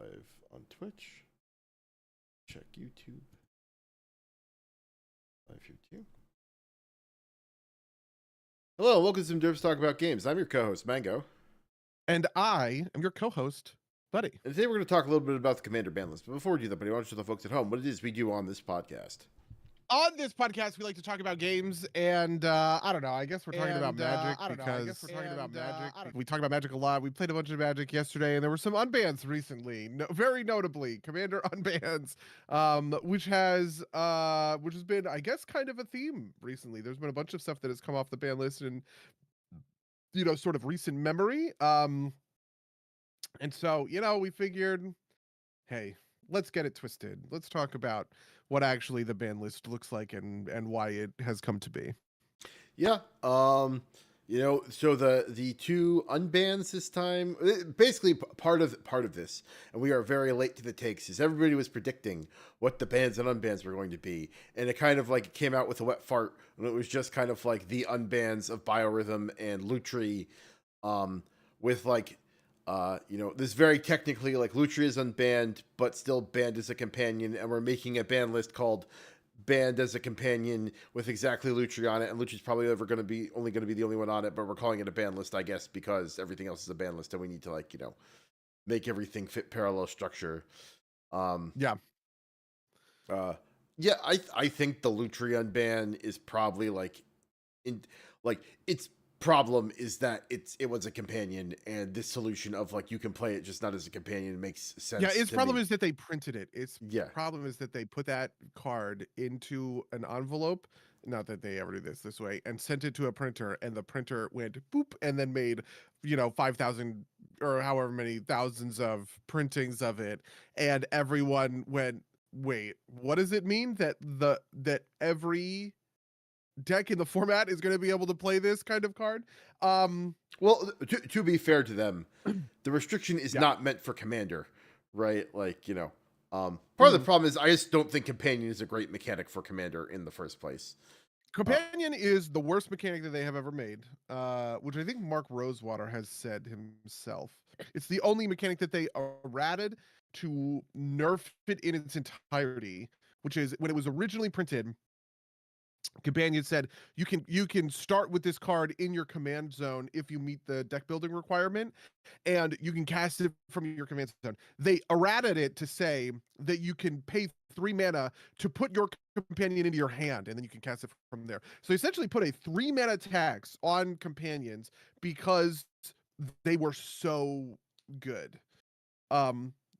live on Twitch. Check YouTube. Live here too. Hello, welcome to some Derps Talk About Games. I'm your co-host, Mango. And I am your co-host, Buddy. And today we're going to talk a little bit about the Commander ban list. But before we do that, Buddy, why don't you tell the folks at home what it is we do on this podcast? On this podcast, we like to talk about games, and I don't know. I guess we're talking about Magic we talk about Magic a lot. We played a bunch of Magic yesterday, and there were some unbans recently. Very notably, Commander unbans, which has been, I guess, kind of a theme recently. There's been a bunch of stuff that has come off the ban list in, sort of recent memory. And so, we figured, hey, let's get it twisted. Let's talk about what actually the ban list looks like and why it has come to be. Yeah. So the two unbans this time, basically part of this, and we are very late to the takes, is everybody was predicting what the bans and unbans were going to be, and it kind of like came out with a wet fart, and it was just kind of like the unbans of Biorhythm and Lutri, with like this very technically, like, Lutri is unbanned, but still banned as a companion, and we're making a ban list called Banned as a Companion with exactly Lutri on it, and Lutri's probably only going to be the only one on it, but we're calling it a ban list, I guess, because everything else is a ban list, and we need to, like, make everything fit parallel structure. Yeah, I think the Lutri unban is probably, it's problem is that it was a companion, and this solution of like you can play it just not as a companion makes sense. Yeah, its problem is that they printed it. Its Yeah. problem is that they put that card into an envelope, not that they ever do this way, and sent it to a printer, and the printer went boop and then made 5,000 or however many thousands of printings of it, and everyone went, wait, what does it mean that every deck in the format is going to be able to play this kind of card? Well, to be fair to them, the restriction is Yeah. not meant for Commander, right? Like, part of the problem is I just don't think Companion is a great mechanic for Commander in the first place. Companion is the worst mechanic that they have ever made, which I think Mark Rosewater has said himself. It's the only mechanic that they errated to nerf it in its entirety, which is when it was originally printed. Companion said you can start with this card in your command zone if you meet the deck building requirement, and you can cast it from your command zone. They errated it to say that you can pay 3 mana to put your companion into your hand, and then you can cast it from there. So essentially put a 3 mana tax on companions because they were so good.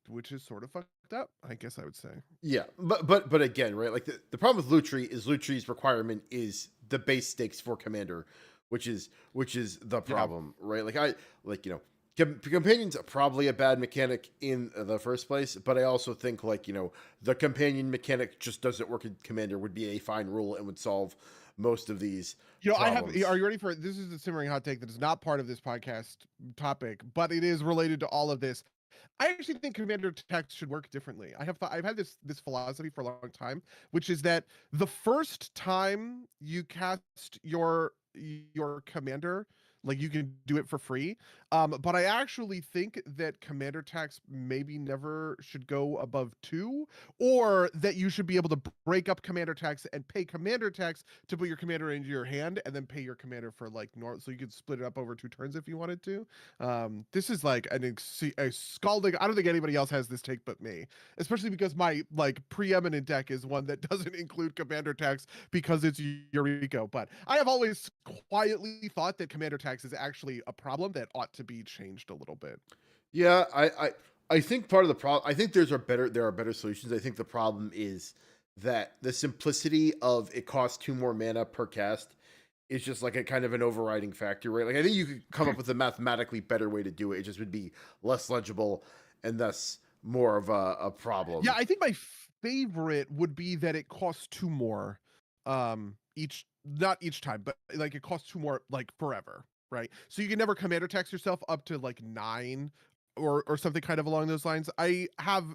Which is sort of fucked up, I guess I would say. Yeah, but again, right? Like the problem with Lutri is Lutri's requirement is the base stakes for Commander, which is the problem, right? Companion's probably a bad mechanic in the first place, but I also think the companion mechanic just doesn't work in Commander would be a fine rule and would solve most of these problems. Are you ready for it? This is a simmering hot take that is not part of this podcast topic, but it is related to all of this. I actually think Commander text should work differently. I've had this philosophy for a long time, which is that the first time you cast your commander, like, you can do it for free. But I actually think that commander tax maybe never should go above 2, or that you should be able to break up commander tax and pay commander tax to put your commander into your hand, and then pay your commander for like normal, so you could split it up over 2 turns if you wanted to. This is like a scalding. I don't think anybody else has this take but me, especially because my like preeminent deck is one that doesn't include commander tax because it's Eureka. But I have always quietly thought that commander tax is actually a problem that ought to be changed a little bit. Yeah, I think part of the problem, I think there are better solutions. I think the problem is that the simplicity of it costs 2 more mana per cast is just like a kind of an overriding factor, right? Like, I think you could come up with a mathematically better way to do it. It just would be less legible and thus more of a problem. Yeah, I think my favorite would be that it costs 2 more not each time, but like it costs 2 more like forever, right? So you can never commander tax yourself up to like 9 or something kind of along those lines. I have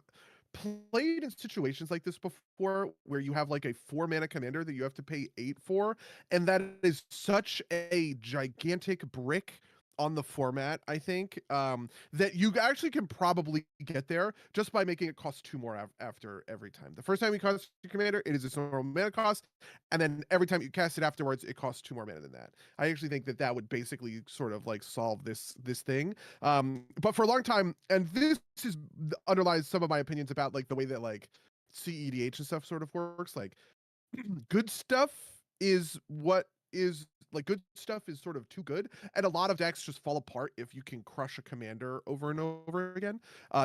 played in situations like this before where you have like a 4 mana commander that you have to pay 8 for, and that is such a gigantic brick on the format, I think, that you actually can probably get there just by making it cost 2 more after every time. The first time you cast your commander, it is its normal mana cost, and then every time you cast it afterwards, it costs 2 more mana than that. I actually think that that would basically sort of like solve this thing. But for a long time, and this is underlies some of my opinions about like the way that like CEDH and stuff sort of works. Like good stuff is what is like good stuff is sort of too good, and a lot of decks just fall apart if you can crush a commander over and over again.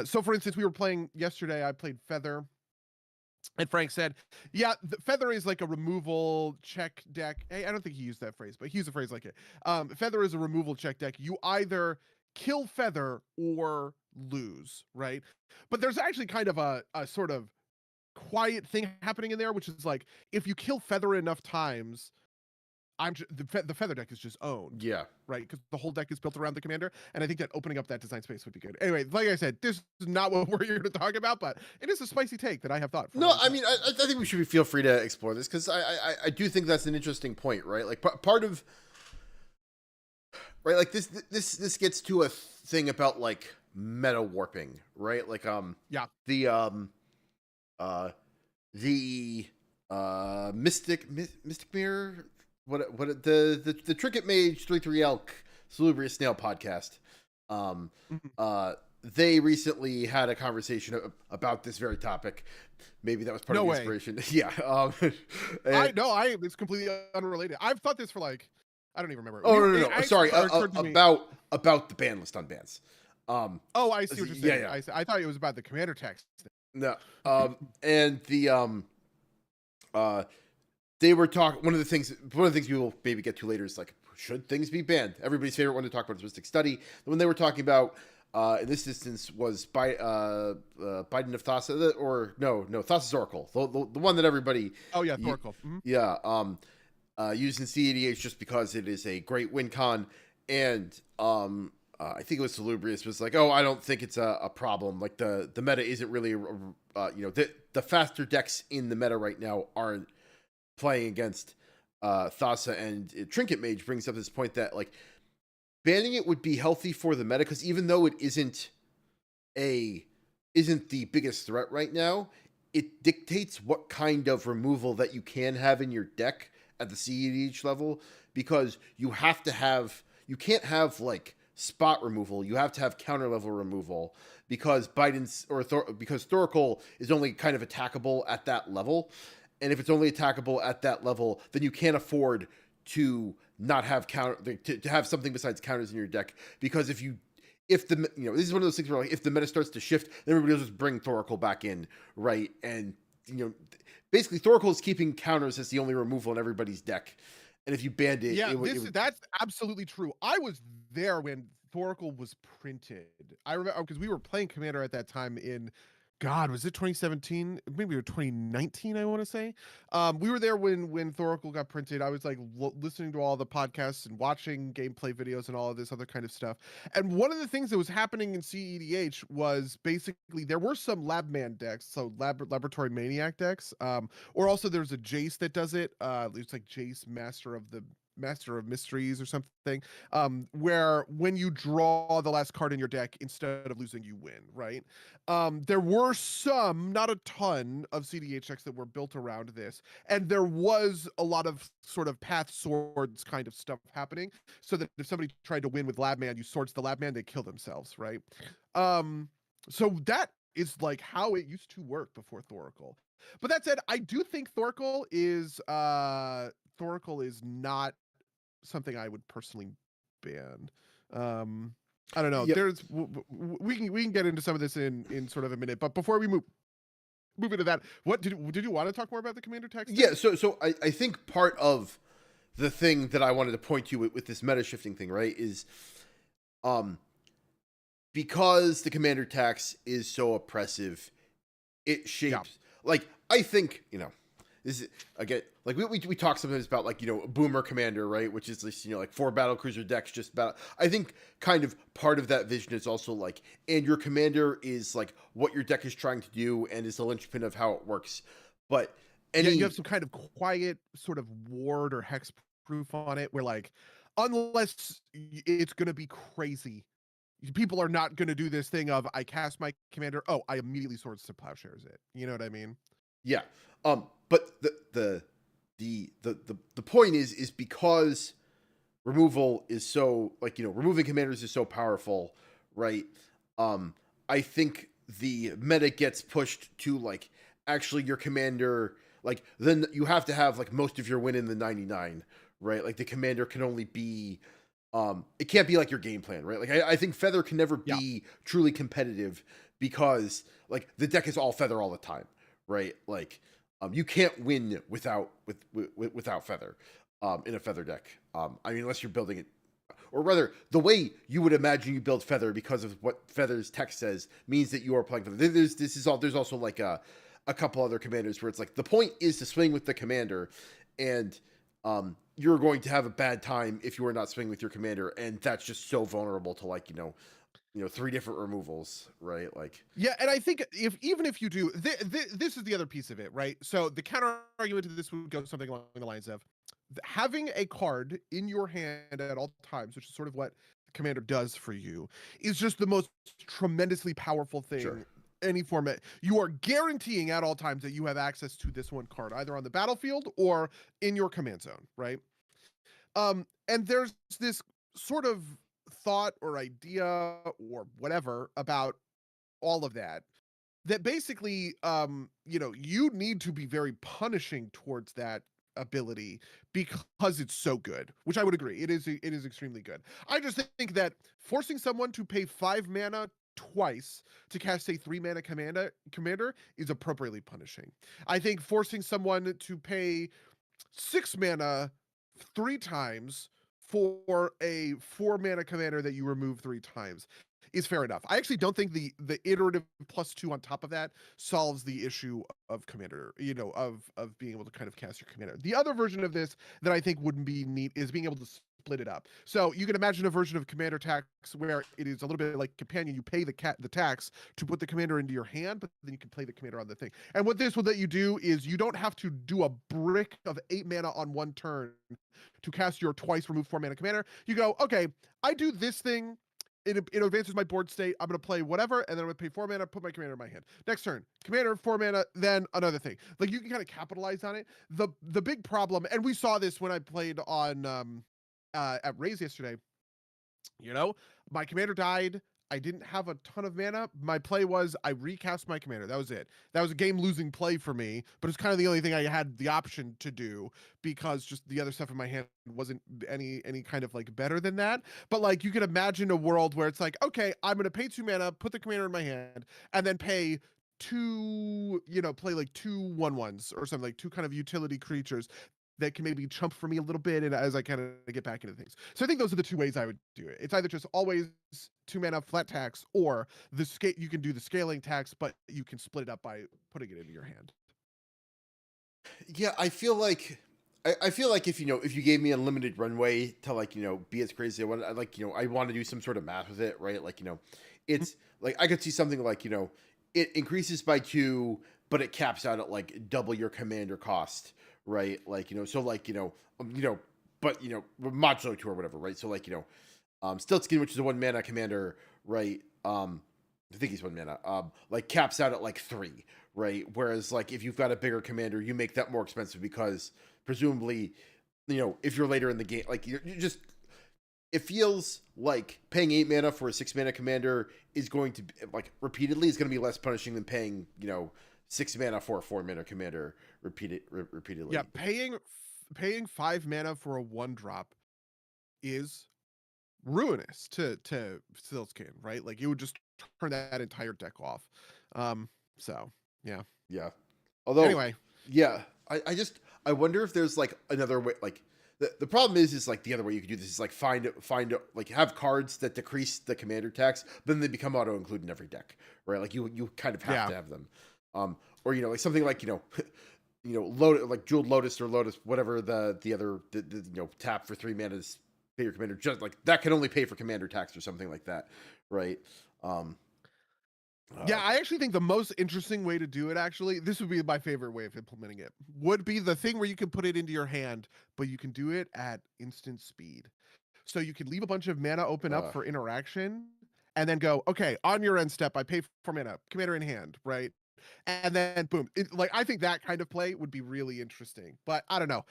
So for instance, we were playing yesterday, I played Feather, and Frank said, yeah, the Feather is like a removal check deck. Hey, I don't think he used that phrase, but he used a phrase like it. Feather is a removal check deck. You either kill Feather or lose, right? But there's actually kind of a sort of quiet thing happening in there, which is like if you kill Feather enough times, the Feather deck is just owned. Yeah. Right, because the whole deck is built around the commander, and I think that opening up that design space would be good. Anyway, like I said, this is not what we're here to talk about, but it is a spicy take that I have thought. No, I mean, I think we should feel free to explore this because I do think that's an interesting point, right? Like part of, right, like this gets to a thing about like meta warping, right? Like yeah, the mystic mirror, what the Trinket Mage 33 Elk Salubrious Snail podcast. They recently had a conversation about this very topic. Maybe that was part of the inspiration. Yeah. It's completely unrelated. I've thought this for like, I don't even remember. Oh, no. Sorry. About the ban list on bans. Oh, I see what you're saying. Yeah. I thought it was about the commander text. No. And they were talking. One of the things we will maybe get to later is like, should things be banned? Everybody's favorite one to talk about is Mystic Study. When they were talking about, in this instance, was Biden of Thassa, or no, Thassa's Oracle, the one that everybody. Oh yeah, Oracle. Yeah. Using CEDH just because it is a great win con, and I think it was Salubrious was like, oh, I don't think it's a problem. Like the meta isn't really, the faster decks in the meta right now aren't playing against Thassa, and Trinket Mage brings up this point that like banning it would be healthy for the meta because even though it isn't the biggest threat right now, it dictates what kind of removal that you can have in your deck at the CEDH level, because you can't have like spot removal. You have to have counter level removal because because Thoracle is only kind of attackable at that level. And if it's only attackable at that level, then you can't afford to not have to have something besides counters in your deck. Because this is one of those things where like if the meta starts to shift, then everybody will just bring Thoracle back in, right? And basically Thoracle is keeping counters as the only removal in everybody's deck. And if you banned it, that's absolutely true. I was there when Thoracle was printed. I remember because we were playing Commander at that time in, God, was it 2017? Maybe it was 2019, I want to say. We were there when Thoracle got printed. I was like listening to all the podcasts and watching gameplay videos and all of this other kind of stuff. And one of the things that was happening in CEDH was basically there were some Labman decks, so Laboratory Maniac decks, or also there's a Jace that does it. It's like Jace Master of Mysteries or something, where when you draw the last card in your deck, instead of losing, you win, right? There were some, not a ton, of CDH decks that were built around this, and there was a lot of sort of path swords kind of stuff happening, so that if somebody tried to win with Labman, you swords the Labman, they kill themselves, right? So that is like how it used to work before Thoracle. But that said, I do think Thoracle is not something I would personally ban. I don't know. Yep. There's we can get into some of this in sort of a minute, but before we move into that, what did you want to talk more about the commander text? Yeah, so I think part of the thing that I wanted to point to with this meta shifting thing, right, is because the commander tax is so oppressive, it shapes like I think, this is again like we talk sometimes about like Boomer Commander, right, which is this like 4 battlecruiser decks just about. I think kind of part of that vision is also like, and your commander is like what your deck is trying to do and is the linchpin of how it works. But you have some kind of quiet sort of ward or hex proof on it where like unless it's going to be crazy. People are not going to do this thing of I cast my commander, oh, I immediately Swords to Plowshares it. You know what I mean? Yeah. But the point is because removal is so, like, removing commanders is so powerful, right? I think the meta gets pushed to, like, actually your commander, like, then you have to have, like, most of your win in the 99, right? Like, the commander can only be it can't be like your game plan, right? Like, I think feather can never Yeah. be truly competitive because, like, the deck is all feather all the time, right? Like, you can't win without feather in a feather deck. I mean, unless you're building it, or rather, the way you would imagine you build feather because of what feather's text says means that you are playing feather. There's also like a couple other commanders where it's like the point is to swing with the commander, and you're going to have a bad time if you are not swinging with your commander, and that's just so vulnerable to, like, 3 different removals, right? Like, Yeah, and I think even if you do, this is the other piece of it, right? So the counter argument to this would go something along the lines of having a card in your hand at all times, which is sort of what the commander does for you, is just the most tremendously powerful sure. thing any format. You are guaranteeing at all times that you have access to this one card, either on the battlefield or in your command zone, right? And there's this sort of thought or idea or whatever about all of that basically you need to be very punishing towards that ability because it's so good, which I would agree it is extremely good. I just think that forcing someone to pay 5 mana twice to cast a 3 mana commander is appropriately punishing. I think forcing someone to pay 6 mana 3 times for a 4 mana commander that you remove 3 times is fair enough. I actually don't think the iterative +2 on top of that solves the issue of commander, of being able to kind of cast your commander. The other version of this that I think wouldn't be neat is being able to split it up. So you can imagine a version of commander tax where it is a little bit like companion. You pay the tax to put the commander into your hand, but then you can play the commander on the thing. And what this will let you do is you don't have to do a brick of 8 mana on one turn to cast your twice remove 4 mana commander. You go, okay, I do this thing. It advances my board state. I'm going to play whatever, and then I'm going to pay 4 mana, put my commander in my hand. Next turn, commander, 4 mana, then another thing. Like, you can kind of capitalize on it. The big problem, and we saw this when I played on at Raise yesterday, my commander died. I didn't have a ton of mana. My play was I recast my commander. That was it. That was a game-losing play for me, but it's kind of the only thing I had the option to do because just the other stuff in my hand wasn't any kind of like better than that. But like you could imagine a world where it's like, okay, I'm gonna pay 2 mana, put the commander in my hand, and then pay play like 2/1/1s or something, like 2 kind of utility creatures that can maybe chump for me a little bit and as I kind of get back into things. So I think those are the 2 ways I would do it. It's either just always 2 mana flat tax, or you can do the scaling tax, but you can split it up by putting it into your hand. Yeah, I feel like if you gave me unlimited runway to, like, be as crazy as I want, I want to do some sort of math with it, right? Like, it's like I could see something like, it increases by 2, but it caps out at like double your commander cost, right? Like, so like, but modulo 2 or whatever, right? So like, Stiltskin, which is a 1 mana commander, right? I think he's 1 mana. Like, caps out at like 3, right? Whereas, like, if you've got a bigger commander, you make that more expensive because presumably, if you're later in the game, like, you're just, it feels like paying 8 mana for a 6 mana commander is going to be, like, repeatedly is going to be less punishing than paying 6 mana for a 4 mana commander repeatedly. Yeah, paying 5 mana for a 1-drop is ruinous to Silskin, right? Like, it would just turn that entire deck off. So yeah. Yeah. Although, Anyway, yeah, I wonder if there's like another way. Like, the problem is like the other way you could do this is like find like have cards that decrease the commander tax, but then they become auto include in every deck, right? Like, you kind of have to have them, or like something like like Jeweled Lotus or Lotus, whatever the other tap for 3 mana to pay your commander, just like that can only pay for commander tax or something like that, right? yeah, I actually think the most interesting way to do it, actually, this would be my favorite way of implementing it, would be the thing where you can put it into your hand, but you can do it at instant speed. So you could leave a bunch of mana open up Uh, for interaction and then go, okay, on your end step, I pay for mana, commander in hand, right? And then boom, like I think that kind of play would be really interesting. But I don't know.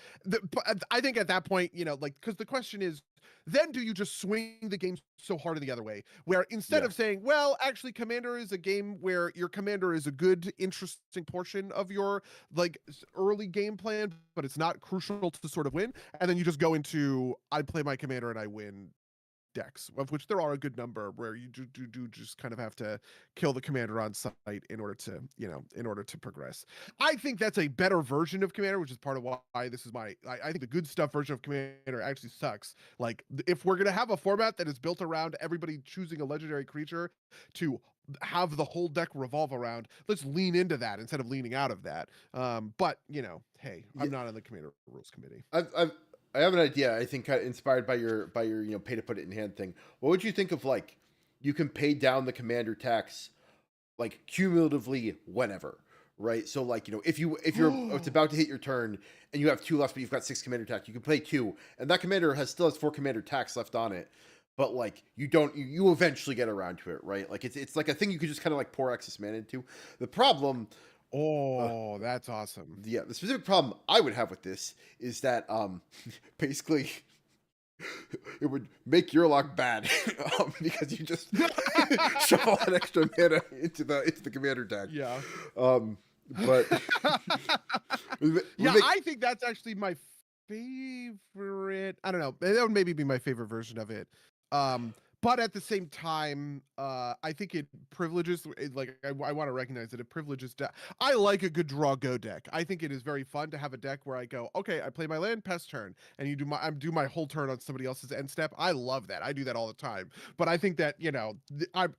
I think at that point, like because the question is, then do you just swing the game so hard in the other way, where instead yeah. of saying, well, actually, Commander is a game where your commander is a good, interesting portion of your like early game plan, but it's not crucial to sort of win, and then you just go into I play my commander and I win decks, of which there are a good number, where you do just kind of have to kill the commander on site in order to progress. I think that's a better version of commander, which is part of why this is I think the good stuff version of commander actually sucks. Like if we're gonna have a format that is built around everybody choosing a legendary creature to have the whole deck revolve around, let's lean into that instead of leaning out of that. But hey, Yeah. I'm not on the commander rules committee. I have an idea. I think kind of inspired by your pay to put it in hand thing. What would you think of like you can pay down the commander tax like cumulatively whenever, right? So like if you're it's about to hit your turn and you have 2 left, but you've got 6 commander tax, you can play 2, and that commander still has 4 commander tax left on it. But like you eventually get around to it, right? Like it's like a thing you could just kind of like pour excess mana into. The problem uh, Oh, that's awesome. the specific problem I would have with this is that basically it would make your luck bad because you just shuffle an extra mana into the commander deck. Yeah. But Yeah, I think that's actually my favorite. I don't know. That would maybe be my favorite version of it. But at the same time, I think it privileges. I want to recognize that it privileges. I like a good draw go deck. I think it is very fun to have a deck where I go, okay, I play my land, pass turn, and I do my whole turn on somebody else's end step. I love that. I do that all the time. But I think that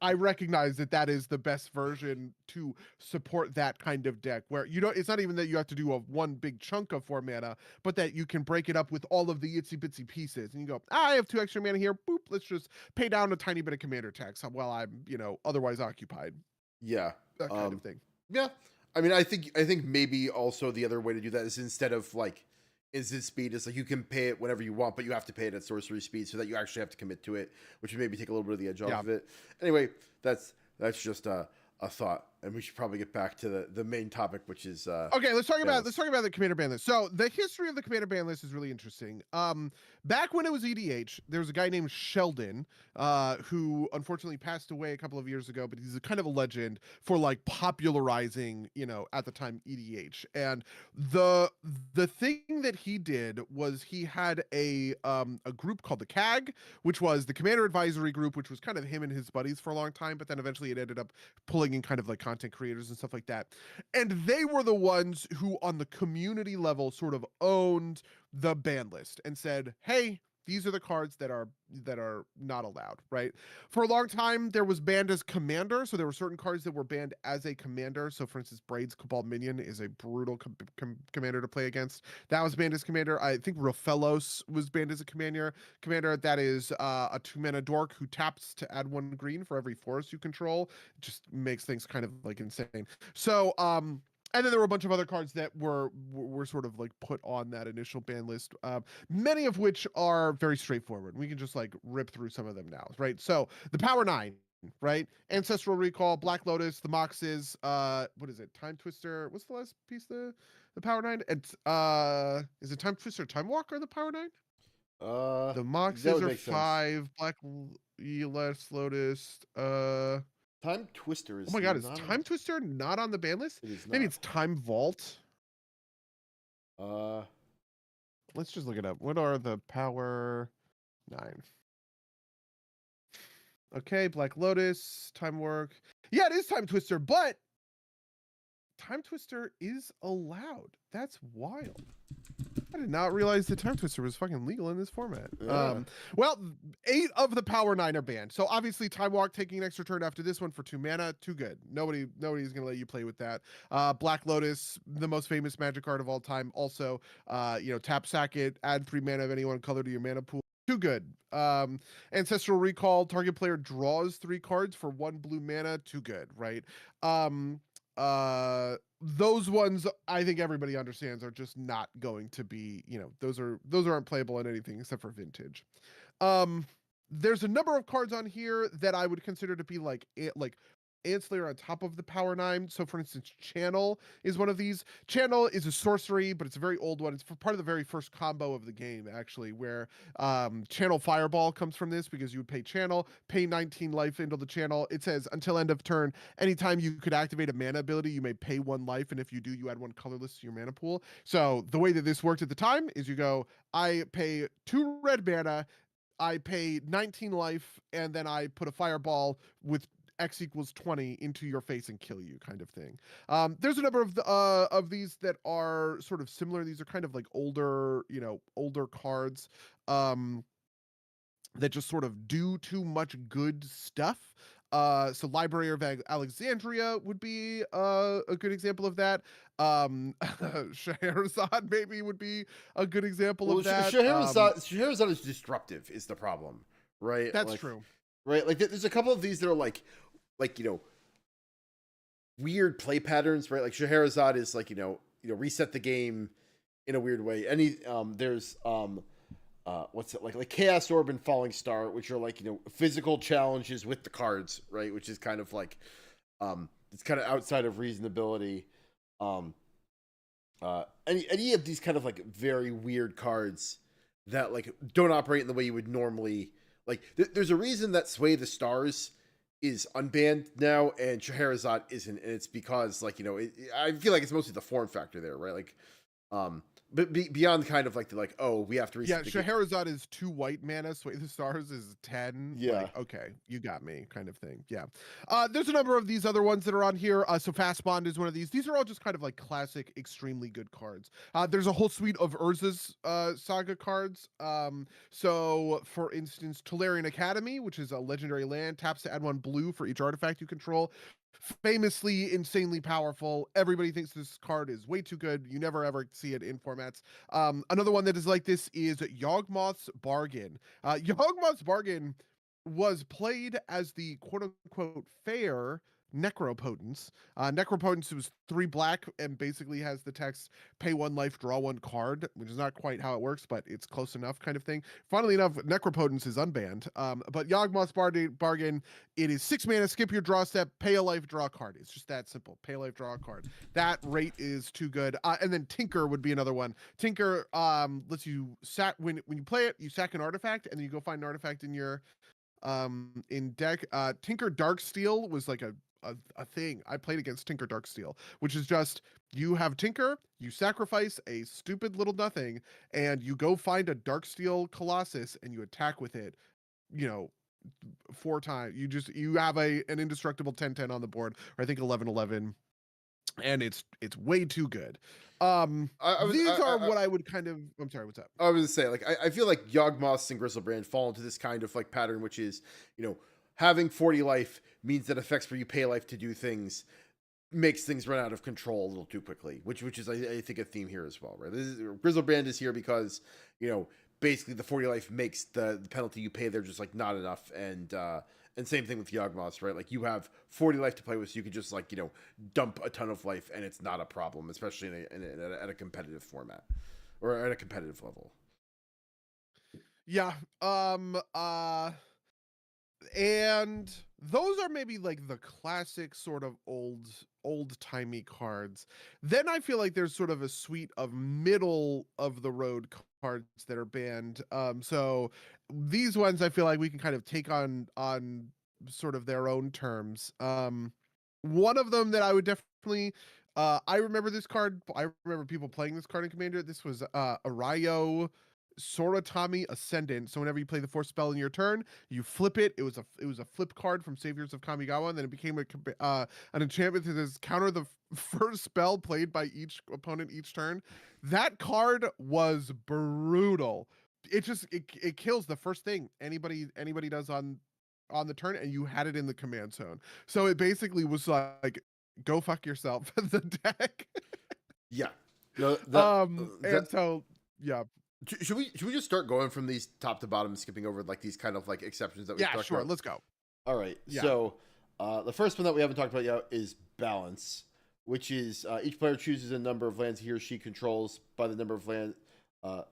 I recognize that is the best version to support that kind of deck, where it's not even that you have to do one big chunk of 4 mana, but that you can break it up with all of the itsy bitsy pieces, and you go, I have 2 extra mana here. Boop, let's just pay down a tiny bit of commander tax while I'm, otherwise occupied. yeah, That kind of thing. yeah. I mean, I think maybe also the other way to do that is instead of like instant speed, is like you can pay it whenever you want, but you have to pay it at sorcery speed so that you actually have to commit to it, which would maybe take a little bit of the edge off of it. Anyway, that's just a thought, and we should probably get back to the main topic, which is okay. Let's talk about the commander ban list. So the history of the commander ban list is really interesting. Back when it was EDH, there was a guy named Sheldon, who unfortunately passed away a couple of years ago, but he's a kind of a legend for like popularizing, at the time EDH. And the thing that he did was he had a group called the CAG, which was the Commander Advisory Group, which was kind of him and his buddies for a long time, but then eventually it ended up pulling in kind of like content creators and stuff like that. And they were the ones who, on the community level, sort of owned the ban list and said, hey, these are the cards that are not allowed, right? For a long time, there was banned as commander, so there were certain cards that were banned as a commander. So, for instance, Braid's Cabal Minion is a brutal commander to play against. That was banned as commander. I think Rofellos was banned as a commander. That is a 2-mana dork who taps to add 1 green for every forest you control. It just makes things kind of like insane. So, and then there were a bunch of other cards that were sort of like put on that initial ban list, many of which are very straightforward. We can just like rip through some of them now, right? So the Power 9, right? Ancestral Recall, Black Lotus, the Moxes, what is it? Time Twister. What's the last piece? The Power 9? It's is it Time Twister, Time Walker, the Power 9? The Moxes are 5, Black Lotus, Time Twister is. oh my god, is Time Twister not on the ban list? It is not. Maybe it's Time Vault. Uh, Let's just look it up. What are the Power 9? Okay, Black Lotus, Time Work. Yeah, it is Time Twister, but Time Twister is allowed. That's wild. I did not realize that Time Twister was fucking legal in this format. Yeah. Well, 8 of the Power 9 are banned. So obviously Time Walk taking an extra turn after this one for 2 mana, too good. Nobody's gonna let you play with that. Black Lotus, the most famous Magic card of all time. Also, tap sack it, add 3 mana of any one color to your mana pool. Too good. Ancestral Recall, target player draws 3 cards for 1 blue mana. Too good, right? Those ones I think everybody understands are just not going to be, those aren't playable in anything except for vintage. Um, there's a number of cards on here that I would consider to be like ancillary on top of the Power 9. So for instance, Channel is one of these. Channel is a sorcery, but it's a very old one. It's part of the very first combo of the game, actually, where Channel Fireball comes from this, because you would pay Channel, pay 19 life into the channel. It says until end of turn, anytime you could activate a mana ability, you may pay 1 life, and if you do, you add 1 colorless to your mana pool. So the way that this worked at the time is you go, I pay 2 red mana, I pay 19 life, and then I put a fireball with X equals 20 into your face and kill you, kind of thing. There's a number of these that are sort of similar. These are kind of like older, older cards that just sort of do too much good stuff. So Library of Alexandria would be a good example of that. Scheherazade maybe would be a good example Well, of that. Scheherazade is disruptive is the problem, right? That's true. Right, like there's a couple of these that are like weird play patterns, right? Like Scheherazade is like reset the game in a weird way. There's what's it like Chaos Orb and Falling Star, which are like physical challenges with the cards, right? Which is kind of like it's kind of outside of reasonability. Any of these kind of like very weird cards that like don't operate in the way you would normally like. There's a reason that Sway the Stars is unbanned now and Scheherazade isn't, and it's because like I feel like it's mostly the form factor there, right? Like but beyond kind of like we have to reset. Yeah, Scheherazade is 2 white mana, Sway the Stars is 10. Yeah. Like, okay, you got me, kind of thing. Yeah. There's a number of these other ones that are on here. So Fast Bond is one of these. These are all just kind of like classic, extremely good cards. There's a whole suite of Urza's Saga cards. So for instance, Tolarian Academy, which is a legendary land, taps to add 1 blue for each artifact you control. Famously insanely powerful. Everybody thinks this card is way too good. You never ever see it in formats. Another one that is like this is Yawgmoth's Bargain. Yawgmoth's Bargain was played as the quote-unquote fair Necropotence. Necropotence was 3 black and basically has the text pay 1 life, draw 1 card, which is not quite how it works, but it's close enough, kind of thing. Funnily enough, Necropotence is unbanned. But Yawgmoth's Bargain, it is 6 mana, skip your draw step, pay a life, draw a card. It's just that simple. Pay a life, draw a card. That rate is too good. And then Tinker would be another one. Tinker lets you when you play it, you sack an artifact, and then you go find an artifact in your in deck. Tinker Darksteel was like a thing. I played against Tinker Darksteel, which is just you have Tinker, you sacrifice a stupid little nothing, and you go find a Darksteel Colossus and you attack with it, 4 times. You have an indestructible 10/10 on the board, or I think 11/11, and it's way too good. These are what I would kind of. I'm sorry, what's up? I was gonna say, like, I feel like Yawgmoths and Grizzlebrand fall into this kind of like pattern, which is, having 40 life means that effects where you pay life to do things makes things run out of control a little too quickly, which is I think a theme here as well, right? Grizzlebrand is here because basically the 40 life makes the penalty you pay there just like not enough, and same thing with Yawgmoths, right? Like you have 40 life to play with, so you can just like dump a ton of life and it's not a problem, especially at a competitive format or at a competitive level. Yeah. And those are maybe like the classic sort of old-timey cards. Then I feel like there's sort of a suite of middle of the road cards that are banned. So these ones I feel like we can kind of take on sort of their own terms. One of them that I would definitely I remember this card. I remember people playing this card in Commander. This was Arayo Soratami Ascendant. So whenever you play the 4th spell in your turn, you flip it. It was a flip card from Saviors of Kamigawa, and then it became an enchantment that says counter the first spell played by each opponent each turn. That card was brutal. It kills the first thing anybody does on the turn, and you had it in the command zone. So it basically was like, go fuck yourself, the deck. Yeah. So yeah. Should we just start going from these top to bottom and skipping over like these kind of like exceptions that we talked about? Yeah, sure. Let's go. All right. Yeah. So the first one that we haven't talked about yet is balance, which is each player chooses a number of lands he or she controls by the number of land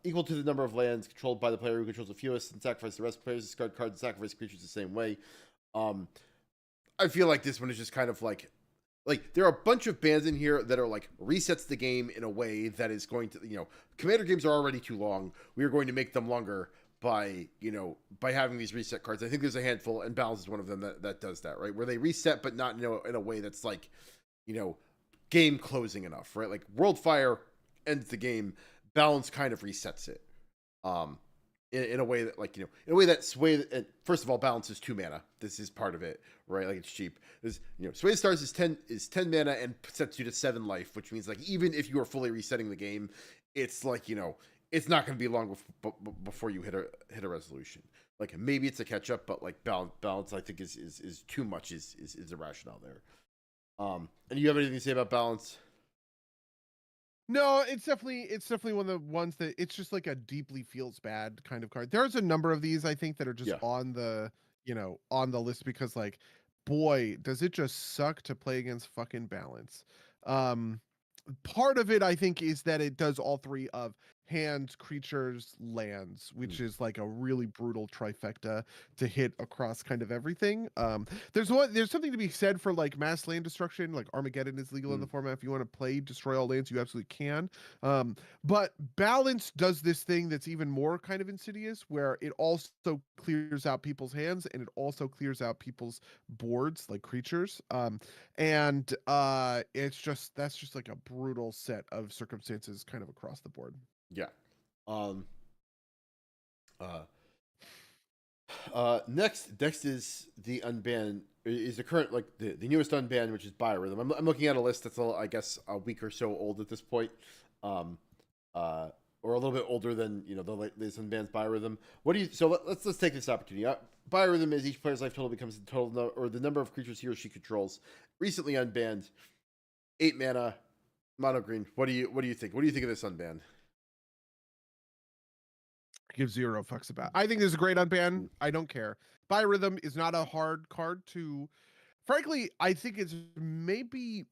Equal to the number of lands controlled by the player who controls the fewest, and sacrifice the rest of players. Discard cards and sacrifice creatures the same way. Um, I feel like this one is just kind of like there are a bunch of bans in here that are like resets the game in a way that is going to, commander games are already too long. We are going to make them longer by having these reset cards. I think there's a handful, and Balance is one of them that does that, right? Where they reset, but not in a way that's like, game closing enough, right? Like Worldfire ends the game, Balance kind of resets it. In a way that first of all, Balance is 2 mana. This is part of it, right? Like it's cheap. There's, Sway of Stars is 10 mana and sets you to 7 life, which means like even if you are fully resetting the game, it's like, it's not going to be long before you hit a resolution. Like maybe it's a catch up, but like balance I think is too much is the rationale there. And you have anything to say about Balance? No, it's definitely one of the ones that it's just like a deeply feels bad kind of card. There's a number of these I think that are just on the on the list because like, boy, does it just suck to play against fucking Balance. Part of it I think is that it does all three of hands, creatures, lands, which is like a really brutal trifecta to hit across kind of everything. There's something to be said for like mass land destruction, like Armageddon is legal in the format. If you want to play destroy all lands, you absolutely can. But Balance does this thing that's even more kind of insidious, where it also clears out people's hands and it also clears out people's boards, like creatures. And that's just like a brutal set of circumstances kind of across the board. Yeah. Next is the unbanned, is the current, like the newest unbanned, which is Biorhythm. I'm looking at a list that's I guess a week or so old at this point, or a little bit older than the latest unbanned Biorhythm. What do you? So let's take this opportunity. Biorhythm is each player's life total becomes the total or the number of creatures he or she controls. Recently unbanned, 8 mana, mono green. What do you think? What do you think of this unbanned? Give 0 fucks about. I think this is a great unban. I don't care. Biorhythm is not a hard card to. Frankly, I think it's maybe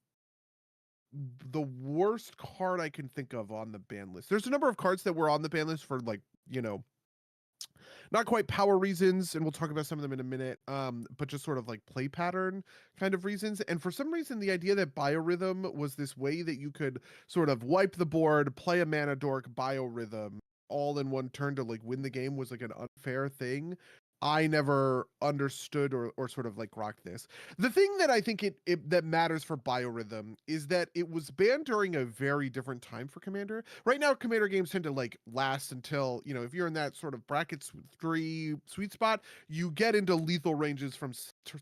the worst card I can think of on the ban list. There's a number of cards that were on the ban list for like, not quite power reasons, and we'll talk about some of them in a minute, but just sort of like play pattern kind of reasons. And for some reason, the idea that Biorhythm was this way that you could sort of wipe the board, play a mana dork, Biorhythm, all in one turn to like win the game was like an unfair thing. I never understood or sort of like rocked this. The thing that I think it that matters for Biorhythm is that it was banned during a very different time for Commander. Right now, Commander games tend to like last until, if you're in that sort of bracket 3 sweet spot, you get into lethal ranges from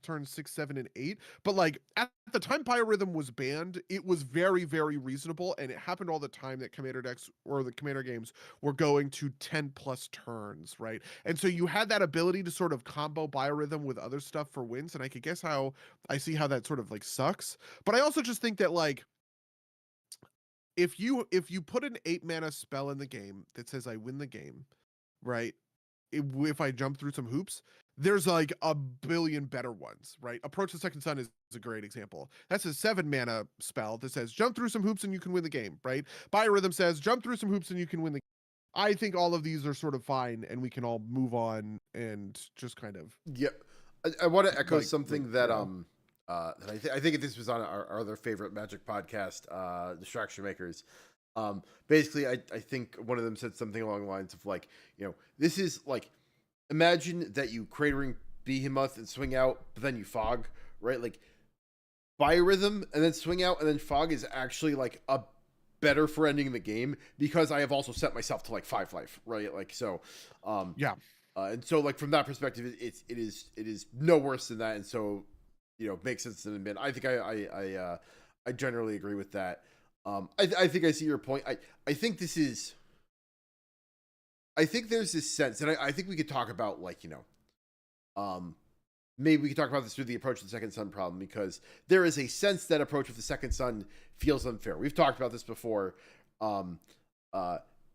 turn 6, 7, and 8. But like at the time Biorhythm was banned, it was very, very reasonable, and it happened all the time that Commander decks or the Commander games were going to 10 plus turns, right? And so you had that ability to sort of combo Biorhythm with other stuff for wins, and I could guess how I see how that sort of like sucks. But I also just think that like if you put an 8 mana spell in the game that says I win the game, right? If I jump through some hoops, there's like a billion better ones, right? Approach the Second Sun is a great example. That's a 7 mana spell that says jump through some hoops and you can win the game, right? Biorhythm says jump through some hoops and you can win the game. I think all of these are sort of fine, and we can all move on and just kind of. Yep. I want to echo something that I think this was on our other favorite Magic podcast, Distraction Makers. Basically, I think one of them said something along the lines of like, this is like, imagine that you Cratering Behemoth and swing out, but then you fog, right? Like Biorhythm and then swing out and then fog is actually like a better for ending the game because I have also set myself to like 5 life, right? Like so, yeah. And so like from that perspective, it is no worse than that, and so makes sense to admit. I think I generally agree with that. I think I see your point. I think this is. I think there's this sense, and I think we could talk about like maybe we could talk about this through the approach of the Second Sun problem, because there is a sense that approach of the Second Sun feels unfair. We've talked about this before, and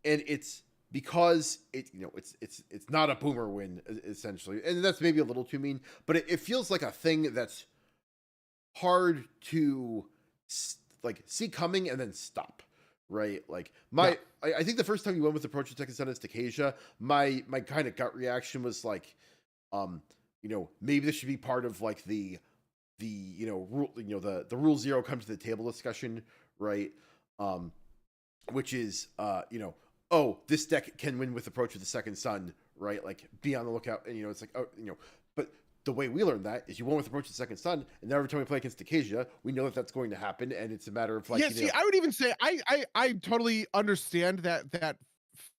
it's because it's not a boomer win essentially, and that's maybe a little too mean, but it feels like a thing that's hard to like see coming and then stop, right? Like Yeah. I think the first time you went with Approach the Second Sun as Takesia, my kind of gut reaction was like, um, maybe this should be part of like the rule, the rule zero come to the table discussion, right? Um, which is oh, this deck can win with Approach of the Second Sun, right? Like be on the lookout, and it's like, oh, but the way we learned that is you won with Approach of the Second Sun, and now every time we play against Acacia, we know that that's going to happen, and it's a matter of like, Yeah, see, I would even say I totally understand that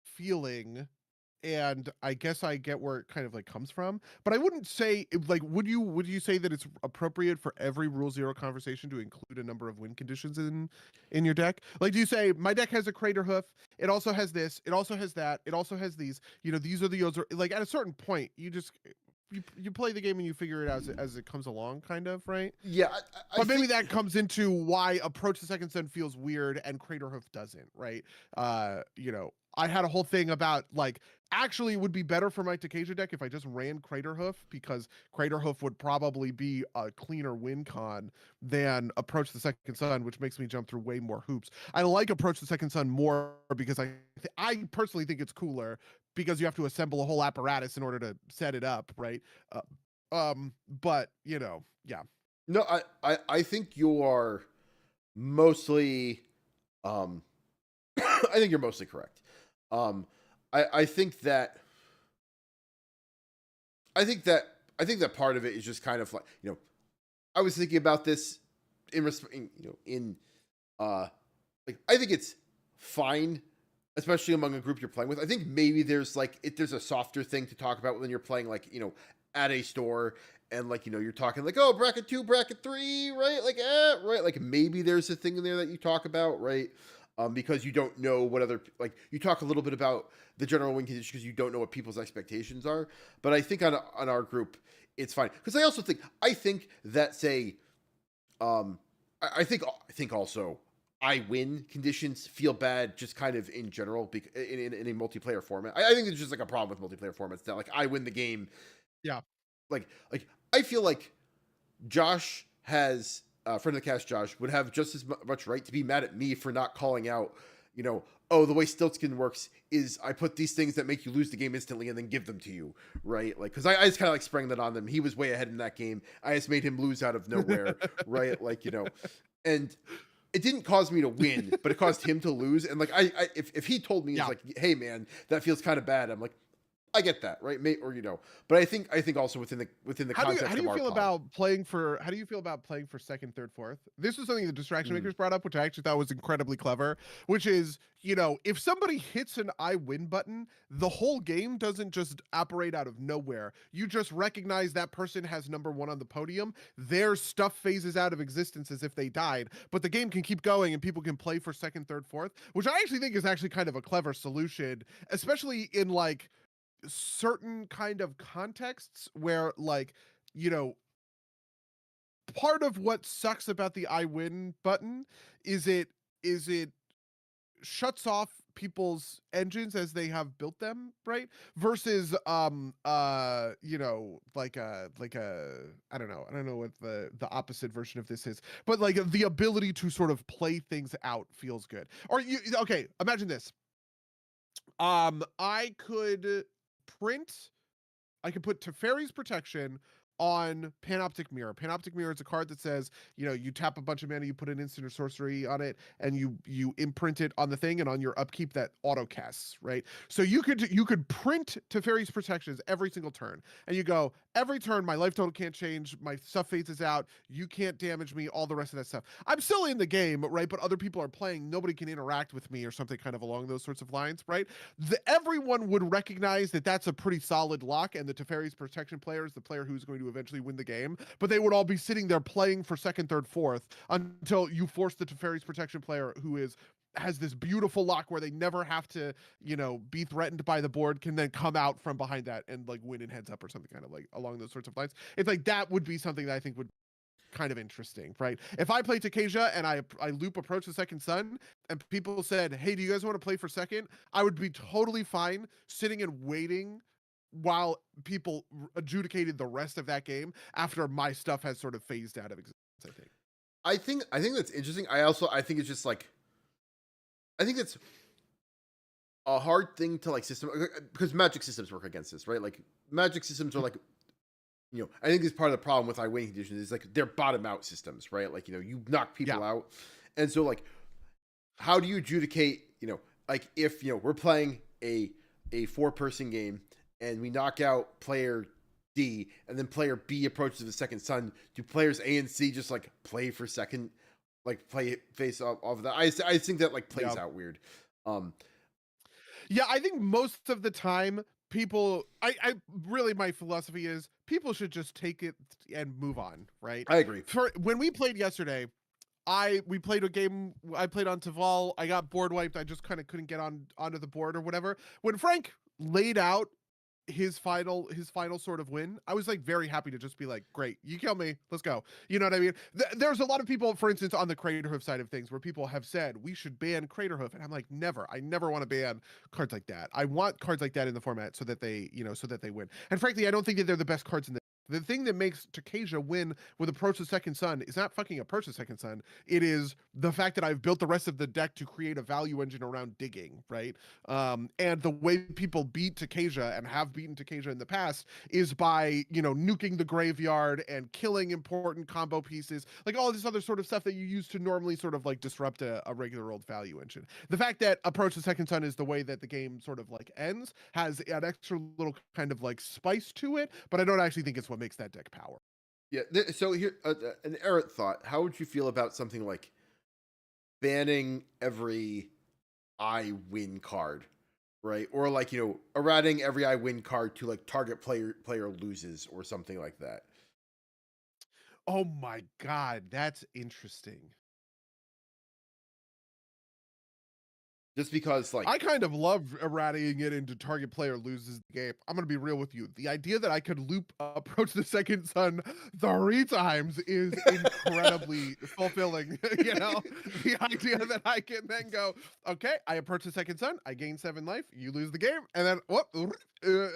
feeling, and I guess I get where it kind of like comes from, but I wouldn't say like would you say that it's appropriate for every rule zero conversation to include a number of win conditions in your deck? Like, do you say my deck has a crater hoof, it also has this, it also has that, it also has these, these are the odds, like at a certain point you just you play the game and you figure it out as it comes along, kind of, right? yeah, I But maybe think that comes into why Approach the Second Sun feels weird and Craterhoof doesn't, right? I had a whole thing about like actually it would be better for my Takesia deck if I just ran Craterhoof, because Craterhoof would probably be a cleaner win con than Approach the Second Sun, which makes me jump through way more hoops. I like Approach the Second Sun more because I personally think it's cooler because you have to assemble a whole apparatus in order to set it up, right? Uh, but yeah. no, I think you are mostly, um, I think you're mostly correct. Um, I think that I think that I think that part of it is just kind of like, I was thinking about this in like, I think it's fine, especially among a group you're playing with. I think maybe there's a softer thing to talk about when you're playing like, at a store, and like, you're talking like, oh, bracket 2, bracket 3, right? Like, right, like maybe there's a thing in there that you talk about, right? Because you don't know what other, like, you talk a little bit about the general win condition because you don't know what people's expectations are. But I think on our group it's fine, because I think that, say, I think also I win conditions feel bad just kind of in general, in a multiplayer format. I think there's just like a problem with multiplayer formats that like I win the game. Yeah. Like I feel like Josh has, friend of the cast Josh would have just as much right to be mad at me for not calling out, oh, the way Stiltskin works is I put these things that make you lose the game instantly and then give them to you, right? Like, because I just kind of like sprang that on them. He was way ahead in that game. I just made him lose out of nowhere, right? Like, and it didn't cause me to win, but it caused him to lose. And like, if he told me, it's like, hey man, that feels kind of bad, I'm like, I get that, right? But I think also within the context How do of you our feel pod. about playing for second, third, fourth? This is something the distraction Mm. makers brought up, which I actually thought was incredibly clever, which is, if somebody hits an I win button, the whole game doesn't just operate out of nowhere. You just recognize that person has number one on the podium. Their stuff phases out of existence as if they died, but the game can keep going and people can play for second, third, fourth, which I actually think is actually kind of a clever solution, especially in like certain kind of contexts where like you know part of what sucks about the I win button is it shuts off people's engines as they have built them, right? Versus like a I don't know what the opposite version of this is, but like the ability to sort of play things out feels good. Or okay, imagine this. I could print I can put Teferi's Protection on Panoptic Mirror. Panoptic Mirror is a card that says, you tap a bunch of mana, you put an instant or sorcery on it, and you imprint it on the thing, and on your upkeep that auto casts, right? So you could print Teferi's Protections every single turn, and you go, every turn my life total can't change, my stuff phases out, you can't damage me, all the rest of that stuff. I'm still in the game, right? But other people are playing, nobody can interact with me or something kind of along those sorts of lines, right? Everyone would recognize that that's a pretty solid lock, and the Teferi's Protection player is the player who's going to eventually win the game. But they would all be sitting there playing for second, third, fourth until you force the Teferi's Protection player, who has this beautiful lock where they never have to, be threatened by the board, can then come out from behind that and like win in heads up or something kind of like along those sorts of lines. It's like that would be something that I think would kind of interesting, right? If I play Takesia and I loop Approach the Second Sun and people said, hey, do you guys want to play for second? I would be totally fine sitting and waiting while people adjudicated the rest of that game after my stuff has sort of phased out of existence, I think. I think that's interesting. I think it's just like, I think that's a hard thing to like system because magic systems work against this, right? Like magic systems are like, I think this part of the problem with winning conditions is like they're bottom out systems, right? Like, you knock Yeah. people out. And so like, how do you adjudicate, like if, we're playing a 4-person game and we knock out player D and then player B approaches the second sun, do players A and C just like play for second, like play face off of that? I think that like plays out weird. Yeah, I think most of the time people I really my philosophy is people should just take it and move on, right? I agree. For when we played yesterday, we played a game. I played on Taval. I got board wiped. I just kind of couldn't get onto the board or whatever. When Frank laid out his final sort of win, I was like very happy to just be like, great, you kill me, let's go. You know what I mean? There's a lot of people, for instance, on the Craterhoof side of things, where people have said we should ban Craterhoof, and I'm like, never. I never want to ban cards like that. I want cards like that in the format so that they, so that they win. And frankly, I don't think that they're the best cards in the thing that makes Takesha win with Approach the Second Sun is not fucking Approach the Second Sun. It is the fact that I've built the rest of the deck to create a value engine around digging, right? And the way people beat Takesha and have beaten Takesha in the past is by, nuking the graveyard and killing important combo pieces, like all this other sort of stuff that you use to normally sort of like disrupt a regular old value engine. The fact that Approach the Second Sun is the way that the game sort of like ends has an extra little kind of like spice to it, but I don't actually think it's what makes that deck power. Yeah. So here, an errant thought. How would you feel about something like banning every I win card, right? Or like, errating every I win card to like target player loses or something like that. Oh my god, that's interesting. Just because like I kind of love eradicating it into target player loses the game. I'm gonna be real with you. The idea that I could loop Approach the Second Sun 3 times is incredibly fulfilling. The idea that I can then go, okay, I approach the Second Sun, I gain 7 life, you lose the game, and then whoop,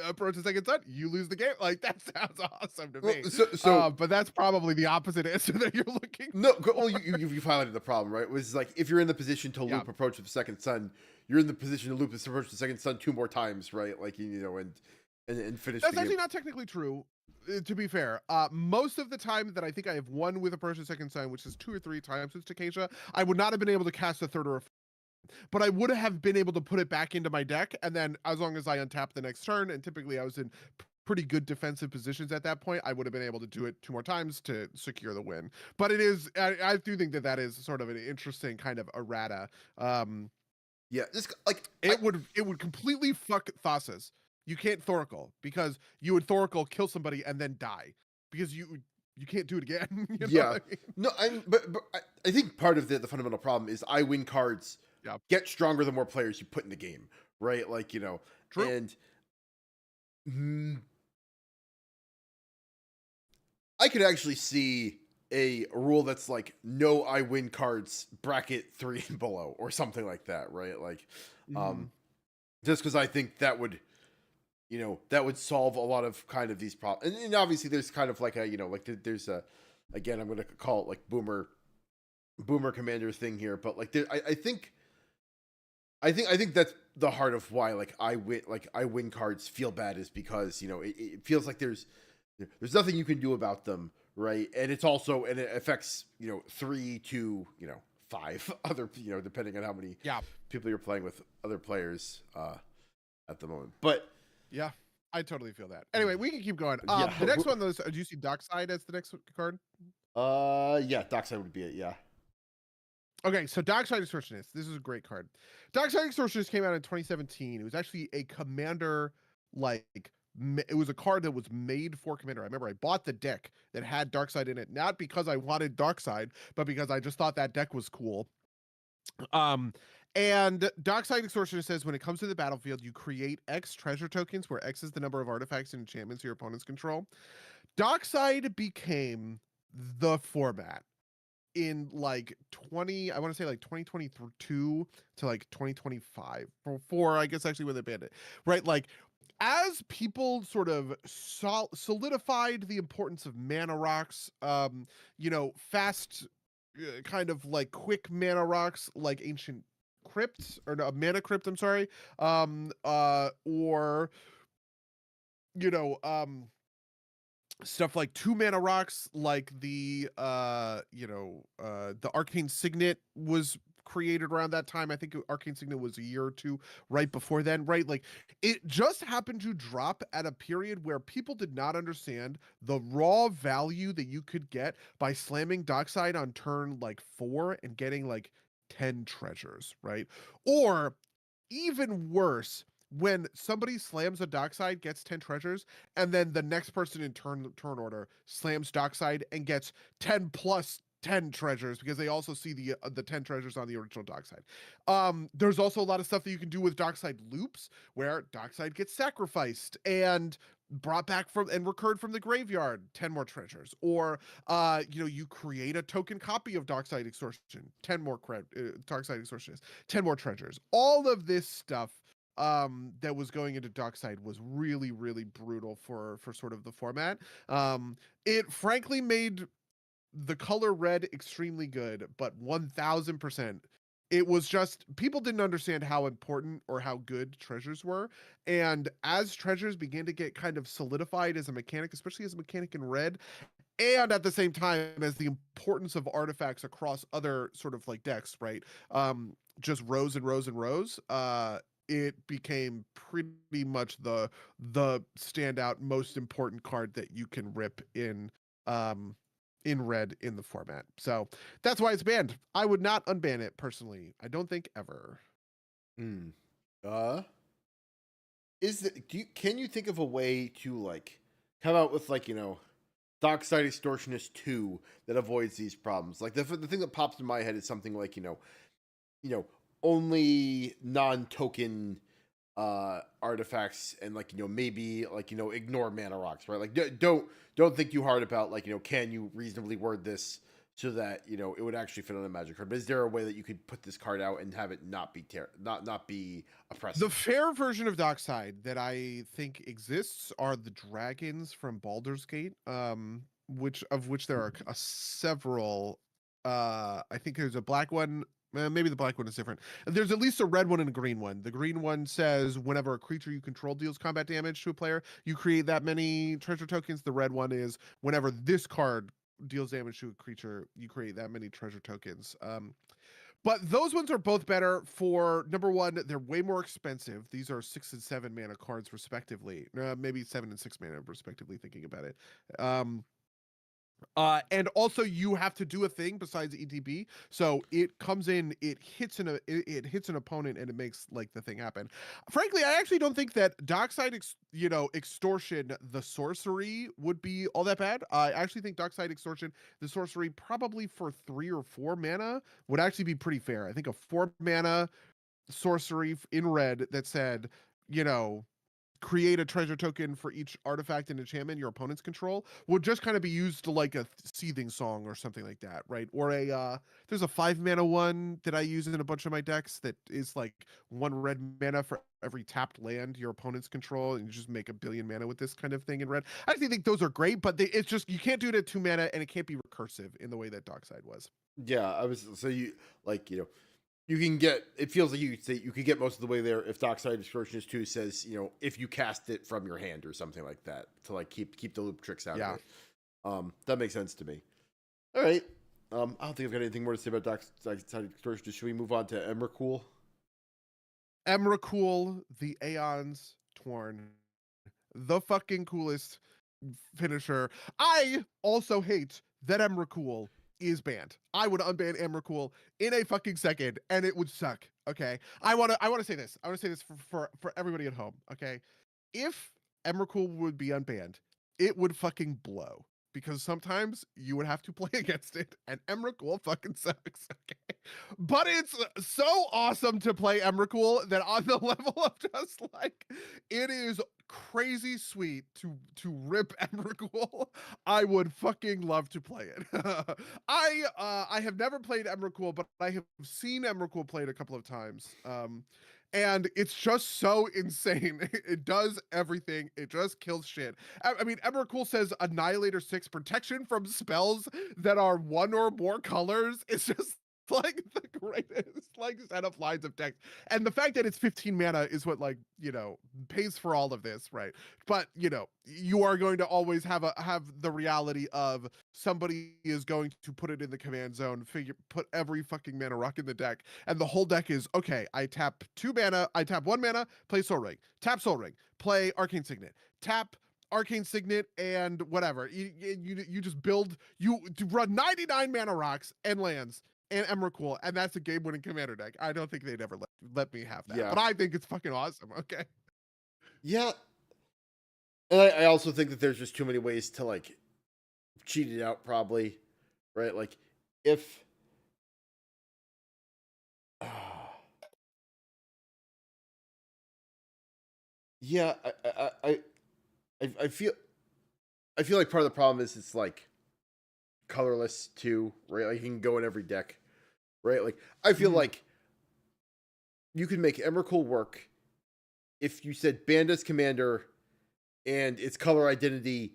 approach the Second Sun, you lose the game. Like that sounds awesome to me. But that's probably the opposite answer that you're looking no, for. well, you've highlighted the problem, right? It was like if you're in the position to loop Approach of the Second Sun, you're in the position to loop this Approach of the Second Sun 2 more times, right? Like and finish. That's actually not technically true. To be fair, most of the time that I think I have won with Approach the Second Sun, which is 2 or 3 times with Takesha, I would not have been able to cast a third or a but I would have been able to put it back into my deck, and then as long as I untap the next turn, and typically I was in pretty good defensive positions at that point, I would have been able to do it 2 more times to secure the win. But it is, I do think that is sort of an interesting kind of errata. Yeah, this like it would completely fuck Thassa's. You can't Thoracle because you would Thoracle, kill somebody, and then die because you can't do it again. Yeah, no, but I think part of the fundamental problem is I win cards get stronger the more players you put in the game, right? Like True. And I could actually see a rule that's like no I win cards bracket 3 and below or something like that, right? Like just because I think that would that would solve a lot of kind of these problems. And obviously there's kind of like a like there's a, again, I'm going to call it like boomer commander thing here, but like I think that's the heart of why like I win cards feel bad, is because it feels like there's nothing you can do about them, right? And it's also, and it affects 3 to 5 other depending on how many people you're playing with, other players at the moment. But yeah, I totally feel that. Anyway, we can keep going. The next one, do you see Dockside as the next card? Yeah, Dockside would be it. Yeah. Okay, so Dockside Extortionist. This is a great card. Dockside Extortionist came out in 2017. It was actually a commander, it was a card that was made for commander. I remember I bought the deck that had Darkside in it, not because I wanted Darkside, but because I just thought that deck was cool. And Dockside Extortionist says when it comes to the battlefield, you create X treasure tokens, where X is the number of artifacts and enchantments your opponents control. Dockside became the format in like 2022 to like 2025 for I guess actually when they banned it, right? Like as people sort of solidified the importance of mana rocks, fast kind of like quick mana rocks like Ancient crypt, or no, a mana crypt, I'm sorry. Or you know, stuff like 2 mana rocks, like the the Arcane Signet was created around that time. I think Arcane Signet was a year or two right before then, right? Like, it just happened to drop at a period where people did not understand the raw value that you could get by slamming Dockside on turn like 4 and getting like 10 treasures, right? Or even worse, when somebody slams a Dockside, gets 10 treasures, and then the next person in turn order slams Dockside and gets 10 plus 10 treasures, because they also see the 10 treasures on the original Dockside. There's also a lot of stuff that you can do with Dockside loops, where Dockside gets sacrificed and brought back from and recurred from the graveyard, 10 more treasures. Or you create a token copy of Dockside Extortion, 10 more Dockside Extortion, 10 more treasures. All of this stuff that was going into Dockside was really, really brutal for sort of the format. It frankly made the color red extremely good, but 1000%, it was just, people didn't understand how important or how good treasures were. And as treasures began to get kind of solidified as a mechanic, especially as a mechanic in red, and at the same time as the importance of artifacts across other sort of like decks, right? Just rows and rows and rows. It became pretty much the standout most important card that you can rip in red in the format. So that's why it's banned. I would not unban it personally. I don't think ever. Hmm. Uh, can you think of a way to like come out with like Dockside Extortionist 2 that avoids these problems? Like the thing that pops in my head is something like only non-token artifacts, and like maybe like ignore mana rocks, right? Like don't think too hard about like can you reasonably word this so that it would actually fit on a Magic card. But is there a way that you could put this card out and have it not be not be oppressive? The fair version of Dockside that I think exists are the dragons from Baldur's Gate, which there are several. I think there's a black one. Maybe the black one is different. There's at least a red one and a green one. The green one says whenever a creature you control deals combat damage to a player, you create that many treasure tokens. The red one is whenever this card deals damage to a creature, you create that many treasure tokens. But those ones are both better for, number one, they're way more expensive. These are 6 and 7 mana cards, respectively. Maybe 7 and 6 mana, respectively, thinking about it. And also you have to do a thing besides ETB. So it comes in, it hits an opponent, and it makes like the thing happen. Frankly, I actually don't think that Dockside Extortion, the sorcery, would be all that bad. I actually think Dockside Extortion, the sorcery, probably for 3 or 4 mana would actually be pretty fair. I think a 4 mana sorcery in red that said, you know, create a treasure token for each artifact and enchantment your opponents control would just kind of be used to like a seething song or something like that, right? Or there's a 5 mana one that I use in a bunch of my decks that is like 1 red mana for every tapped land your opponents control, and you just make a billion mana with this kind of thing in red. I actually think those are great, but it's just, you can't do it at 2 mana, and it can't be recursive in the way that Dockside was. Yeah, I was so you like you can get, it feels like you could say you could get most of the way there if Dockside Extortionist 2 says if you cast it from your hand or something like that to like keep the loop tricks out of it. That makes sense to me. All right. I don't think I've got anything more to say about Dockside Extortionist. Should we move on to Emrakul? Emrakul, the Aeons Torn, the fucking coolest finisher. I also hate that Emrakul is banned. I would unban Emrakul in a fucking second, and it would suck. Okay, I want to say this. I want to say this for everybody at home. Okay, if Emrakul would be unbanned, it would fucking blow, because sometimes you would have to play against it, and Emrakul fucking sucks. Okay, but it's so awesome to play Emrakul that on the level of just like, it is crazy sweet to rip Emrakul. I would fucking love to play it. I have never played Emrakul, but I have seen Emrakul played a couple of times. And it's just so insane. It does everything. It just kills shit. I mean, Emrakul says Annihilator 6 protection from spells that are 1 or more colors. It's just like the greatest like set of lines of text. And the fact that it's 15 mana is what like, pays for all of this, right? But you are going to always have the reality of somebody is going to put it in the command zone, put every fucking mana rock in the deck, and the whole deck is okay. I tap 2 mana, I tap 1 mana, play Soul Ring, tap Soul Ring, play Arcane Signet, tap Arcane Signet, and whatever. You just build, you run 99 mana rocks and lands and Emrakul, and that's a game-winning commander deck. I don't think they'd ever let me have that, Yeah. but I think it's fucking awesome. Okay. Yeah. And I also think that there's just too many ways to like cheat it out, probably, right? Like if yeah, I feel like part of the problem is it's like colorless too, right? Like you can go in every deck, right? Like I feel like you can make Emrakul work if you said Banda's commander and its color identity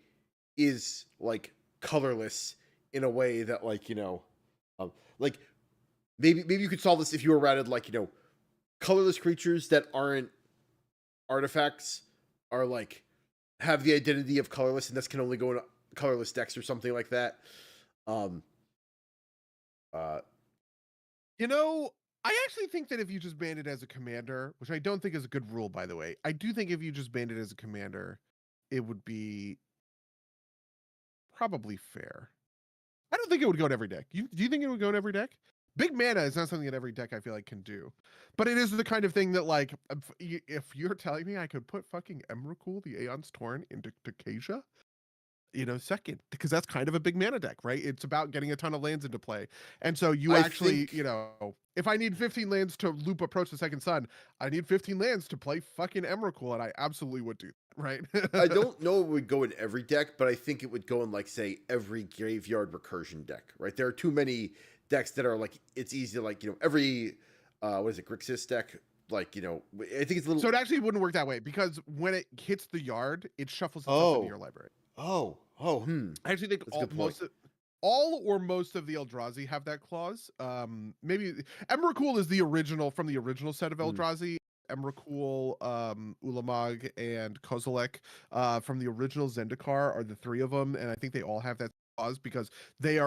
is like colorless in a way that like maybe you could solve this if you were routed like colorless creatures that aren't artifacts are like have the identity of colorless and this can only go in colorless decks or something like that. Um uh I actually think that if you just banned it as a commander, which I don't think is a good rule, by the way, I do think if you just banned it as a commander, it would be probably fair. I don't think it would go in every deck. Do you think it would go in every deck? Big mana is not something that every deck I feel like can do, but it is the kind of thing that like if you're telling me I could put fucking Emrakul, the Aeon's Torn, into Kasia, second, because that's kind of a big mana deck, right? It's about getting a ton of lands into play. And so you I actually, think if I need 15 lands to loop Approach the Second Sun, I need 15 lands to play fucking Emrakul, and I absolutely would do that, right? I don't know it would go in every deck, but I think it would go in like say every graveyard recursion deck, right? There are too many decks that are like it's easy to like, every what is it, Grixis deck, like, I think it's a little. So it actually wouldn't work that way because when it hits the yard, it shuffles itself into your library. I actually think that's a good point. all or most of the Eldrazi have that clause. Maybe Emrakul is the original from the original set of Eldrazi. Emrakul, Ulamog, and Kozilek from the original Zendikar are the three of them, and I think they all have that clause because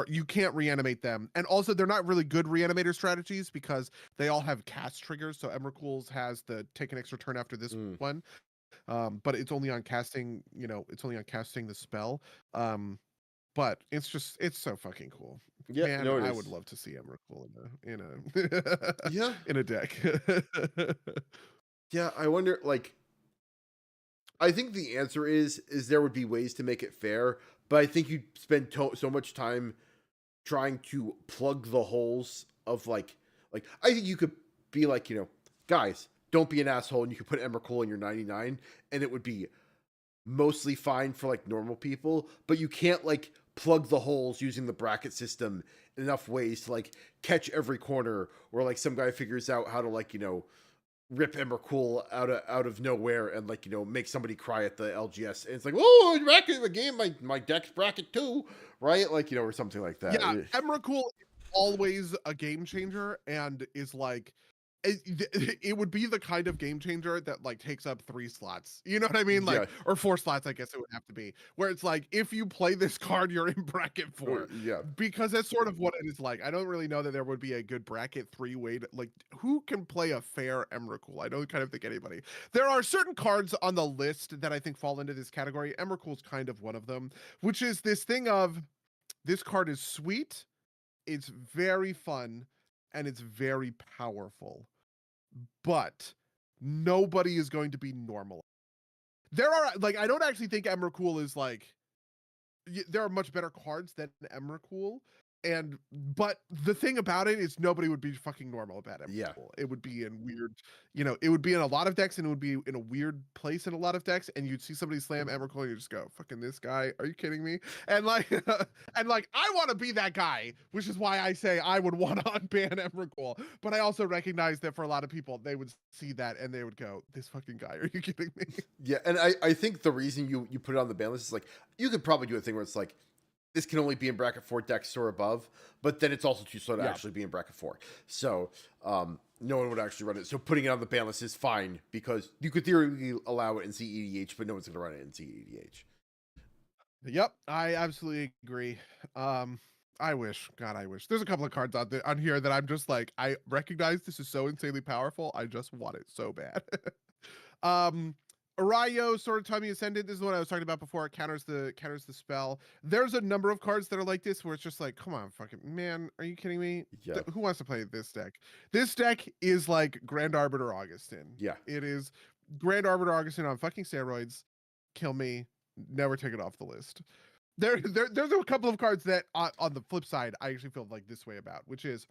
you can't reanimate them, and also they're not really good reanimator strategies because they all have cast triggers. So Emrakul's has the take an extra turn after this one, but it's only on casting. It's only on casting the spell. But it's so fucking cool. Yeah, Man, no, it I is. would love to see Emrakul in a Yeah. in a deck. Yeah, I wonder like I think the answer is there would be ways to make it fair, but I think you'd spend so much time trying to plug the holes of like I think you could be like, guys, don't be an asshole, and you could put Emrakul in your 99 and it would be mostly fine for like normal people, but you can't like plug the holes using the bracket system in enough ways to like catch every corner, or like some guy figures out how to like rip Emrakul out of nowhere and like make somebody cry at the LGS, and it's like, oh, bracket the game, my deck's bracket too, right? Like or something like that. Yeah, Emrakul is always a game changer and is like it would be the kind of game changer that like takes up 3 slots. You know what I mean? Like, Yeah. or 4 slots, I guess it would have to be. Where it's like if you play this card, you're in bracket 4. Yeah. Because that's sort of what it is like. I don't really know that there would be a good bracket 3 way to like who can play a fair Emrakul? I don't kind of think anybody. There are certain cards on the list that I think fall into this category. Emrakul's kind of one of them, which is this thing of this card is sweet, it's very fun, and it's very powerful. But nobody is going to be normal. There are like I don't actually think Emrakul is like there are much better cards than Emrakul. But the thing about it is nobody would be fucking normal about Emrakul. Yeah. It would be in weird, it would be in a lot of decks and it would be in a weird place in a lot of decks, and you'd see somebody slam Emrakul and you just go, fucking this guy, are you kidding me? And like and like I want to be that guy, which is why I say I would want to unban Emrakul. But I also recognize that for a lot of people, they would see that and they would go, this fucking guy, are you kidding me? Yeah, and I think the reason you put it on the ban list is like you could probably do a thing where it's like this can only be in bracket 4 decks or above, but then it's also too slow to Yeah. actually be in bracket 4. So no one would actually run it. So putting it on the ban list is fine because you could theoretically allow it in CEDH, but no one's going to run it in CEDH. Yep, I absolutely agree. I wish, God, I wish. There's a couple of cards on here that I'm just like, I recognize this is so insanely powerful. I just want it so bad. Arayo, Sword of Time Ascendant. This is what I was talking about before. It counters the spell. There's a number of cards that are like this where it's just like, come on, fucking man, are you kidding me? Yeah. Who wants to play this deck? This deck is like Grand Arbiter Augustin. Yeah. It is Grand Arbiter Augustin on fucking steroids. Kill me. Never take it off the list. There's a couple of cards that on the flip side I actually feel like this way about, which is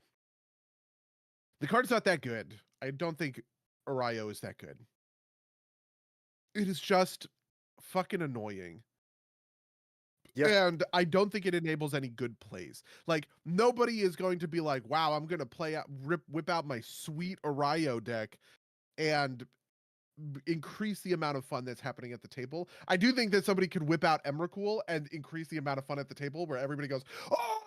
the card's not that good. I don't think Arayo is that good. It is just fucking annoying. Yeah. And I don't think it enables any good plays. Like, nobody is going to be like, wow, I'm going to whip out my sweet Arayo deck and increase the amount of fun that's happening at the table. I do think that somebody could whip out Emrakul and increase the amount of fun at the table where everybody goes, oh,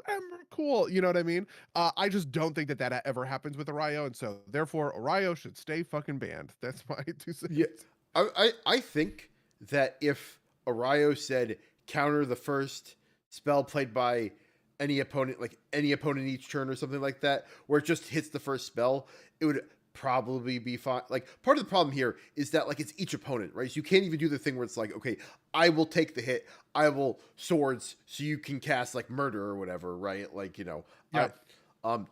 Emrakul. You know what I mean? I just don't think that ever happens with Arayo. And so, therefore, Arayo should stay fucking banned. That's my 2 cents. Yeah. I think that if Arayo said counter the first spell played by any opponent, like any opponent each turn or something like that, where it just hits the first spell, it would probably be fine. Like, part of the problem here is that, like, it's each opponent, right? So you can't even do the thing where it's like, okay, I will take the hit, I will swords, so you can cast like murder or whatever, right? Like, you know, Yeah.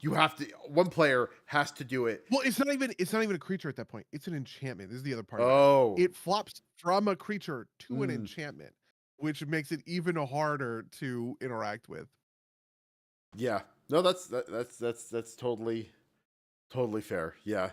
you have to, one player has to do it. Well, it's not even a creature at that point. It's an enchantment. This is the other part Oh. of it. It flops from a creature to an enchantment, which makes it even harder to interact with. Yeah. No, that's totally fair. Yeah.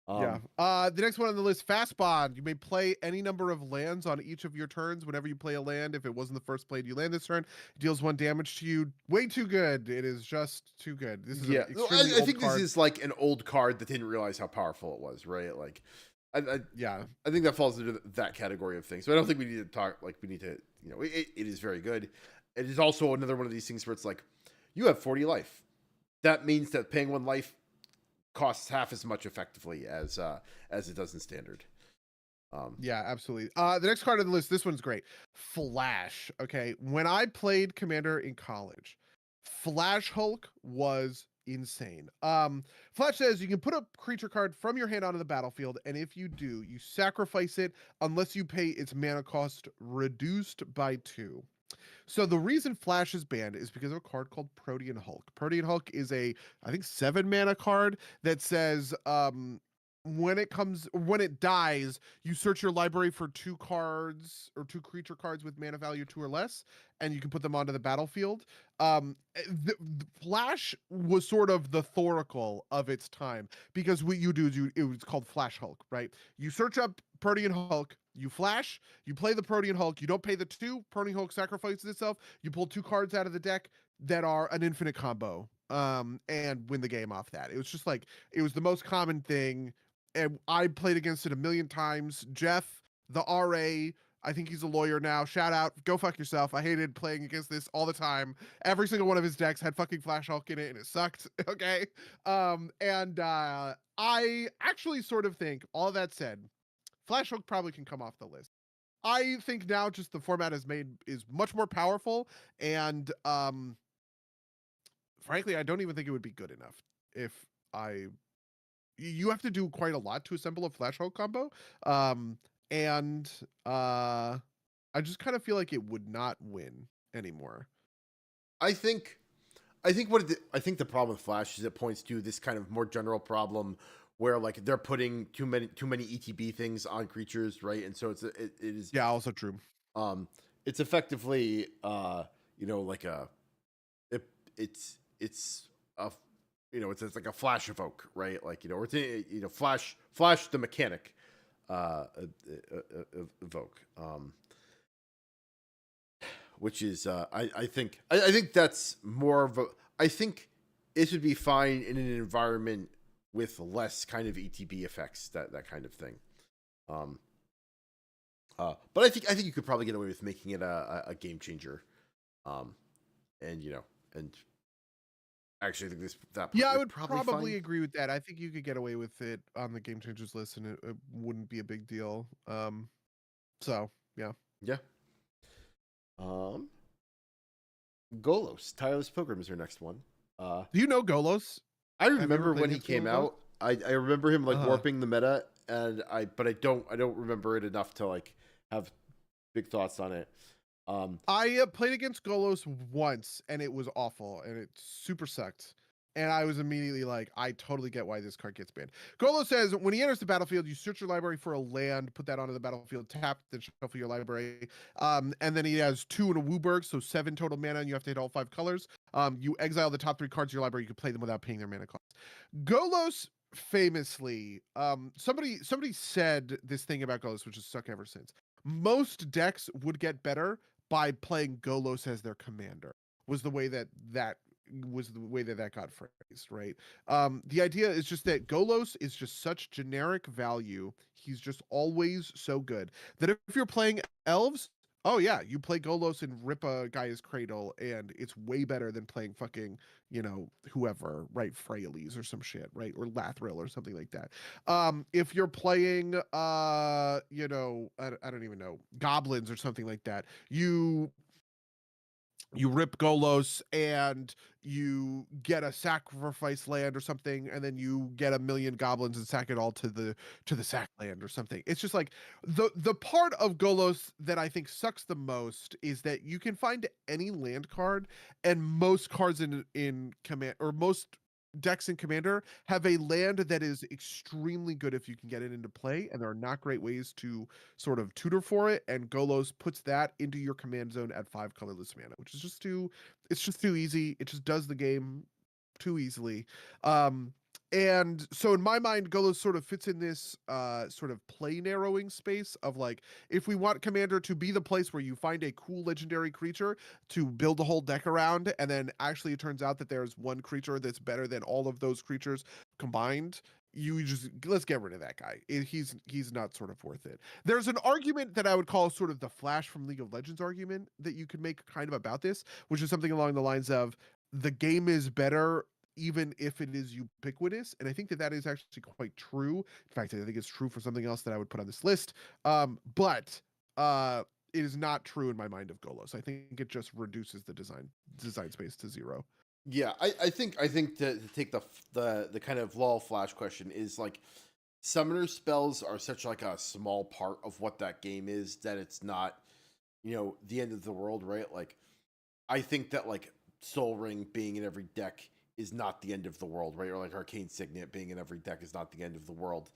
Yeah. The next one on the list, Fast Bond. You may play any number of lands on each of your turns. Whenever you play a land, if it wasn't the first play you land this turn, it deals 1 damage to you. Way too good. It is just too good. This is yeah. an extremely I think old card. this is like an old card that didn't realize how powerful it was, right? Like, yeah. I think that falls into that category of things. So I don't think we need to talk, like, we need to, you know, it is very good. It is also another one of these things where it's like, you have 40 life. That means that paying 1 life costs half as much effectively as it does in standard. Yeah, absolutely. The next card on the list, this one's great. Flash. Okay. When I played Commander in college, Flash Hulk was insane. Flash says you can put a creature card from your hand onto the battlefield, and if you do, you sacrifice it unless you pay its mana cost reduced by 2. So the reason Flash is banned is because of a card called Protean Hulk. Protean Hulk is a, I think, 7 mana card that says when it dies, you search your library for 2 cards or 2 creature cards with mana value 2 or less, and you can put them onto the battlefield. The Flash was sort of the Thoracle of its time because what you do is it was called Flash Hulk, right? You search up Protean Hulk, you flash, you play the Protean Hulk, you don't pay the 2, Protean Hulk sacrifices itself, you pull 2 cards out of the deck that are an infinite combo, and win the game off that. It was just like, it was the most common thing, and I played against it a million times. Jeff, the RA, I think he's a lawyer now. Shout out, go fuck yourself. I hated playing against this all the time. Every single one of his decks had fucking Flash Hulk in it, and it sucked. Okay, I actually sort of think, all that said, Flash Hulk probably can come off the list. I think now just the format is much more powerful, and frankly, I don't even think it would be good enough if you have to do quite a lot to assemble a Flash Hulk combo. And I just kind of feel like it would not win anymore. I think the problem with Flash is it points to this kind of more general problem where, like, they're putting too many ETB things on creatures, right? And so it is also true. It's effectively you know, like it's a, you know, it's like a Flash evoke, right? Like, you know, or it's, you know, Flash the mechanic evoke, which is I think that's more of a, I think it would be fine in an environment with less kind of ETB effects, that kind of thing. But I think you could probably get away with making it a game changer. And and actually, I think that Yeah, I is would probably probably fine. agree with that. I think you could get away with it on the game changers list, and it wouldn't be a big deal. So yeah. Yeah. Um, Golos, Tireless Pilgrim is our next one. Uh, Do you know Golos? I Have you ever remember played when he against anyone came with Golos? out. I remember him like Uh-huh. warping the meta, and but I don't remember it enough to like have big thoughts on it. I played against Golos once, and it was awful, and it super sucked. And I was immediately like, I totally get why this card gets banned. Golos says, when he enters the battlefield, you search your library for a land, put that onto the battlefield, tap, then shuffle your library. And then he has 2 in a Wooburg, so 7 total mana, and you have to hit all 5 colors. You exile the top 3 cards of your library. You can play them without paying their mana cost. Golos famously, somebody said this thing about Golos, which has stuck ever since. Most decks would get better by playing Golos as their commander. Was the way that got phrased, right? The idea is just that Golos is just such generic value. He's just always so good that if you're playing elves, oh yeah, you play Golos and rip a guy's cradle, and it's way better than playing fucking, whoever, right? Freyalise or some shit, right? Or Lathril or something like that. If you're playing I don't even know, goblins or something like that, you rip Golos and you get a sacrifice land or something, and then you get a million goblins and sack it all to the sack land or something. It's just like the part of Golos that I think sucks the most is that you can find any land card, and most cards in command, or most decks in Commander, have a land that is extremely good if you can get it into play, and there are not great ways to sort of tutor for it, and Golos puts that into your command zone at 5 colorless mana, which is just too easy. It just does the game too easily. And so in my mind, Golos sort of fits in this sort of play narrowing space of like, if we want Commander to be the place where you find a cool legendary creature to build a whole deck around, and then actually it turns out that there's one creature that's better than all of those creatures combined, you just, let's get rid of that guy. He's not sort of worth it. There's an argument that I would call sort of the Flash from League of Legends argument that you could make kind of about this, which is something along the lines of, the game is better even if it is ubiquitous. And I think that is actually quite true. In fact, I think it's true for something else that I would put on this list. But it is not true in my mind of Golos. I think it just reduces the design space to 0. Yeah, I think to take the kind of law flash question is like, summoner spells are such like a small part of what that game is that it's not, the end of the world, right? Like, I think that like Soul Ring being in every deck is not the end of the world, right? Or like Arcane Signet being in every deck is not the end of the world.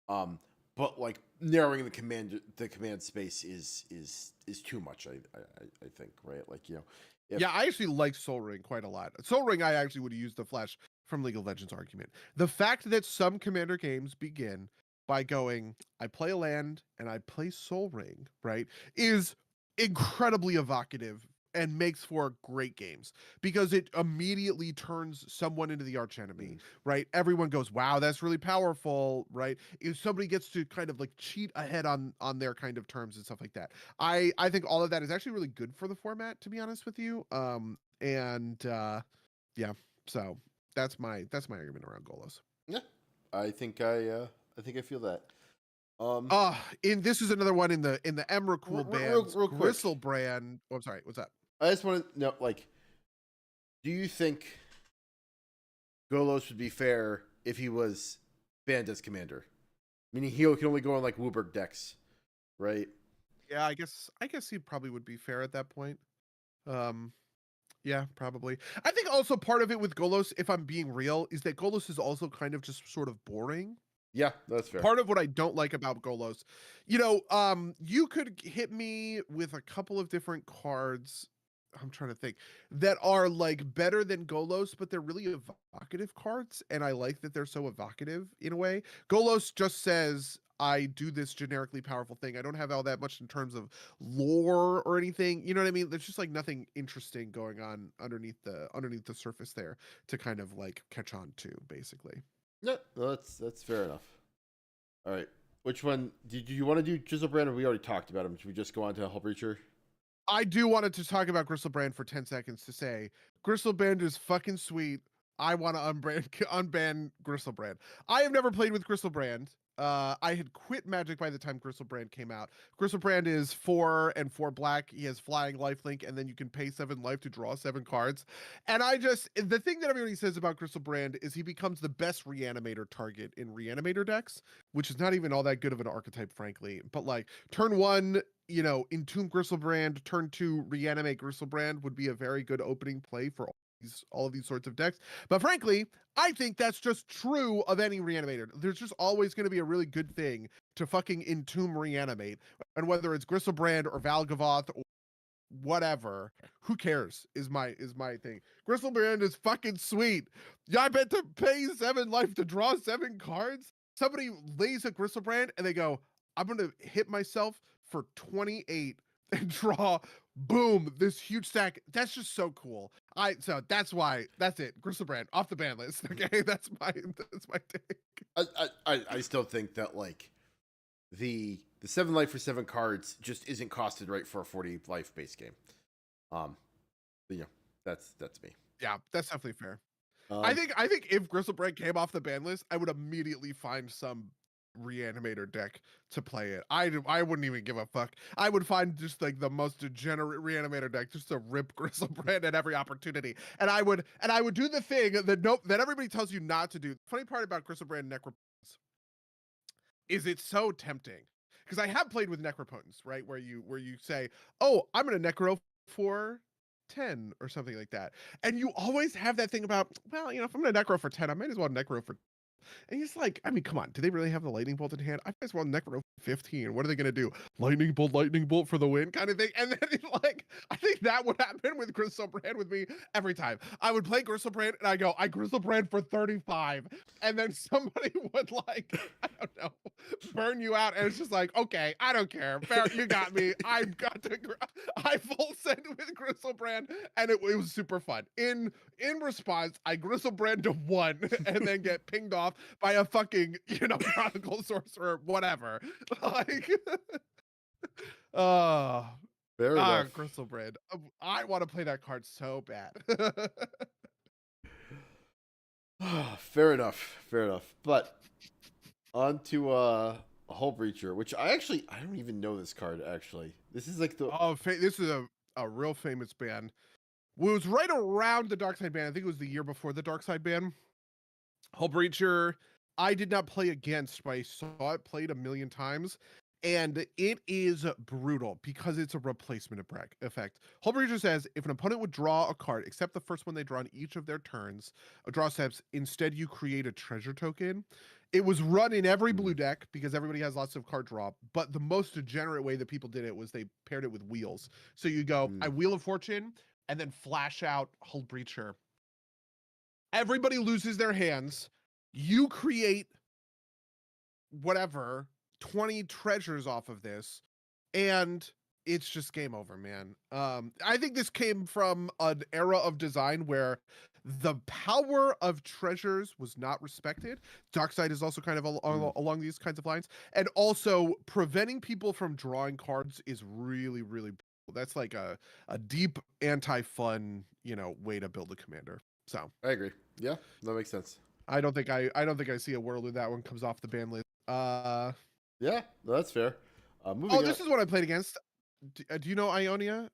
But like narrowing the command space is too much. I think, right? Like, if Yeah, I actually like Soul Ring quite a lot. Soul Ring, I actually would use the Flash from League of Legends argument. The fact that some Commander games begin by going, I play a land and I play Soul Ring, right, is incredibly evocative and makes for great games, because it immediately turns someone into the archenemy, mm, right? Everyone goes, wow, that's really powerful, right? If somebody gets to kind of like cheat ahead on their kind of terms and stuff like that, I think all of that is actually really good for the format, to be honest with you. And yeah, so that's my argument around Golos. yeah, I think I think I feel that. Um, In this is another one in the Emrakul band's real quick, Gristle brand. Oh, I'm sorry, what's that? I just want to know, like, do you think Golos would be fair if he was banned as commander? Meaning he can only go on like Wooburg decks, right? Yeah, I guess he probably would be fair at that point. Um, yeah, probably. I think also part of it with Golos, if I'm being real, is that Golos is also kind of just sort of boring. Yeah, that's fair. Part of what I don't like about Golos, you could hit me with a couple of different cards. I'm trying to think, that are like better than Golos, but they're really evocative cards, and I like that they're so evocative in a way. Golos just says, I do this generically powerful thing. I don't have all that much in terms of lore or anything. You know what I mean? There's just like nothing interesting going on underneath the surface there to kind of like catch on to, basically. Yeah, no, that's fair enough. All right, which one did you want to do? Chisel Brand, or we already talked about him? Should we just go on to Hull Breacher? I do wanted to talk about Gristlebrand for 10 seconds to say Gristlebrand is fucking sweet. I want to unban Gristlebrand. I have never played with Gristlebrand. I had quit Magic by the time Gristlebrand came out. Gristlebrand is 4 and 4 black. He has flying lifelink, and then you can pay 7 life to draw 7 cards. And the thing that everybody says about Gristlebrand is he becomes the best reanimator target in reanimator decks, which is not even all that good of an archetype, frankly. But like turn 1, Entomb Gristlebrand, turn 2, reanimate Gristlebrand would be a very good opening play for all of these sorts of decks. But frankly, I think that's just true of any reanimator. There's just always going to be a really good thing to fucking Entomb reanimate. And whether it's Gristlebrand or Valgavoth or whatever, who cares is my thing. Gristlebrand is fucking sweet. Yeah, I bet to pay 7 life to draw 7 cards. Somebody lays a Gristlebrand and they go, I'm gonna hit myself for 28 and draw, boom, this huge stack. That's just so cool. So that's it. Gristlebrand off the ban list. Okay, that's my take. I still think that like the 7 life for 7 cards just isn't costed right for a 40 life base game. That's me. Yeah, that's definitely fair. I think if Gristlebrand came off the ban list, I would immediately find some reanimator deck to play it. I wouldn't even give a fuck. I would find just like the most degenerate reanimator deck just to rip Gristlebrand at every opportunity. And I would do the thing that everybody tells you not to do. The funny part about Gristlebrand Necropotence is it's so tempting. Because I have played with Necropotence, right? Where you say, oh, I'm gonna Necro for 10 or something like that. And you always have that thing about, well, if I'm gonna Necro for 10, I might as well Necro for. And he's like, I mean, come on, do they really have the lightning bolt in hand? I might as well Necro 15. What are they gonna do? Lightning bolt for the win, kind of thing. And then like, I think that would happen with Gristlebrand with me every time. I would play Gristlebrand and I go, I Gristlebrand for 35, and then somebody would like, I don't know, burn you out, and it's just like, okay, I don't care. Fair, you got me. I've got to. I full send with Gristlebrand, and it was super fun. In response, I Gristlebrand to 1, and then get pinged off by a fucking Chronicle Sorcerer, whatever. Like, Fair enough. Gristlebrand. I want to play that card so bad. Fair enough. But on to Hull Breacher, which I don't even know this card actually. This is like the this is a real famous ban. Well, it was right around the Dark Side ban. I think it was the year before the Dark Side ban. Hull Breacher, I did not play against, but I saw it played a million times. And it is brutal because it's a replacement effect. Hull Breacher says, if an opponent would draw a card, except the first one they draw on each of their turns, draw steps, instead you create a treasure token. It was run in every blue deck because everybody has lots of card draw, but the most degenerate way that people did it was they paired it with wheels. So you go, I Wheel of Fortune, and then flash out Hull Breacher. Everybody loses their hands. You create whatever 20 treasures off of this, and it's just game over, man. I think this came from an era of design where the power of treasures was not respected. Darkside is also kind of along these kinds of lines, and also preventing people from drawing cards is really, really. That's like a deep anti-fun, way to build a commander. So I agree. Yeah, that makes sense. I don't think I see a world where that one comes off the ban list. Yeah, that's fair. This is what I played against. Do you know Ionia?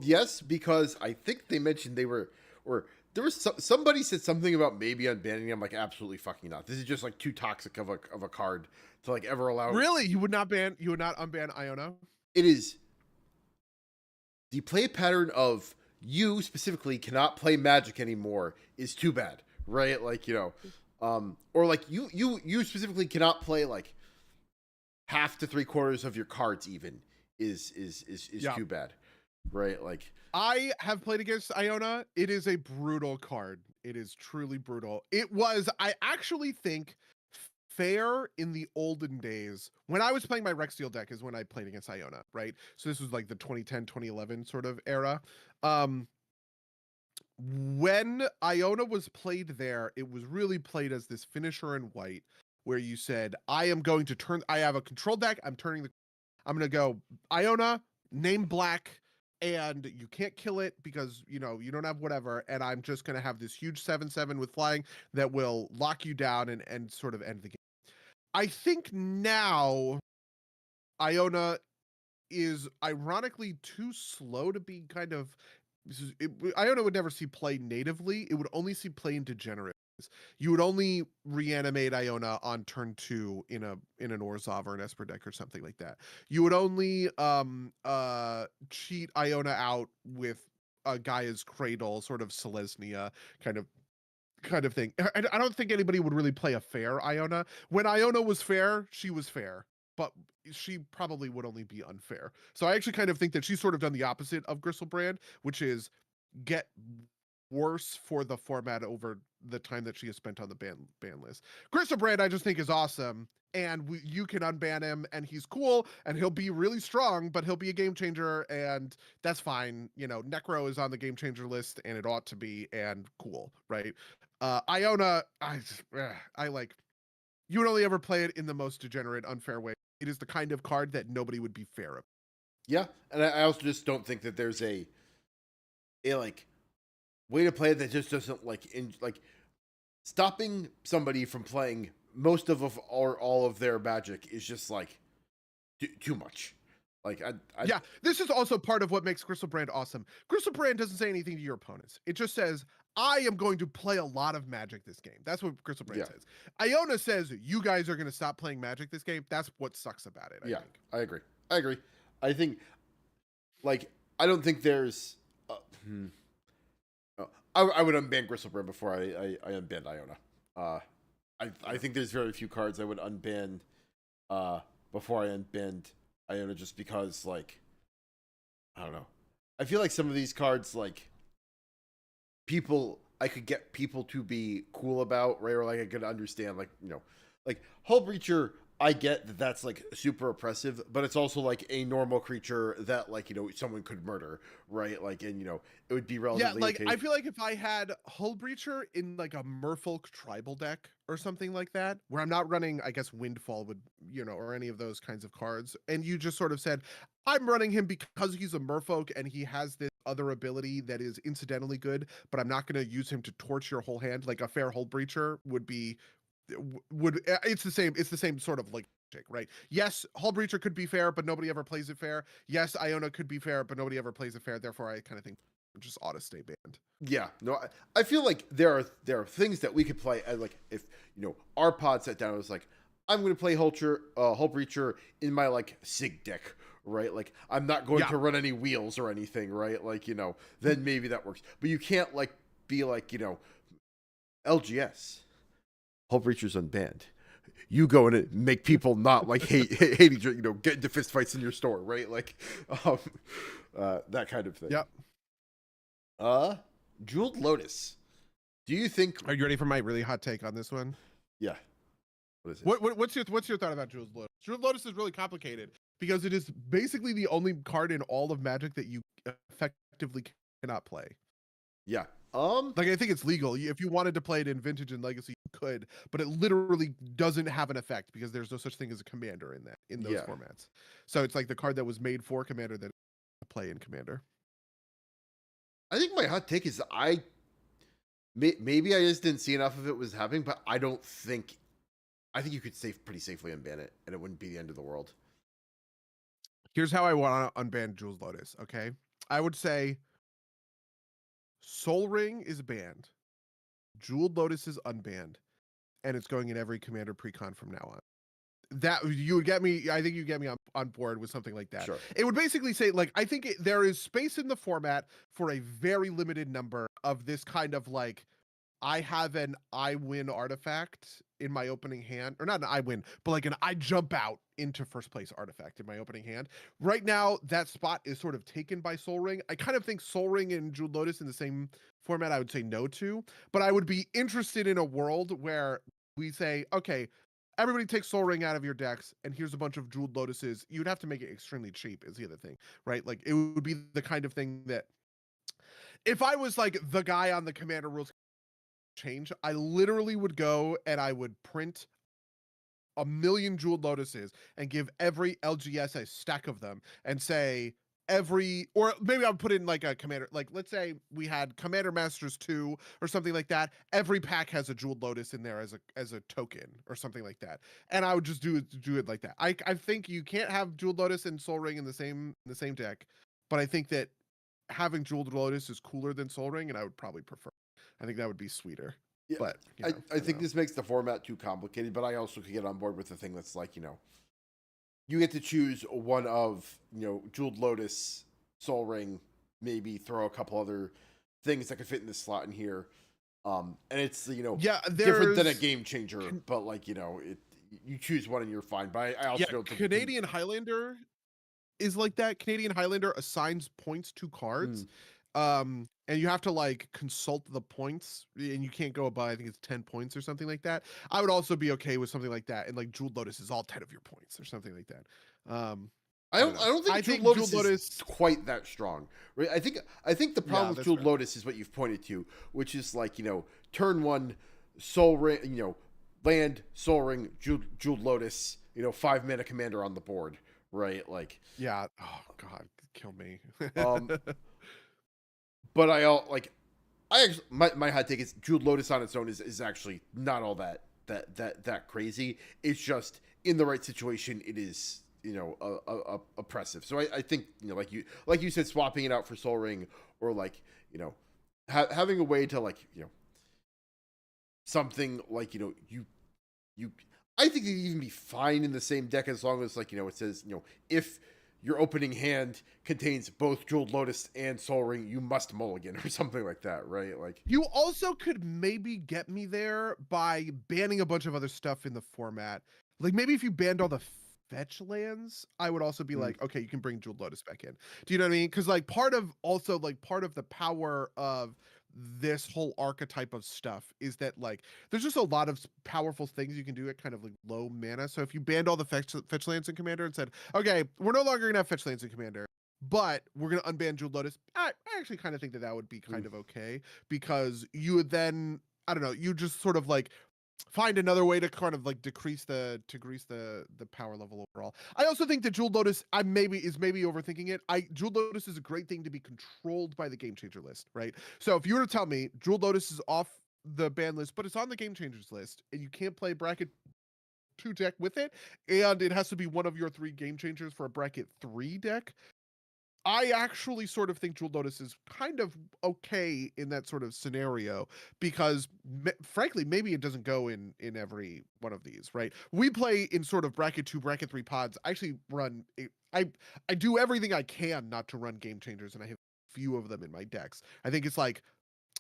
Yes, because I think they mentioned they were, or there was somebody said something about maybe unbanning. I'm like, absolutely fucking not. This is just like too toxic of a card to like ever allow. Really, you would not unban Iona? It is the play pattern of you specifically cannot play Magic anymore is too bad, right? Like or like you specifically cannot play like half to 3/4 of your cards even is too bad, right? Like I have played against Iona. It is a brutal card. It is truly brutal. I actually think fair in the olden days when I was playing my Rex Steel deck is when I played against Iona, right? So this was like the 2010, 2011 sort of era. When Iona was played there, it was really played as this finisher in white, where you said, I have a control deck, I'm going to go Iona, name black, and you can't kill it because you don't have whatever, and I'm just going to have this huge 7/7 with flying that will lock you down and sort of end the game. I think now Iona is ironically too slow to be kind of Iona would never see play natively. It would only see play in degenerate. You would only reanimate Iona on turn 2 in an Orzhov or an Esper deck or something like that. You would only cheat Iona out with a Gaia's Cradle, sort of Selesnya kind of thing. I don't think anybody would really play a fair Iona. When Iona was fair, she was fair, but she probably would only be unfair. So I actually kind of think that she's sort of done the opposite of Gristlebrand, which is get worse for the format over the time that she has spent on the ban list. Gristlebrand, I just think, is awesome. And you can unban him, and he's cool, and he'll be really strong, but he'll be a game changer, and that's fine. Necro is on the game changer list, and it ought to be, and cool, right? Iona, I like. You would only ever play it in the most degenerate, unfair way. It is the kind of card that nobody would be fair of. Yeah, and I also just don't think that there's a like way to play it that just doesn't like stopping somebody from playing most of or all of their magic is just like too much. Like yeah, this is also part of what makes Gristlebrand awesome. Gristlebrand doesn't say anything to your opponents. It just says, I am going to play a lot of Magic this game. That's what Gristlebrand says. Iona says, you guys are going to stop playing Magic this game. That's what sucks about it, I think. I agree. I think, like, I don't think there's... I would unban Gristlebrand before I unbanned Iona. I think there's very few cards I would unban before I unbanned Iona, just because, like, I don't know. I feel like some of these cards, like, I could get people to be cool about, right? Or, like, I could understand, like, like, Hull Breacher, I get that that's, like, super oppressive, but it's also, like, a normal creature that, like, someone could murder, right? Like, and, it would be relatively like, okay. I feel like if I had Hull Breacher in, like, a Merfolk tribal deck or something like that, where I'm not running, I guess, Windfall would, or any of those kinds of cards, and you just sort of said, I'm running him because he's a Merfolk and he has this other ability that is incidentally good, but I'm not going to use him to torch your whole hand. Like a fair Hull Breacher it's the same sort of like, right? Yes, Hull Breacher could be fair, but nobody ever plays it fair. Yes, Iona could be fair, but nobody ever plays it fair. Therefore, I kind of think just ought to stay banned. Yeah, no, I feel like there are things that we could play. Like, if our pod sat down and was like, I'm going to play Hull Breacher in my, like, Sig deck, right? Like, I'm not going to run any wheels or anything, right? Like, then maybe that works. But you can't, like, be like, LGS, Hull Breacher's unbanned. You go in and make people not, like, hate each other, get into fist fights in your store, right? Like, that kind of thing. Yep. Jeweled Lotus. Do you think? Are you ready for my really hot take on this one? Yeah. What is it? What's your thought about Jeweled Lotus? Jeweled Lotus is really complicated because it is basically the only card in all of Magic that you effectively cannot play. Yeah. Like, I think it's legal. If you wanted to play it in Vintage and Legacy, you could, but it literally doesn't have an effect because there's no such thing as a commander in those formats. So it's like the card that was made for Commander that play in Commander. I think my hot take is maybe I just didn't see enough of it was happening, but I think you could pretty safely unban it, and it wouldn't be the end of the world. Here's how I want to unban Jeweled Lotus, okay? I would say Sol Ring is banned, Jeweled Lotus is unbanned, and it's going in every Commander precon from now on. That you would get me. I think you get me on board with something like that. Sure. It would basically say, like, I think there is space in the format for a very limited number of this kind of, like, I have an I win artifact in my opening hand, or not an I win, but like an I jump out into first place artifact in my opening hand. Right now, that spot is sort of taken by Sol Ring. I kind of think Sol Ring and Jeweled Lotus in the same format I would say no to, but I would be interested in a world where we say, okay, everybody takes Sol Ring out of your decks, and here's a bunch of Jeweled Lotuses. You'd have to make it extremely cheap, is the other thing, right? Like, it would be the kind of thing that if I was like the guy on the Commander rules change, I literally would go and I would print 1 million Jeweled Lotuses and give every LGS a stack of them and say, or maybe I'll put in like a commander, like let's say we had Commander Masters 2 or something like that. Every pack has a Jeweled Lotus in there as a token or something like that. And I would just do it like that. I think you can't have Jeweled Lotus and Soul Ring in the same deck, but I think that having Jeweled Lotus is cooler than Soul Ring, and I would probably prefer. I think that would be sweeter. Yeah, But I think this makes the format too complicated, but I also could get on board with the thing that's like, you get to choose one of, Jeweled Lotus, Soul Ring, maybe throw a couple other things that could fit in this slot in here. And it's, yeah, different than a game changer, but like, you choose one and you're fine. But I also don't think Canadian Highlander is like that. Canadian Highlander assigns points to cards. And you have to like consult the points, and you can't go above, I think it's 10 points or something like that. I would also be okay with something like that, and like Jeweled Lotus is all 10 of your points or something like that. I don't think Jeweled Lotus is quite that strong, right? I think the problem with Jeweled Lotus is what you've pointed to, which is like, turn one, Soul Ring, land, Soul Ring, Jeweled Lotus, 5-mana commander on the board, right? Like, yeah, oh god, kill me. But I actually, my hot take is Jeweled Lotus on its own is actually not all that crazy. It's just in the right situation, it is, oppressive. So I think, like you said, swapping it out for Soul Ring, or like, having a way to like, something like, you I think it'd even be fine in the same deck, as long as like, it says, if your opening hand contains both Jeweled Lotus and Soul Ring, you must mulligan, or something like that, right? Like, you also could maybe get me there by banning a bunch of other stuff in the format. Like maybe if you banned all the fetch lands, I would also be like, okay, you can bring Jeweled Lotus back in. Do you know what I mean? Because like part of the power of this whole archetype of stuff is that like there's just a lot of powerful things you can do at kind of like low mana. So if you banned all the fetch lands in Commander and said, okay, we're no longer gonna have fetch lands in Commander, but we're gonna unban Jeweled Lotus, I actually kind of think that would be kind of okay, because you would then, I don't know, you just sort of like find another way to kind of like decrease the power level overall. I also think that Jeweled Lotus, is maybe overthinking it. Jeweled Lotus is a great thing to be controlled by the Game Changer list, right? So if you were to tell me Jeweled Lotus is off the ban list, but it's on the Game Changers list, and you can't play bracket 2 deck with it, and it has to be one of your 3 Game Changers for a bracket 3 deck, I actually sort of think Jeweled Lotus is kind of okay in that sort of scenario, because frankly, maybe it doesn't go in every one of these, right? We play in sort of bracket 2, bracket 3 pods. I actually run I do everything I can not to run Game Changers, and I have a few of them in my decks. I think it's like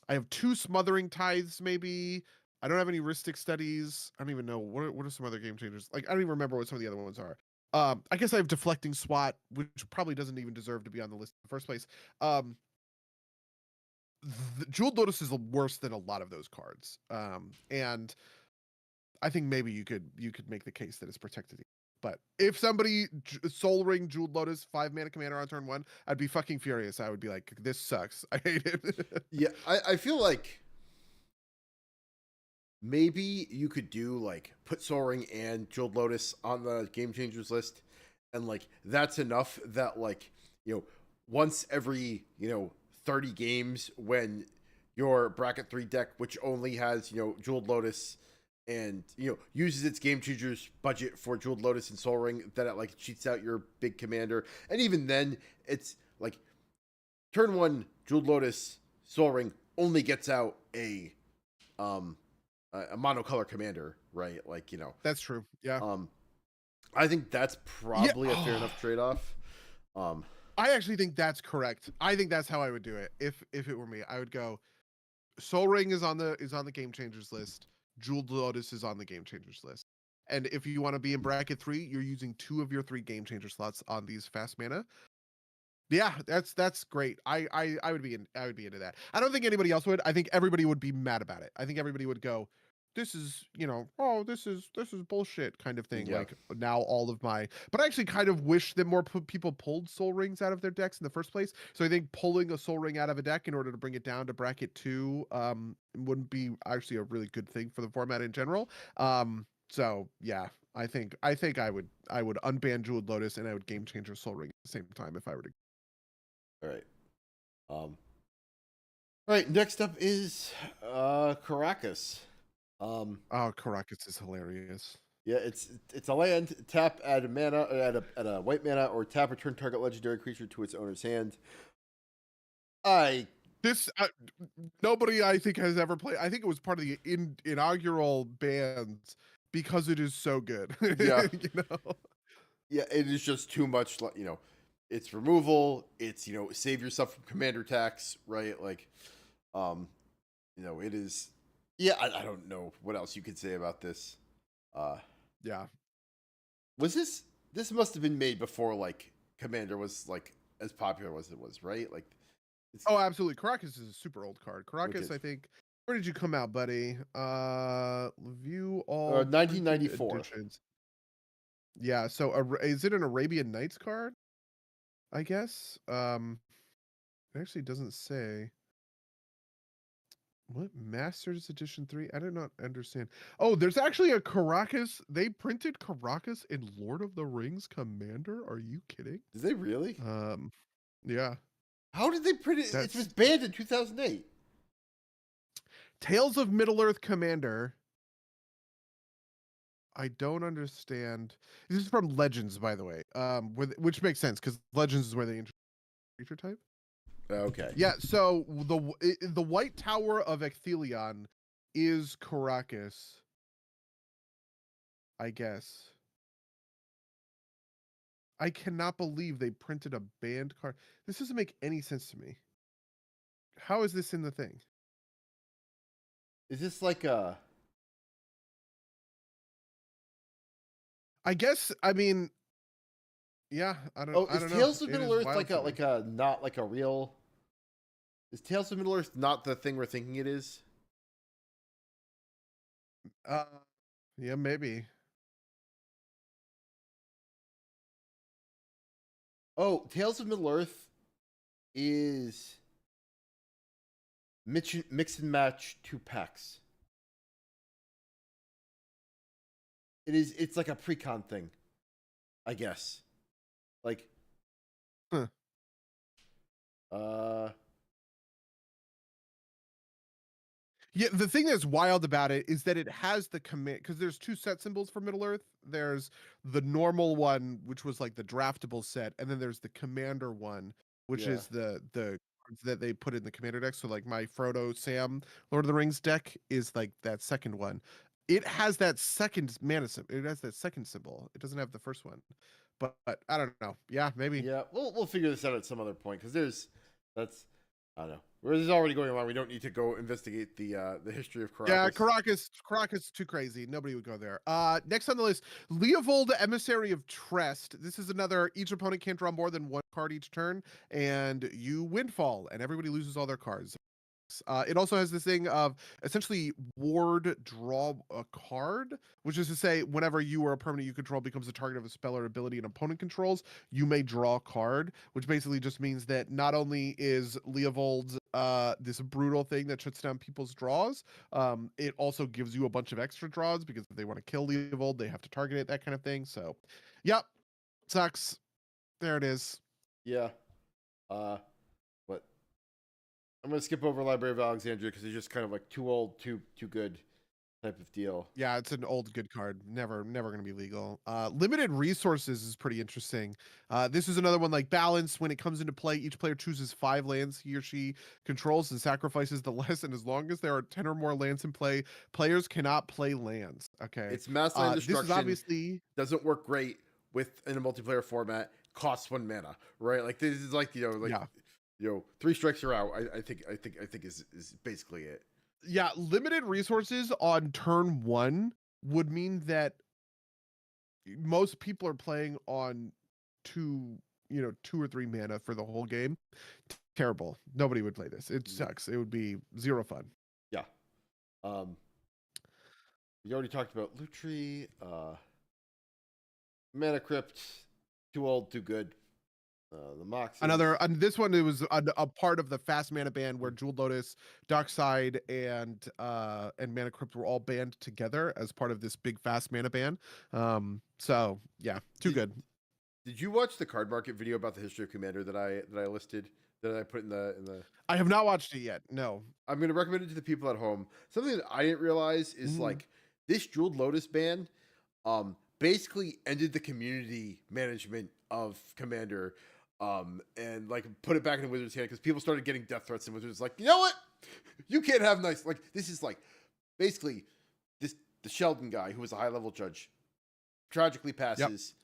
I have 2 Smothering Tithes, maybe. I don't have any Rhystic Studies. I don't even know what are some other Game Changers. Like I don't even remember what some of the other ones are. I guess I have Deflecting Swat, which probably doesn't even deserve to be on the list in the first place. Jeweled Lotus is worse than a lot of those cards, and I think maybe you could make the case that it's protected. But if somebody Soul Ring Jeweled Lotus 5-mana commander on turn 1, I'd be fucking furious. I would be like, this sucks. I hate it. yeah, I feel like maybe you could do like put Soul Ring and Jeweled Lotus on the Game Changers list, and like that's enough that like, once every 30 games, when your bracket 3 deck, which only has Jeweled Lotus and uses its Game Changers budget for Jeweled Lotus and Soul Ring, that it like cheats out your big commander. And even then, it's like turn 1 Jeweled Lotus Soul Ring only gets out a monocolor commander, right? Like, That's true. Yeah. I think that's probably a fair enough trade-off. I actually think that's correct. I think that's how I would do it. If it were me, I would go Soul Ring is on the Game Changers list. Jeweled Lotus is on the Game Changers list. And if you want to be in bracket 3, you're using 2 of your 3 Game Changer slots on these fast mana. Yeah, that's great. I would be into that. I don't think anybody else would. I think everybody would be mad about it. I think everybody would go, this is, oh, this is bullshit kind of thing. Yeah. Like now all of my, but I actually kind of wish that more people pulled Soul Rings out of their decks in the first place. So I think pulling a Soul Ring out of a deck in order to bring it down to bracket 2 wouldn't be actually a really good thing for the format in general. So yeah, I think I would unban Jeweled Lotus, and I would Game Changer Soul Ring at the same time if I were to All right. All right. Next up is Caracas. Oh, Caracas is hilarious. Yeah, it's a land. Tap, add a mana, add a white mana, or tap, return target legendary creature to its owner's hand. I This nobody I think has ever played. I think it was part of the inaugural bands because it is so good. Yeah, You know. yeah, it is just too much. It's removal. It's save yourself from commander attacks, right? Like, um, it is. Yeah, I don't know what else you could say about this. Uh, Yeah. was this must have been made before like Commander was like as popular as it was, right? Like, it's Oh, absolutely. Caracas is a super old card. Caracas, wicked. I think. Where did you come out, buddy? View all printed 1994. editions. Yeah. So, is it an Arabian Nights card? I guess. It actually doesn't say. What Masters Edition 3? I do not understand. Oh, there's actually a Caracas. They printed Caracas in Lord of the Rings Commander. Are you kidding? Did they really? Um, yeah. How did they print it? It was That's banned in 2008. Tales of Middle-earth Commander. I don't understand. This is from Legends, by the way. Which makes sense because Legends is where they introduce creature type. Okay. Yeah, so the White Tower of Ecthelion is Caracas, I guess. I cannot believe they printed a banned card. This doesn't make any sense to me. How is this in the thing? Is this like a? I guess I mean, yeah, Oh, I is don't know. Tales of It Middle is Earth wild to me. like a not like a real? Is Tales of Middle Earth not the thing we're thinking it is? Uh yeah, maybe. Oh, Tales of Middle Earth is mix and match two packs. It is. It's like a precon thing, I guess. Like, Huh. uh, Yeah, the thing that's wild about it is that it has the command because there's two set symbols for Middle Earth. There's the normal one, which was like the draftable set, and then there's the commander one, which yeah, is the cards that they put in the commander deck. So like my Frodo Sam Lord of the Rings deck is like that second one. It has that second mana symbol. It has that second symbol. It doesn't have the first one. But I don't know. Yeah, maybe. yeah. We'll figure this out at some other point because that's I don't know. Where this is already going on, we don't need to go investigate the history of Yeah, Caracas. Caracas too crazy. Nobody would go there. Next on the list, Leovold, Emissary of Trest. This is another each opponent can't draw more than one card each turn, and you windfall, and everybody loses all their cards. It also has this thing of essentially ward draw a card, which is to say, whenever you or a permanent you control becomes the target of a spell or ability an opponent controls, you may draw a card, which basically just means that not only is Leovold this brutal thing that shuts down people's draws, it also gives you a bunch of extra draws because if they want to kill Leovold, they have to target it, that kind of thing. So, yep, sucks. There it is. Yeah. But I'm gonna skip over Library of Alexandria because it's just kind of like too old, too good type of deal. Yeah, it's an old good card. Never going to be legal. Limited resources is pretty interesting. This is another one like balance. When it comes into play, each player chooses 5 lands he or she controls and sacrifices the less. And as long as there are 10 or more lands in play, players cannot play lands. Okay. It's mass land This is destruction. obviously Doesn't work great in a multiplayer format. Costs 1 mana, right? Like this is like yeah. 3 strikes you're out. I think is basically it. Yeah, limited resources on turn 1 would mean that most people are playing on 2 or 3 mana for the whole game. Terrible. Nobody would play this. It sucks. It would be zero fun. Yeah. Um, we already talked about Lutri. Mana Crypt, too old, too good. The Moxes. And this one, it was a part of the fast mana ban where Jewel Lotus, Darkside, and Mana Crypt were all banned together as part of this big fast mana ban. So yeah, too Did, good. Did you watch the card market video about the history of Commander that I listed, that I put in the? I have not watched it yet. No. I'm going to recommend it to the people at home. Something that I didn't realize is Mm. like this Jeweled Lotus ban basically ended the community management of Commander, and like put it back in Wizards' hand because people started getting death threats, and Wizards like, you know what, you can't have nice, like, this is like basically this the Sheldon guy who was a high level judge tragically passes.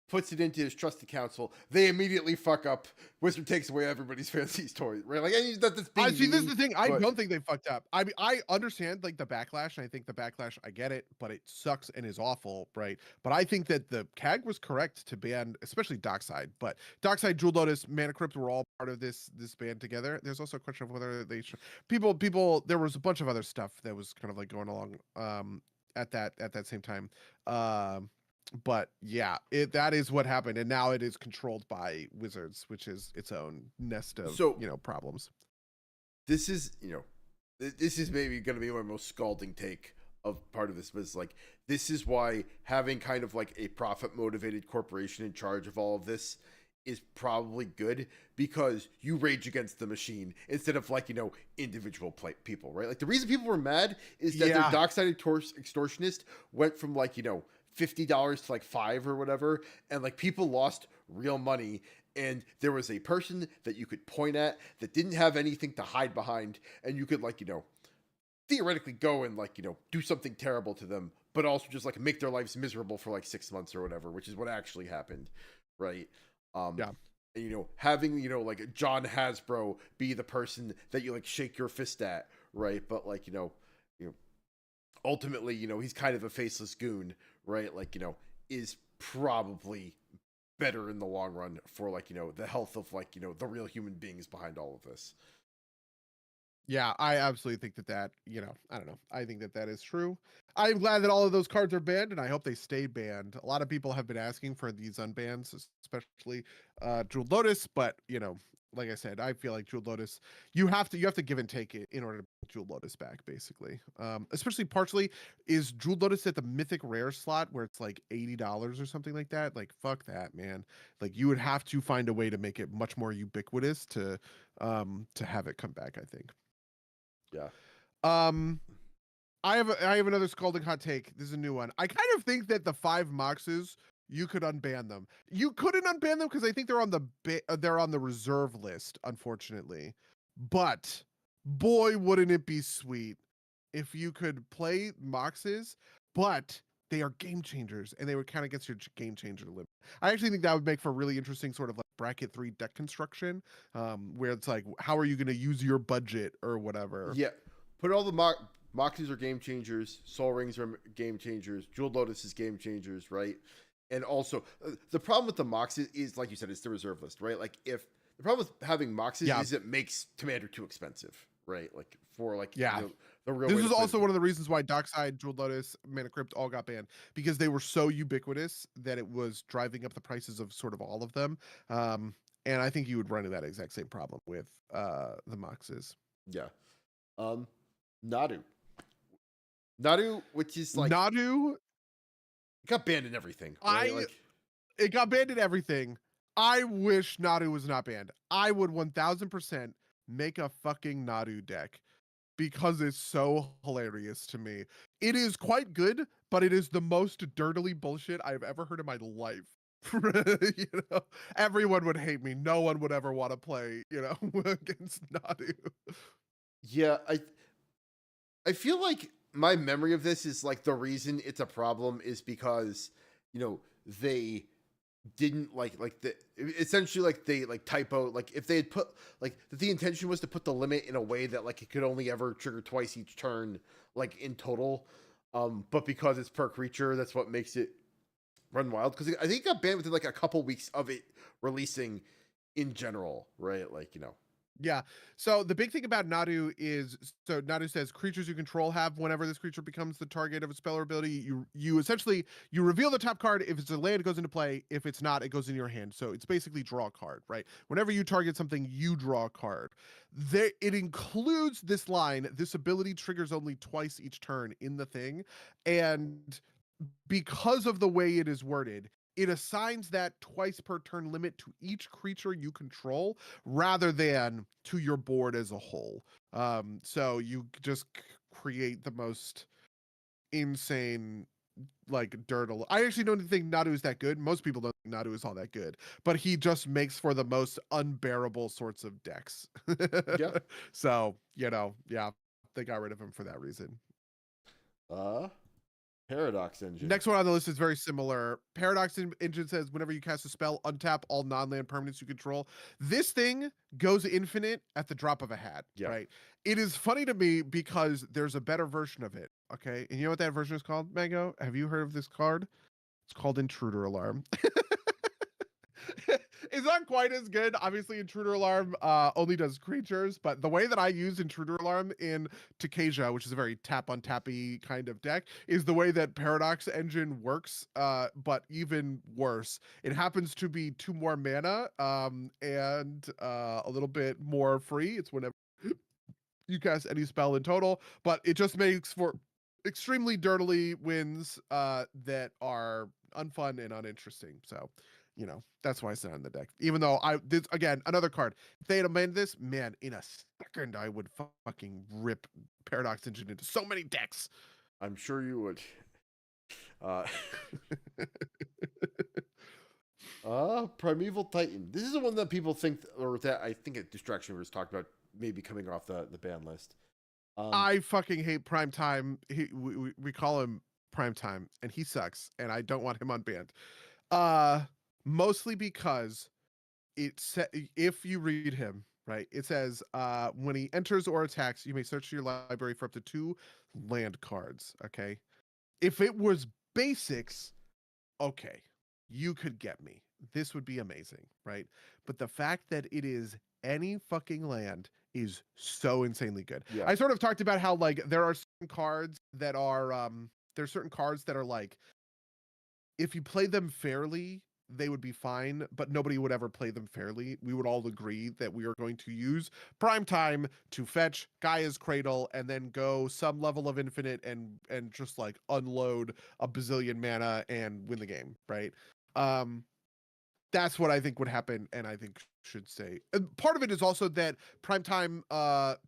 Puts it into his trusted council. They immediately fuck up. Wizard takes away everybody's fancy toys, right? Like, and that's being I see. This is mean, the thing. I but don't think they fucked up. I mean, I understand like the backlash, and I think the backlash. I get it, but it sucks and is awful, right? But I think that the CAG was correct to ban, especially Dockside. But Dockside, Jewel Lotus, Mana Crypt were all part of this ban together. There's also a question of whether they people. There was a bunch of other stuff that was kind of like going along at that same time. But yeah, that is what happened, and now it is controlled by Wizards, which is its own nest of so problems. this is, this is maybe going to be my most scalding take of part of this, but it's like, this is why having kind of like a profit motivated corporation in charge of all of this is probably good, because you rage against the machine instead of like, individual people, right? Like, the reason people were mad is that their dockside extortionist went from like, $50 to like $5 or whatever, and like people lost real money, and there was a person that you could point at that didn't have anything to hide behind, and you could like, theoretically go and like, do something terrible to them, but also just like make their lives miserable for like 6 months or whatever, which is what actually happened, right? Yeah. And, having, like John Hasbro be the person that you like shake your fist at, right? But like, ultimately, he's kind of a faceless goon, right? Like, is probably better in the long run for like, the health of like, the real human beings behind all of this. Yeah, I absolutely think that, I don't know. I think that is true. I'm glad that all of those cards are banned, and I hope they stay banned. A lot of people have been asking for these unbans, especially Jeweled Lotus, but like I said, I feel like Jeweled Lotus, you have to give and take it in order to put Jeweled Lotus back, basically. Especially partially is Jeweled Lotus at the mythic rare slot where it's like $80 or something like that. Like, fuck that, man. Like, you would have to find a way to make it much more ubiquitous to have it come back, I think. Yeah. I have another scalding hot take. This is a new one. I kind of think that the 5 Moxes, you could unban them. You couldn't unban them because I think they're on the reserve list, unfortunately. But boy, wouldn't it be sweet if you could play Moxes, but they are game changers, and they would kind of get your game changer limit. I actually think that would make for a really interesting sort of like bracket 3 deck construction, where it's like, how are you going to use your budget or whatever? Yeah. Put all the Moxies are game changers. Soul Rings are game changers. Jeweled Lotus is game changers, right? And also, the problem with the Moxes is, like you said, it's the reserve list, right? Like, if the problem with having Moxes is it makes Commander too expensive, right? Like, for like, the real. This is also one of the reasons why Dockside, Jeweled Lotus, Mana Crypt all got banned, because they were so ubiquitous that it was driving up the prices of sort of all of them. And I think you would run into that exact same problem with the Moxes. Yeah. Nadu, which is like, Nadu, it got banned in everything, right? It got banned in everything. I wish Nadu was not banned. I would 1000% make a fucking Nadu deck, because it's so hilarious to me. It is quite good, but it is the most dirtily bullshit I've ever heard in my life. Everyone would hate me. No one would ever want to play, against Nadu. Yeah, I feel like my memory of this is like, the reason it's a problem is because, they didn't like the essentially, like, they like typo, like if they had put like the intention was to put the limit in a way that like it could only ever trigger twice each turn, like in total, but because it's per creature, that's what makes it run wild, because I think it got banned within like a couple weeks of it releasing in general, right? Like, Yeah. So the big thing about Nadu is, so Nadu says creatures you control have, whenever this creature becomes the target of a spell or ability, you essentially, you reveal the top card. If it's a land, it goes into play. If it's not, it goes in your hand. So it's basically draw a card, right? Whenever you target something, you draw a card. It includes this line: this ability triggers only twice each turn in the thing. And because of the way it is worded, it assigns that twice per turn limit to each creature you control rather than to your board as a whole. So you just create the most insane like dirt. I actually don't think Nadu is that good. Most people don't think Nadu is all that good, but he just makes for the most unbearable sorts of decks. Yeah. So, yeah, they got rid of him for that reason. Paradox Engine. Next one on the list is very similar. Paradox Engine says whenever you cast a spell, untap all non-land permanents you control. This thing goes infinite at the drop of a hat, right? It is funny to me because there's a better version of it, okay? And you know what that version is called, Mango? Have you heard of this card? It's called Intruder Alarm. It's not quite as good. Obviously, Intruder Alarm only does creatures, but the way that I use Intruder Alarm in Takasia, which is a very tap-on-tappy kind of deck, is the way that Paradox Engine works, but even worse. It happens to be 2 more mana and a little bit more free. It's whenever you cast any spell in total, but it just makes for extremely dirtily wins that are unfun and uninteresting. So, that's why it's not in the deck. Even though this again, another card. If they had amended this, man, in a second I would fucking rip Paradox Engine into so many decks. I'm sure you would. Primeval Titan. This is the one that people think, or that I think at Distraction was talked about maybe coming off the ban list. I fucking hate Primetime. We call him Primetime, and he sucks, and I don't want him unbanned. Mostly because if you read him, right, it says when he enters or attacks, you may search your library for up to 2 land cards. Okay. If it was basics, okay, you could get me. This would be amazing, right? But the fact that it is any fucking land is so insanely good. Yeah. I sort of talked about how like there are certain cards that are there's certain cards that are like if you play them fairly, they would be fine, but nobody would ever play them fairly. We would all agree that we are going to use Primetime to fetch Gaia's Cradle and then go some level of infinite and just like unload a bazillion mana and win the game, right? That's what I think would happen, and I think should stay. And part of it is also that Primetime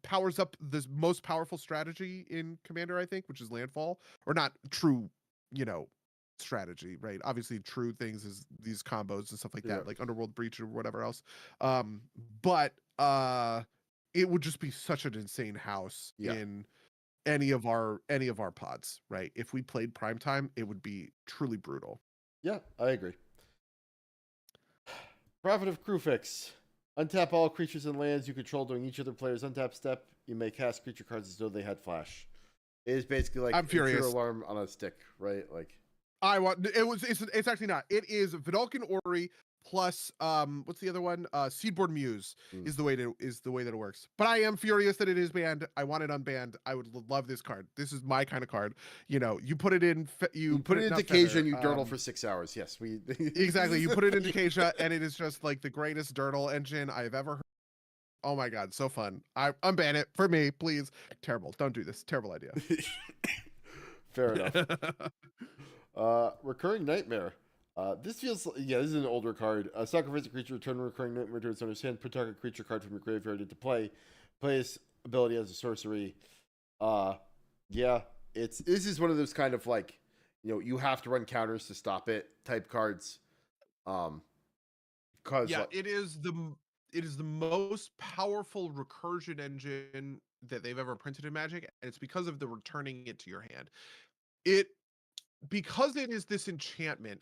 powers up the most powerful strategy in Commander, I think, which is landfall, or not true, strategy, right? Obviously, true things is these combos and stuff like that, like Underworld Breach or whatever else. But it would just be such an insane house in any of our pods, right? If we played Primetime, it would be truly brutal. Yeah, I agree. Prophet of Crufix. Untap all creatures and lands you control during each other player's untap step. You may cast creature cards as though they had flash. It is basically like I'm furious. Alarm on a stick, right? Like it's actually not. It is Vidalcan Orrery plus what's the other one? Seedborn Muse is the way that it works. But I am furious that it is banned. I want it unbanned. I would love this card. This is my kind of card. You put it in you put it into Takasia and you dirtle for 6 hours. Yes, we exactly. You put it into Takasia and it is just like the greatest dirtle engine I've ever heard. Oh my god, so fun. I unban it for me, please. Terrible. Don't do this. Terrible idea. Fair enough. Recurring Nightmare. This feels this is an older card. Sacrifice a creature, return a recurring nightmare to its owner's hand, put target creature card from your graveyard into play. Play its ability as a sorcery. This is one of those kind of like, you have to run counters to stop it type cards. It is the most powerful recursion engine that they've ever printed in Magic, and it's because of the returning it to your hand. Because it is this enchantment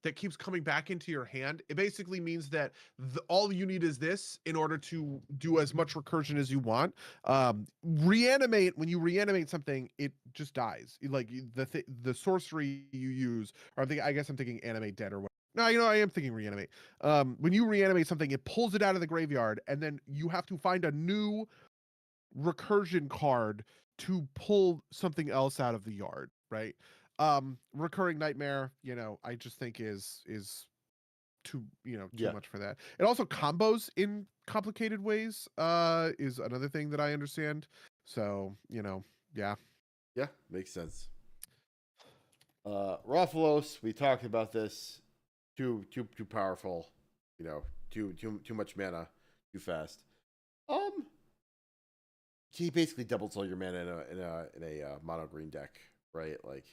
that keeps coming back into your hand, it basically means that all you need is this in order to do as much recursion as you want. Reanimate, when you reanimate something, it just dies. Like the sorcery you use, or I guess I'm thinking animate dead or whatever. No, I am thinking reanimate. When you reanimate something, it pulls it out of the graveyard, and then you have to find a new recursion card to pull something else out of the yard, right? Recurring Nightmare, I just think is too much for that. It also combos in complicated ways, is another thing that I understand. So, yeah. Yeah, makes sense. Raphalos, we talked about this. too powerful. You know, too much mana, too fast. He basically doubles all your mana in a mono green deck, right? Like,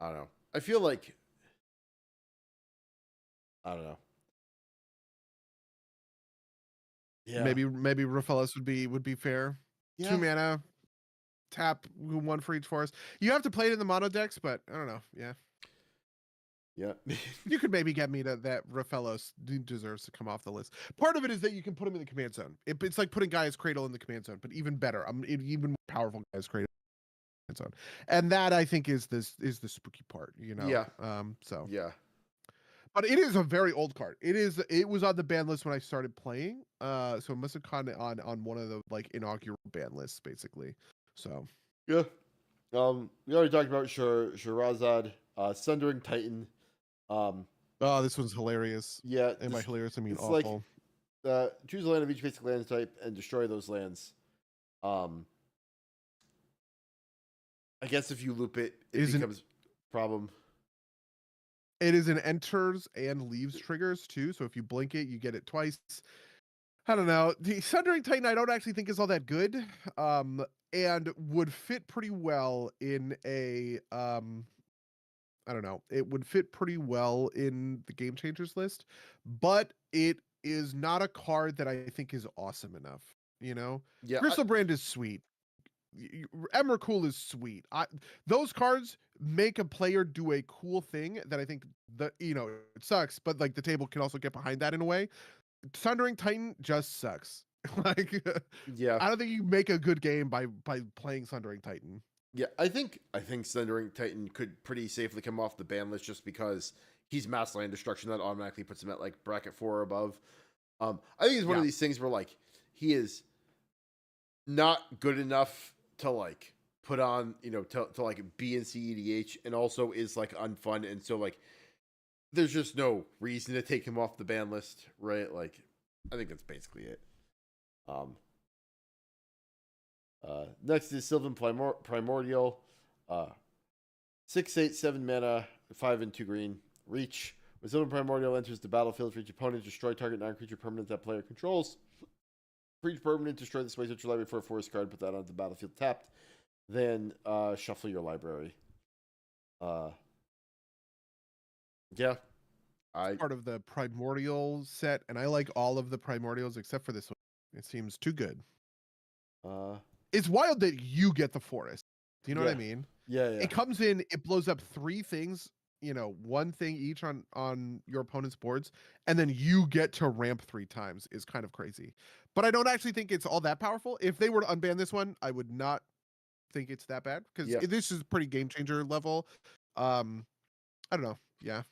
I don't know. I feel like I don't know. Yeah, Maybe Raphaelos would be fair. yeah, 2 mana, tap 1 for each forest. You have to play it in the mono decks, but I don't know. Yeah. yeah, You could maybe get me that Raphaelos deserves to come off the list. Part of it is that you can put him in the command zone. It's like putting Gaia's Cradle in the command zone, but even better. I'm even more powerful Gaia's Cradle in the command zone. And that I think is the spooky part, you know. yeah, So yeah. but it is a very old card. It was on the ban list when I started playing. So it must have gone on one of the like inaugural ban lists, basically. So Yeah. We already talked about Shirazad, Sundering Titan. oh, this one's hilarious. Yeah, And by hilarious I mean it's awful. like choose a land of each basic land type and destroy those lands. I guess if you loop it, it becomes a problem. It is an enters and leaves triggers too. So if you blink it, you get it twice. I don't know. The Sundering Titan I don't actually think is all that good. And would fit pretty well in a I don't know. It would fit pretty well in the Game Changers list, but it is not a card that I think is awesome enough. You know, Yeah, Crystal Brand is sweet. Emrakul is sweet. Those cards make a player do a cool thing that I think that it sucks, but like the table can also get behind that in a way. Sundering Titan just sucks. Like yeah, I don't think you make a good game by playing Sundering Titan. yeah. I think Sundering Titan could pretty safely come off the ban list just because he's mass land destruction that automatically puts him at like bracket 4 or above. I think it's one of these things where like he is not good enough to like put on, to like B and C EDH, and also is like unfun, and so like there's just no reason to take him off the ban list, right? Like I think that's basically it. Next is Sylvan Primordial. 6/8/7 mana, 5 and 2 green. Reach. When Sylvan Primordial enters the battlefield for each opponent, destroy target non-creature permanent that player controls. For each permanent, destroy the space at your library for a forest card, put that onto the battlefield tapped. Then shuffle your library. Yeah. Part of the Primordial set, and I like all of the Primordials except for this one. It seems too good. It's wild that you get the forest. Do you know what I mean? Yeah. It comes in, it blows up 3 things, 1 thing each on your opponent's boards, and then you get to ramp 3 times is kind of crazy. But I don't actually think it's all that powerful. If they were to unban this one, I would not think it's that bad because this is pretty game changer level. I don't know. Yeah.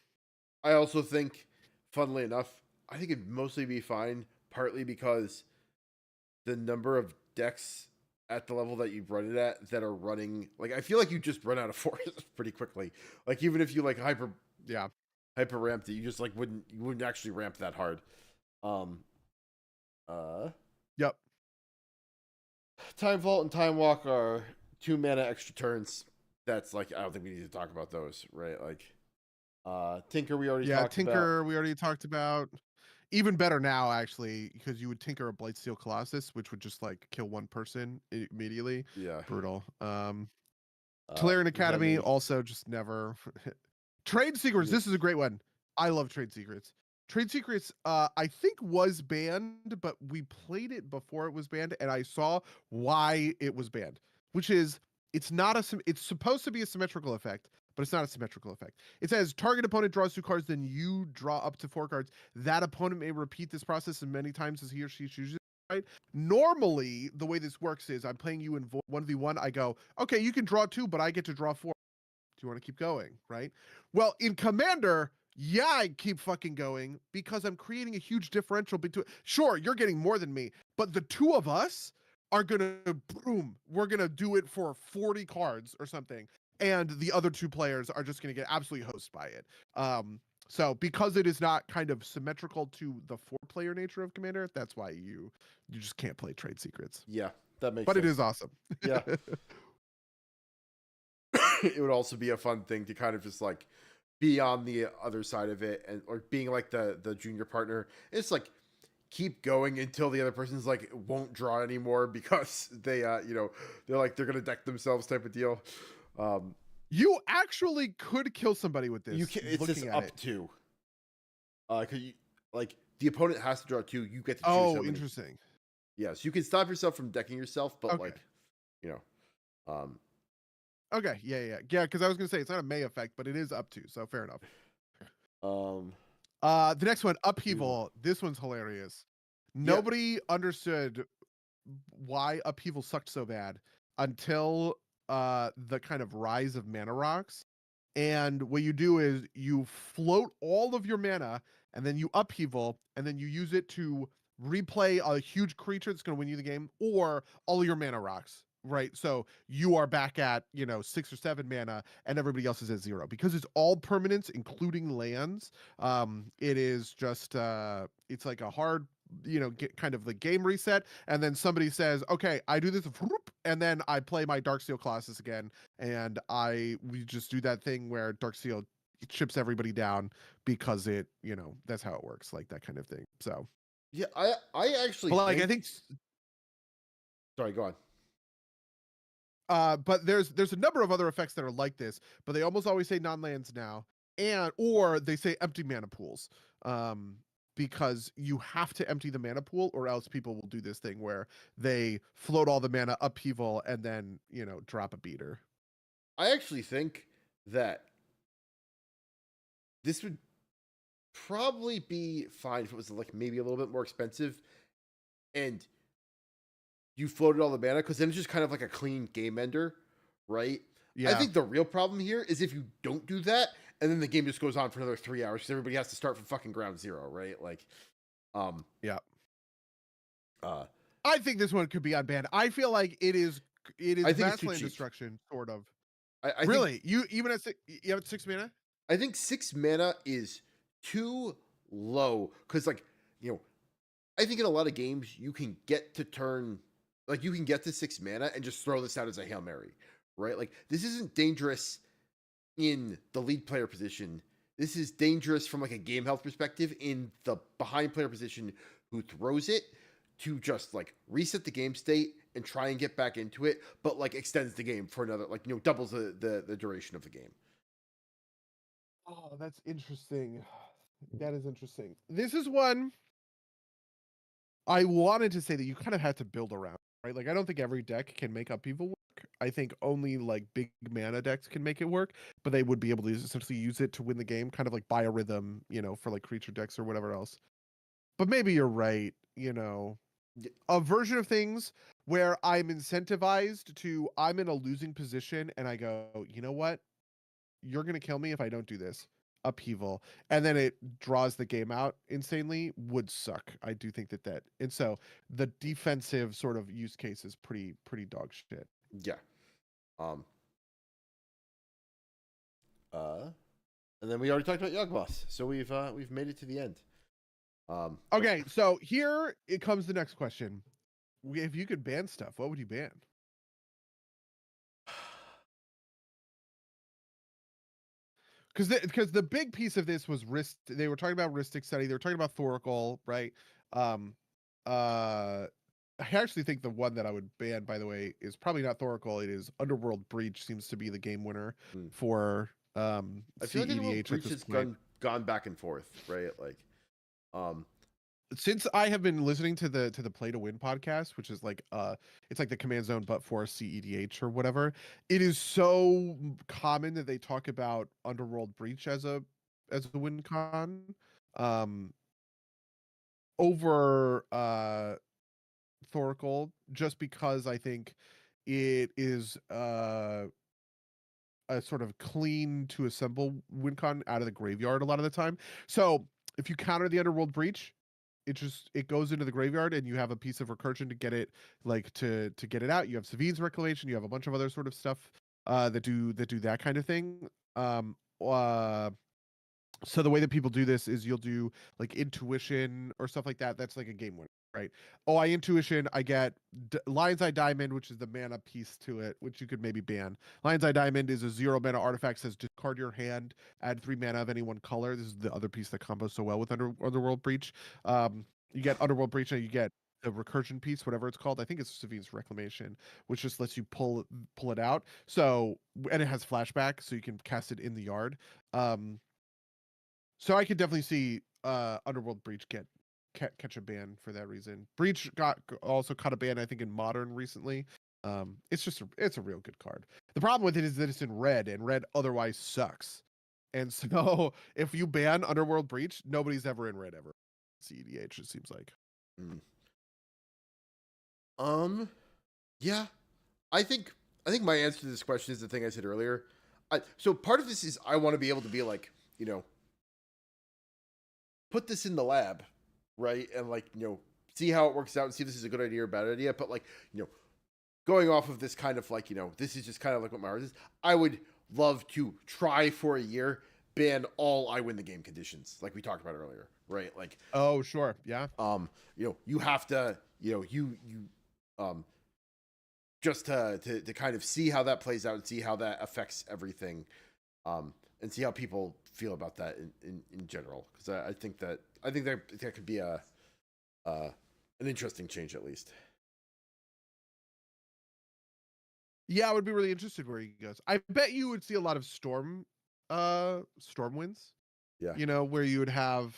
I also think, funnily enough, I think it'd mostly be fine, partly because the number of decks at the level that you run it at that are running, like I feel like you just run out of forest pretty quickly. Like even if you like hyper ramped it, you just like wouldn't actually ramp that hard. Yep. Time Vault and Time Walk are 2 mana extra turns. That's like I don't think we need to talk about those, right? Like Tinker we already talked about. Tinker we already talked about. Even better now, actually, because you would tinker a Blightsteel Colossus, which would just like kill 1 person immediately. Yeah. Brutal. Cerryan Academy also just never. Trade Secrets. This is a great one. I love Trade Secrets. Trade Secrets, I think was banned, but we played it before it was banned, and I saw why it was banned, which is it's supposed to be a symmetrical effect, but it's not a symmetrical effect. It says target opponent draws 2 cards, then you draw up to 4 cards. That opponent may repeat this process as many times as he or she chooses. Right? Normally, the way this works is I'm playing you in 1v1. I go, okay, you can draw 2, but I get to draw 4. Do you want to keep going? Right? Well, in Commander, yeah, I keep fucking going because I'm creating a huge differential between. Sure, you're getting more than me, but the 2 of us are gonna boom. We're gonna do it for 40 cards or something, and the other 2 players are just gonna get absolutely hosed by it. So because it is not kind of symmetrical to the 4-player nature of Commander, that's why you just can't play Trade Secrets. Yeah, that makes but sense. It is awesome. Yeah. It would also be a fun thing to kind of just like be on the other side of it, and or being like the junior partner. It's like keep going until the other person's like won't draw anymore because they they're like they're gonna deck themselves type of deal. Um, You actually could kill somebody with you this. can It says Looking at up it. to because you like the opponent has to draw two. You get to choose how Oh, many. interesting. Yes, you can stop yourself from decking yourself, but Okay. like you know, Okay. Yeah. Because I was gonna say it's not a May effect, but it is up to. So fair enough. um, The next one, you, upheaval. This one's hilarious. yeah, Nobody understood why upheaval sucked so bad until the kind of rise of mana rocks. And what you do is you float all of your mana and then you upheaval and then you use it to replay a huge creature that's going to win you the game or all your mana rocks. Right. So you are back at, 6 or 7 mana and everybody else is at 0 because it's all permanents, including lands. It is just, it's like a hard, get kind of the game reset. And then somebody says, okay, I do this, and then I play my Darksteel Colossus again and we just do that thing where Darksteel chips everybody down because that's how it works, like that kind of thing. So, yeah. I actually but like I think. think, Sorry, go on. but there's a number of other effects that are like this, but they almost always say non-lands now, or they say empty mana pools. Because you have to empty the mana pool or else people will do this thing where they float all the mana upheaval and then drop a beater. I actually think that this would probably be fine if it was like maybe a little bit more expensive and you floated all the mana because then it's just kind of like a clean game ender, right? I Yeah. think the real problem here is if you don't do that and then the game just goes on for another 3 hours because everybody has to start from fucking ground zero, right? Like, Yeah. uh, I think this one could be unbanned. I feel like it is I think it's too Vastland cheap. destruction, sort of. I think Really? You even at you have 6 mana? I think 6 mana is too low because I think in a lot of games you can get to turn like you can get to 6 mana and just throw this out as a Hail Mary, right? Like this isn't dangerous in the lead player position. This is dangerous from like a game health perspective in the behind player position who throws it to just like reset the game state and try and get back into it, but like extends the game for another doubles the duration of the game. Oh, that's interesting. That is interesting. This is one I wanted to say that you kind of had to build around, right? Like I don't think every deck can make Upheaval work. I think only like big mana decks can make it work, but they would be able to essentially use it to win the game, kind of like Biorhythm, for like creature decks or whatever else. But maybe you're right, a version of things where I'm incentivized to I'm in a losing position and I go, you know what? You're gonna kill me if I don't do this. Upheaval. And then it draws the game out insanely would suck. I do think that and so the defensive sort of use case is pretty dog shit. Yeah. Um uh and then we already talked about Yawgmoth, so we've made it to the end. Okay, so here it comes the next question. If you could ban stuff, what would you ban? Because the big piece of this was wrist. They were talking about Ristic study. They were talking about Thoracle, right? Um, uh, I actually think the one that I would ban, by the way, is probably not Thoracle. It is Underworld Breach. Seems to be the game winner hmm. for I feel like Underworld CEDH at Breach this has point. gone back and forth, right? Like um Since I have been listening to the Play to Win podcast, which is like it's like the command zone but for CEDH or whatever, it is so common that they talk about Underworld Breach as a win con um over Thoracle, just because I think it is a sort of clean to assemble win con out of the graveyard a lot of the time. So if you counter the Underworld Breach, it goes into the graveyard and you have a piece of recursion to get it like to get it out. You have Savine's Recollection, you have a bunch of other sort of stuff that do that kind of thing. Um uh So the way that people do this is you'll do like intuition or stuff like that. That's like a game winner, right? Oh, I intuition, I get Lion's Eye Diamond, which is the mana piece to it, which you could maybe ban. Lion's Eye Diamond is a 0 mana artifact, says discard your hand, add 3 mana of any one color. This is the other piece that combos so well with Underworld Breach. You get Underworld Breach and you get the recursion piece, whatever it's called. I think it's Savine's Reclamation, which just lets you pull it out. So, and it has flashback, so you can cast it in the yard. So I could definitely see Underworld Breach catch a ban for that reason. Breach also caught a ban, I think, in Modern recently. It's a real good card. The problem with it is that it's in red, and red otherwise sucks. And so if you ban Underworld Breach, nobody's ever in red ever. CEDH, it seems like. Yeah, I think my answer to this question is the thing I said earlier. So part of this is I want to be able to be like, put this in the lab, right? And like, see how it works out and see if this is a good idea or bad idea. But like, going off of this kind of like, this is just kind of like what my heart is. I would love to try for a year, ban all I win the game conditions, like we talked about earlier, right? Like, oh, sure. Yeah. You have to, just to kind of see how that plays out and see how that affects everything. And see how people feel about that in general, because I think that could be an interesting change at least. Yeah, I would be really interested where he goes. I bet you would see a lot of storm winds. Yeah, Where you would have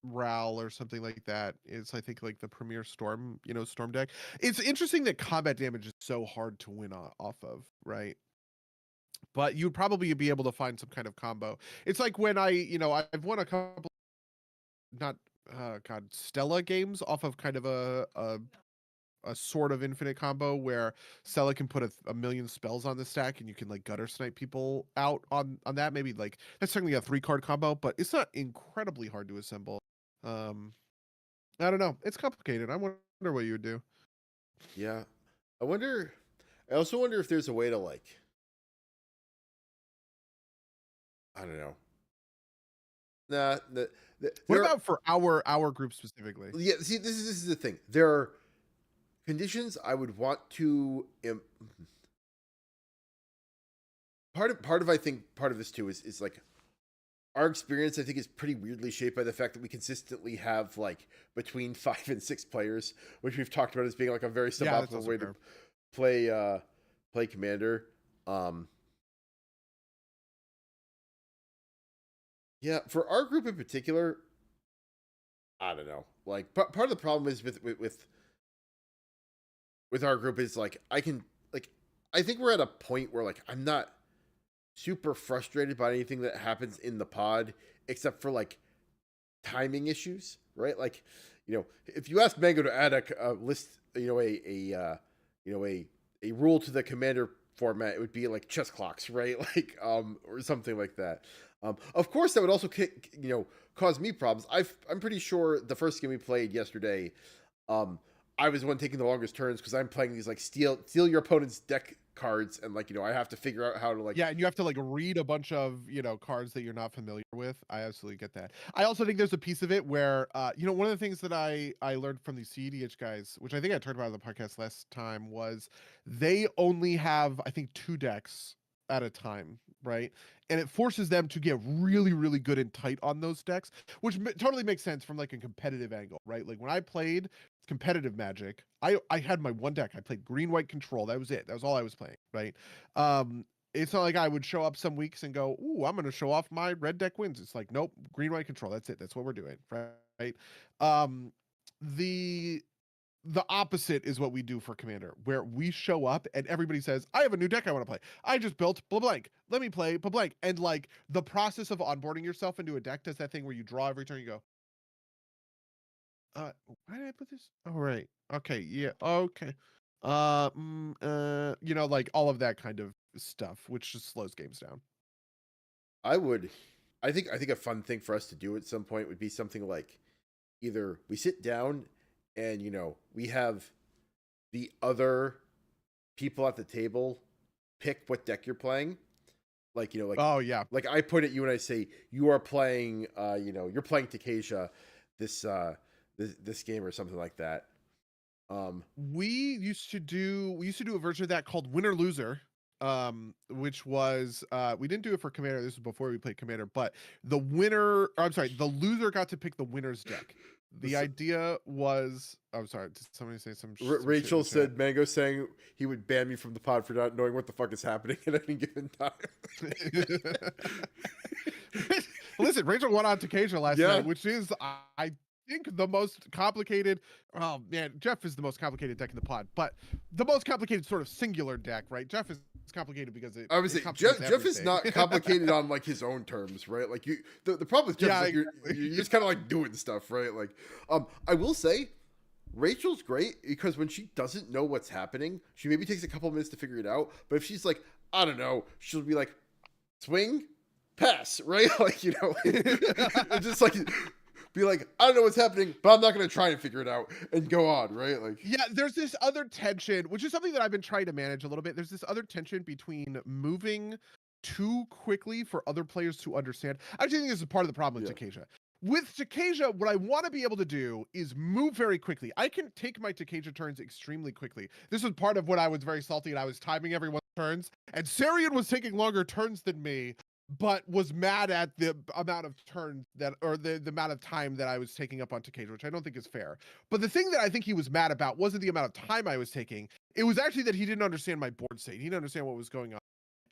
Ral or something like that. Is I think like the premier storm deck. It's interesting that combat damage is so hard to win off of, right? But you'd probably be able to find some kind of combo. It's like when I've won a couple, not Stella games off of kind of a sort of infinite combo where Stella can put a million spells on the stack and you can like gutter snipe people out on that. Maybe like that's certainly a 3-card combo, but it's not incredibly hard to assemble. I don't know. It's complicated. I wonder what you would do. yeah. I also wonder if there's a way to like, I don't know. What about for our group specifically? Yeah, see, this is the thing. There are conditions I would want to. I think part of this too is like our experience. I think is pretty weirdly shaped by the fact that we consistently have like between 5 and 6 players, which we've talked about as being like a very suboptimal way to play Commander. Yeah, for our group in particular, I don't know. Like part of the problem is with our group is like I think we're at a point where like I'm not super frustrated by anything that happens in the pod except for like timing issues, right? Like, if you ask Mango to add a list, a rule to the commander format, it would be like chess clocks, right? Like, or something like that. Of course, that would also cause me problems. I'm pretty sure the first game we played yesterday, I was the one taking the longest turns because I'm playing these like steal your opponent's deck cards, and like I have to figure out how to like. Yeah, and you have to like read a bunch of cards that you're not familiar with. I absolutely get that. I also think there's a piece of it where one of the things that I learned from these CEDH guys, which I think I talked about on the podcast last time, was they only have I think 2 decks at a time, right? And it forces them to get really, really good and tight on those decks, which totally makes sense from like a competitive angle, right? Like when I played competitive Magic, I had my one deck. I played green white control. That was it. That was all I was playing, right? It's not like I would show up some weeks and go, "Ooh, I'm going to show off my red deck wins." It's like, nope, green white control. That's it. That's what we're doing, right? The opposite is what we do for Commander, where we show up and everybody says, "I have a new deck I want to play. I just built blah blank. Let me play blah blank." And like the process of onboarding yourself into a deck does that thing where you draw every turn. You go, why did I put this? Oh, right. Okay. Yeah. Okay. Like all of that kind of stuff, which just slows games down. I think a fun thing for us to do at some point would be something like either we sit down and we have the other people at the table pick what deck you're playing, Like, you know, Oh yeah. like I point at you and I say, you are playing, you know, you're playing Takesha this, this game or something like that. We used to do a version of that called Winner Loser, which was we didn't do it for Commander. This was before we played Commander, but the winner, or I'm sorry, the loser got to pick the winner's deck. The this, idea was, I'm sorry, did somebody say some shit in Rachel the chat? said Mango saying he would ban me from the pod for not knowing what the fuck is happening at any given time. Listen, Rachel won on Takesha last Yeah. night, which is, I think, the most complicated. Oh man, Jeff is the most complicated deck in the pod, but the most complicated sort of singular deck, right? Jeff is complicated because I would say Jeff is not complicated on like his own terms, right? Like the problem with Jeff is like exactly. you're just kind of like doing stuff, right? Like, I will say Rachel's great because when she doesn't know what's happening, she maybe takes a couple minutes to figure it out. But if she's like, I don't know, she'll be like, swing, pass, right? Like, you know, just like be like, I don't know what's happening, but I'm not going to try and figure it out and go on, right? Like, Yeah, there's this other tension, which is something that I've been trying to manage a little bit. There's this other tension between moving too quickly for other players to understand. I actually think this is part of the problem with yeah. Takesha. With Takesha, what I want to be able to do is move very quickly. I can take my Takesha turns extremely quickly. This was part of what I was very salty, and I was timing everyone's turns, and Cerryan was taking longer turns than me, but was mad at the amount of turns that, or the amount of time that I was taking up on Takesha, which I don't think is fair. But the thing that I think he was mad about wasn't the amount of time I was taking. It was actually that he didn't understand my board state. He didn't understand what was going on.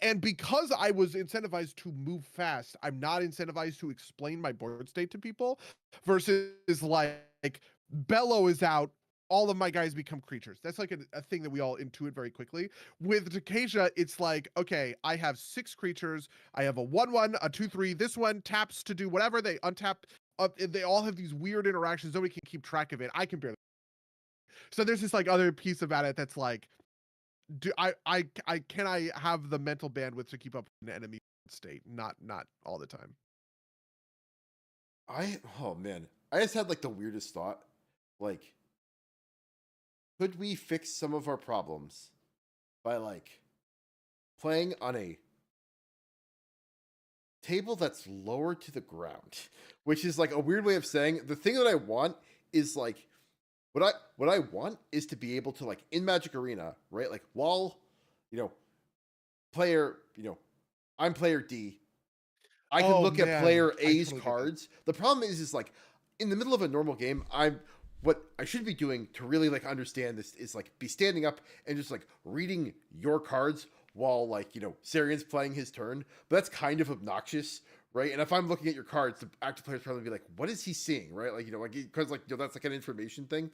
And because I was incentivized to move fast, I'm not incentivized to explain my board state to people versus like Bello is out, all of my guys become creatures. That's like a thing that we all intuit very quickly. With Takesha, it's like, okay, I have 6 creatures. I have a 1/1, a 2/3. This one taps to do whatever. They untap. They all have these weird interactions. Nobody can keep track of it. I can barely. So there's this like other piece about it that's like, do can I have the mental bandwidth to keep up with an enemy state? Not all the time. Oh man, I just had like the weirdest thought. Like, could we fix some of our problems by like playing on a table that's lower to the ground? Which is like a weird way of saying the thing that I want is like what I want is to be able to like in Magic Arena, right? Like while, you know, player, you know, I'm player D, I can Oh look at man, player I A's totally get that. cards. The problem is like in the middle of a normal game, I'm what I should be doing to really like understand this is like be standing up and just like reading your cards while like, you know, Cerryan's playing his turn. But that's kind of obnoxious, right? And if I'm looking at your cards, the active player's probably be like, what is he seeing, right? Like, you know, like because like, you know, that's like an information thing.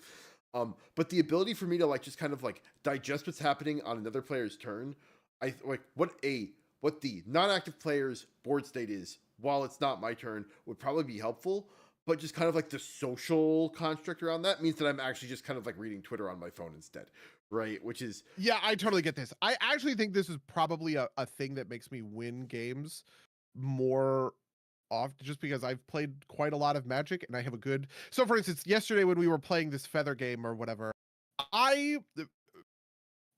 But the ability for me to like just kind of like digest what's happening on another player's turn, I like what the non-active player's board state is while it's not my turn would probably be helpful. But just kind of like the social construct around that means that I'm actually just kind of like reading Twitter on my phone instead, right? Which is Yeah, I totally get this. I actually think this is probably a thing that makes me win games more often, just because I've played quite a lot of Magic and I have a good. So, for instance, yesterday when we were playing this feather game or whatever, I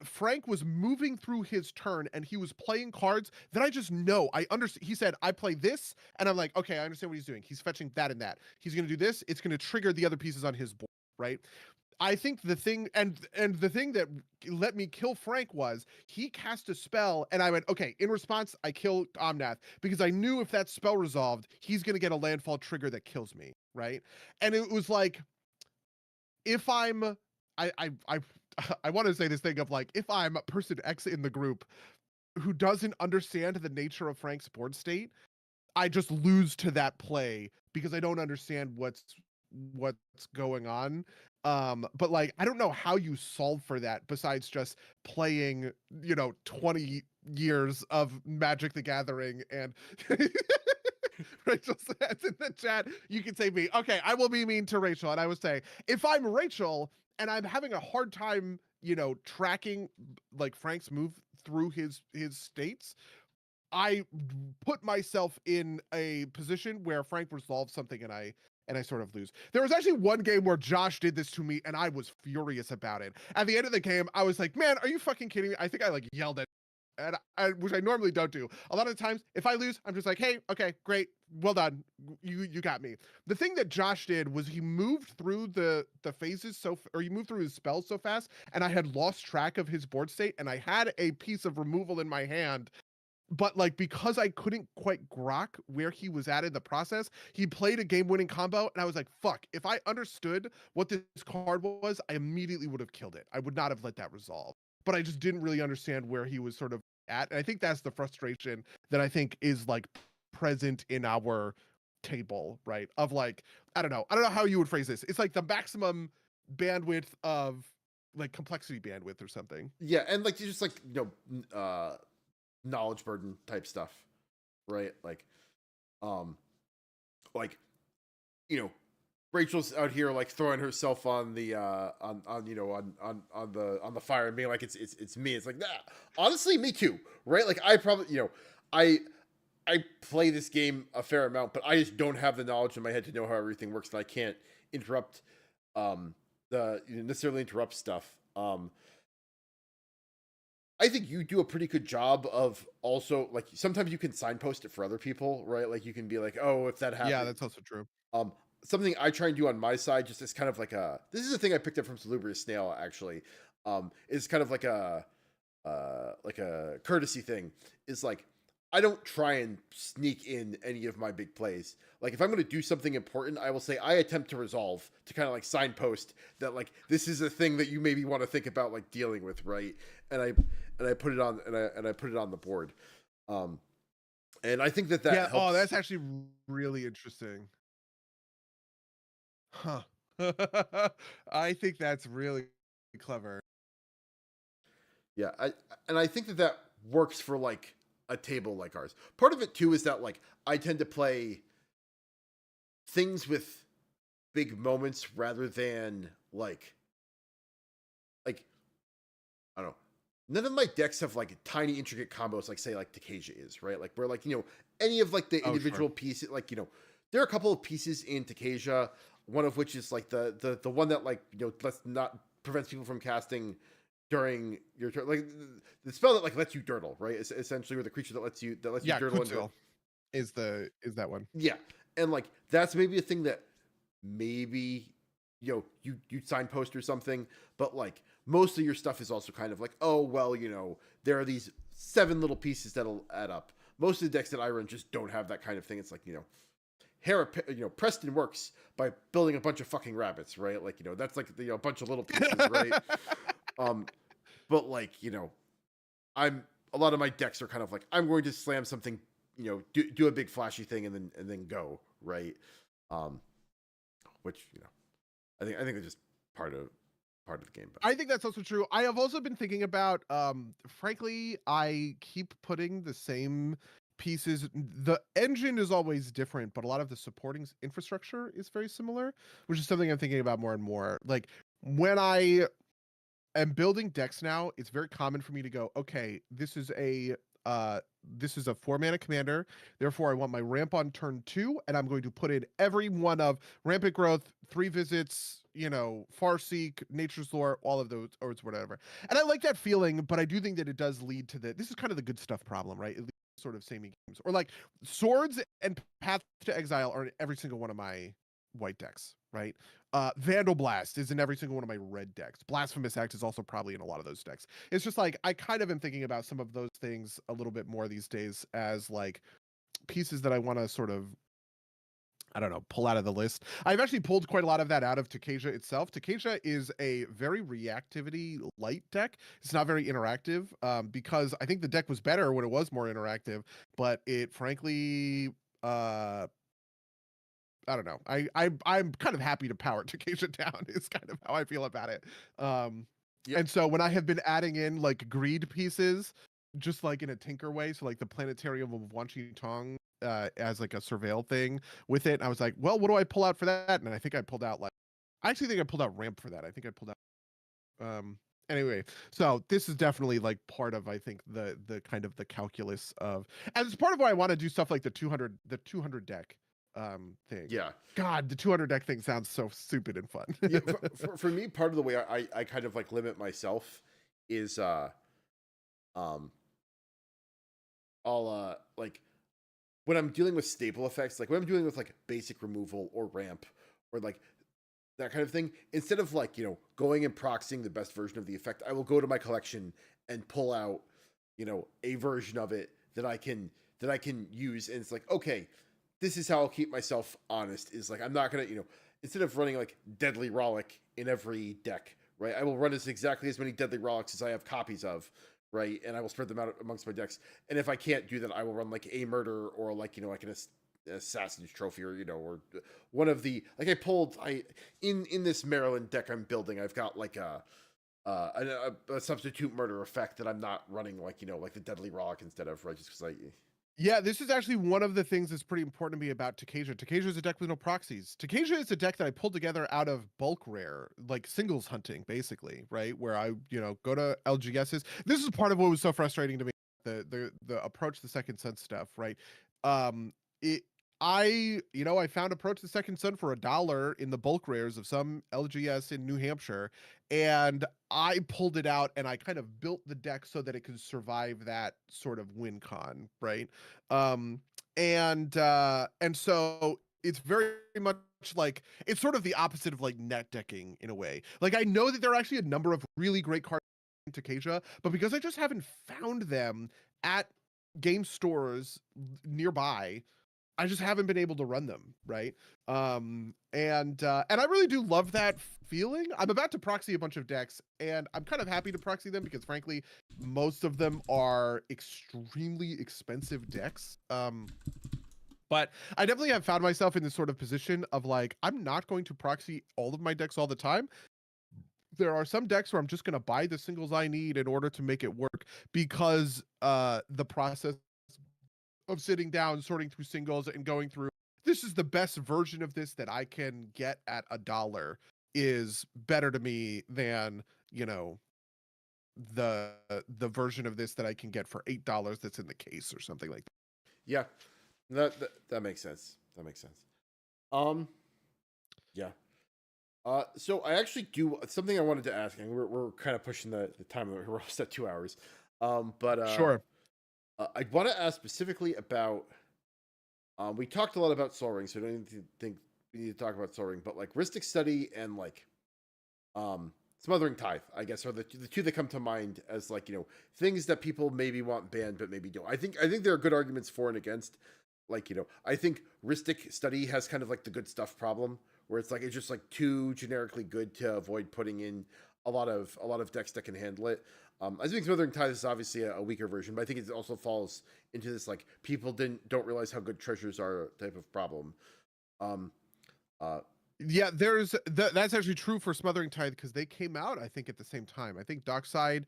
Frank was moving through his turn and he was playing cards that I just know. I understand. He said, I play this. And I'm like, okay, I understand what he's doing. He's fetching that and that. He's going to do this. It's going to trigger the other pieces on his board, right? I think the thing, and the thing that let me kill Frank was he cast a spell and I went, okay, in response, I kill Omnath because I knew if that spell resolved, he's going to get a landfall trigger that kills me, right? And it was like, if I'm I I want to say this thing of like, if I'm person X in the group who doesn't understand the nature of Frank's board state, I just lose to that play because I don't understand what's going on. But like I don't know how you solve for that besides just playing, 20 years of Magic the Gathering and Rachel says in the chat, you can say me. Okay, I will be mean to Rachel. And I would say, if I'm Rachel and I'm having a hard time, tracking like Frank's move through his states, I put myself in a position where Frank resolves something and I sort of lose. There was actually one game where Josh did this to me and I was furious about it. At the end of the game, I was like, man, are you fucking kidding me? I think I like yelled at and which I normally don't do. A lot of times, if I lose, I'm just like, hey, okay, great, well done, you got me. The thing that Josh did was he moved through the phases or he moved through his spells so fast, and I had lost track of his board state, and I had a piece of removal in my hand. But like, because I couldn't quite grok where he was at in the process, he played a game-winning combo, and I was like, fuck, if I understood what this card was, I immediately would have killed it. I would not have let that resolve. But I just didn't really understand where he was sort of at. And I think that's the frustration that I think is like present in our table, right? Of like, I don't know how you would phrase this. It's like the maximum bandwidth of like complexity bandwidth or something. Yeah, and like just like knowledge burden type stuff, right? Um, like Rachel's out here like throwing herself on the on the fire and being like it's me. It's like, nah, honestly, me too, right? Like I probably I play this game a fair amount, but I just don't have the knowledge in my head to know how everything works, and I can't interrupt necessarily interrupt stuff. I think you do a pretty good job of also like sometimes you can signpost it for other people, right? Like you can be like, oh, if that happens. Yeah, that's also true. Something I try and do on my side, just as kind of like this is a thing I picked up from Salubrious Snail actually. Is kind of like a courtesy thing. Is like I don't try and sneak in any of my big plays. Like if I'm going to do something important, I will say I attempt to resolve to kind of like signpost that like this is a thing that you maybe want to think about like dealing with, right? And I put it on and I put it on the board. And I think that helps. Oh, that's actually really interesting. Huh. I think that's really clever. Yeah, I think that works for like a table like ours. Part of it too is that like I tend to play things with big moments rather than like I don't know. None of my decks have like tiny intricate combos like say like Takasia is, right? Like where like any of like the individual pieces, like there are a couple of pieces in Takasia, one of which is like the one that like let's not prevents people from casting during your turn, like the spell that like lets you dirtle, right? It's essentially, or the creature that lets you dirtle into is that one. Yeah, and like that's maybe a thing that maybe you signpost or something, but like most of your stuff is also kind of like, oh well, there are these 7 little pieces that'll add up. Most of the decks that I run just don't have that kind of thing. It's like Preston works by building a bunch of fucking rabbits, right? Like that's like a bunch of little pieces, right? But like I'm a lot of my decks are kind of like I'm going to slam something, do a big flashy thing and then go, right? Which I think it's just part of the game. But I think that's also true. I have also been thinking about frankly, I keep putting the same pieces. The engine is always different, but a lot of the supporting infrastructure is very similar, which is something I'm thinking about more and more. Like when I am building decks now, it's very common for me to go, okay, this is a 4-mana commander. Therefore, I want my ramp on turn 2, and I'm going to put in every one of Rampant Growth, 3 Visits, Farseek, Nature's Lore, all of those, or it's whatever. And I like that feeling, but I do think that it does lead to this is kind of the good stuff problem, right? It leads to sort of samey games. Or like Swords and Path to Exile are in every single one of my white decks, right? Vandal Blast is in every single one of my red decks. Blasphemous Act is also probably in a lot of those decks. It's just like I kind of am thinking about some of those things a little bit more these days as like pieces that I want to sort of, I don't know, pull out of the list. I've actually pulled quite a lot of that out of Takasia itself. Takasia is a very reactivity light deck. It's not very interactive because I think the deck was better when it was more interactive, but it frankly I don't know. I'm kind of happy to power Takasia down. Is kind of how I feel about it. And so when I have been adding in like greed pieces, just like in a tinker way, so like the Planetarium of Wanchi Tong as like a surveil thing with it, I was like, well, what do I pull out for that? And I think I pulled out I actually think I pulled out ramp for that. I think I pulled out anyway, so this is definitely like part of I think the kind of the calculus of, and it's part of why I want to do stuff like the 200 deck thing. Yeah, God, the 200 deck thing sounds so stupid and fun. Yeah, for me, part of the way I kind of like limit myself is I'll like when I'm dealing with staple effects, like when I'm dealing with like basic removal or ramp or like that kind of thing, instead of like, going and proxying the best version of the effect, I will go to my collection and pull out, a version of it that I can use. And it's like, okay, this is how I'll keep myself honest. Is like I'm not gonna, instead of running like Deadly Rollick in every deck, right? I will run exactly as many Deadly Rollicks as I have copies of, right? And I will spread them out amongst my decks. And if I can't do that, I will run like a murder or like, like an assassin's trophy, or or one of the, like, I in this Maryland deck I'm building, I've got like a substitute murder effect that I'm not running, like, like the Deadly Rock instead of, right? Just because Yeah, this is actually one of the things that's pretty important to me about Takasia. Takasia is a deck with no proxies. Takasia is a deck that I pulled together out of bulk rare, like singles hunting, basically, right? Where I, go to LGSs. This is part of what was so frustrating to me, the approach the Second Sun stuff, right? It I found Approach the Second Sun for $1 in the bulk rares of some LGS in New Hampshire, and I pulled it out and I kind of built the deck so that it could survive that sort of win con, right? Um, and so it's very much like it's sort of the opposite of like net decking in a way. Like I know that there are actually a number of really great cards in Takasia, but because I just haven't found them at game stores nearby, I just haven't been able to run them, right? And I really do love that feeling. I'm about to proxy a bunch of decks, and I'm kind of happy to proxy them because, frankly, most of them are extremely expensive decks. But I definitely have found myself in this sort of position of like, I'm not going to proxy all of my decks all the time. There are some decks where I'm just going to buy the singles I need in order to make it work because the process of sitting down, sorting through singles, and going through this is the best version of this that I can get at $1 is better to me than, the version of this that I can get for $8 that's in the case or something like that. yeah, that makes sense. That makes sense. Um, yeah. So I actually do something I wanted to ask, and we're kind of pushing the time. We're almost at 2 hours. But Sure. I want to ask specifically about. We talked a lot about Soul Ring, so I don't even think we need to talk about Soul Ring, but like Rhystic Study and like Smothering Tithe, I guess, are the two that come to mind as like, things that people maybe want banned but maybe don't. I think there are good arguments for and against. Like, I think Rhystic Study has kind of like the good stuff problem, where it's like it's just like too generically good to avoid putting in a lot of decks that can handle it. I think Smothering Tithe is obviously a weaker version, but I think it also falls into this like people don't realize how good treasures are type of problem. Um, uh, Yeah, that's actually true for Smothering Tithe because they came out, I think, at the same time. I think Dockside,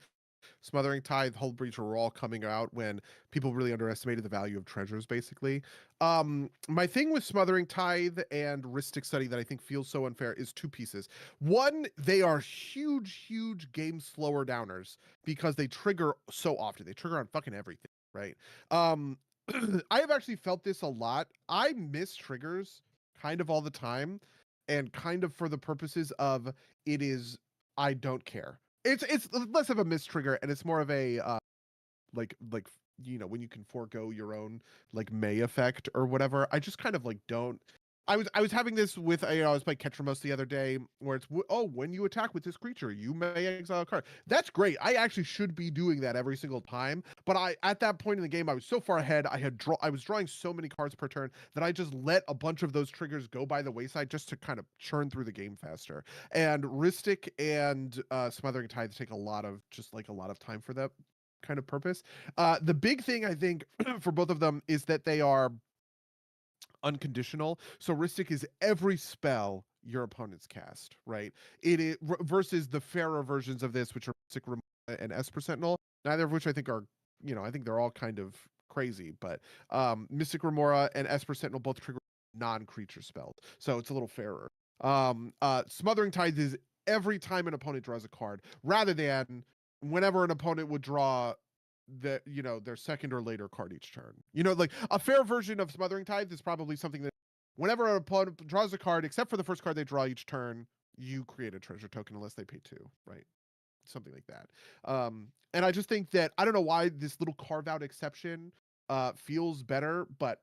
Smothering Tithe, Hull Breach were all coming out when people really underestimated the value of treasures, basically. My thing with Smothering Tithe and Rhystic Study that I think feels so unfair is two pieces. One, they are huge, huge game slower downers because they trigger so often. They trigger on fucking everything, right? Um, I have actually felt this a lot. I miss triggers kind of all the time, and kind of for the purposes of it is I don't care. It's less of a mistrigger and it's more of a like when you can forego your own like May effect or whatever. I just kind of like don't. I was having this with I was playing Ketramos the other day where it's when you attack with this creature you may exile a card. That's great. I actually should be doing that every single time. But I at that point in the game I was so far ahead. I was drawing so many cards per turn that I just let a bunch of those triggers go by the wayside just to kind of churn through the game faster. And Rhystic and Smothering Tithe take a lot of time for that kind of purpose. The big thing I think for both of them is that they are unconditional. So Rhystic is every spell your opponents cast, right? It is versus the fairer versions of this, which are Mystic Remora and Esper Sentinel, neither of which I think are, I think they're all kind of crazy, but Mystic Remora and Esper Sentinel both trigger non-creature spells, so it's a little fairer. Smothering Tithe is every time an opponent draws a card, rather than whenever an opponent would draw their second or later card each turn. Like a fair version of Smothering Tithe is probably something that whenever an opponent draws a card, except for the first card they draw each turn, you create a treasure token unless they pay 2, right? Something like that. And I just think that I don't know why this little carve out exception feels better, but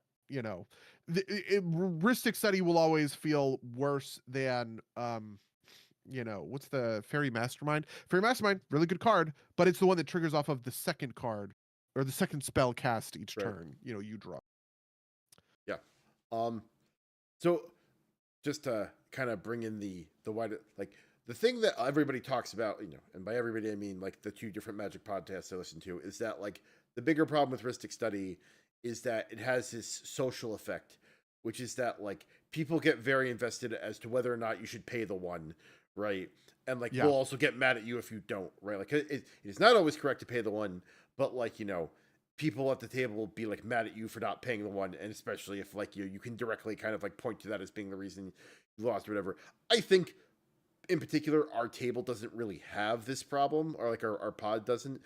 Rhystic Study will always feel worse than what's the Fairy Mastermind? Fairy Mastermind, really good card, but it's the one that triggers off of the second card or the second spell cast each Right. turn. You draw. Yeah. So just to kind of bring in the wider, like, the thing that everybody talks about, and by everybody I mean like the two different Magic podcasts I listen to, is that like the bigger problem with Rhystic Study is that it has this social effect, which is that like people get very invested as to whether or not you should pay the one, right? And like we'll also get mad at you if you don't, right? Like it is not always correct to pay the one, but like people at the table will be like mad at you for not paying the one, and especially if like you can directly kind of like point to that as being the reason you lost or whatever. I think in particular our table doesn't really have this problem, or like our pod doesn't.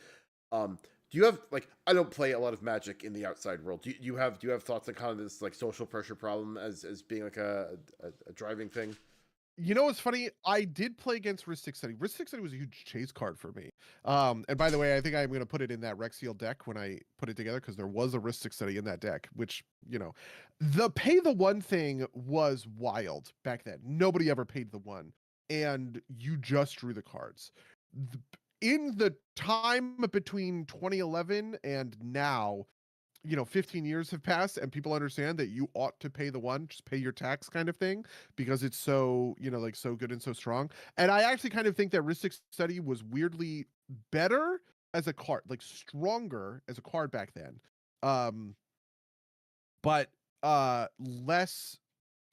Do you have like, I don't play a lot of Magic in the outside world. Do you have thoughts on kind of this like social pressure problem as being like a driving thing? You know what's funny? I did play against Rhystic Study. Rhystic Study was a huge chase card for me. And by the way, I think I'm going to put it in that Rexiel deck when I put it together, because there was a Rhystic Study in that deck, which, the pay the one thing was wild back then. Nobody ever paid the one, and you just drew the cards. In the time between 2011 and now, 15 years have passed and people understand that you ought to pay the one, just pay your tax kind of thing, because it's so, like so good and so strong. And I actually kind of think that Rhystic Study was weirdly better as a card, like stronger as a card back then. But less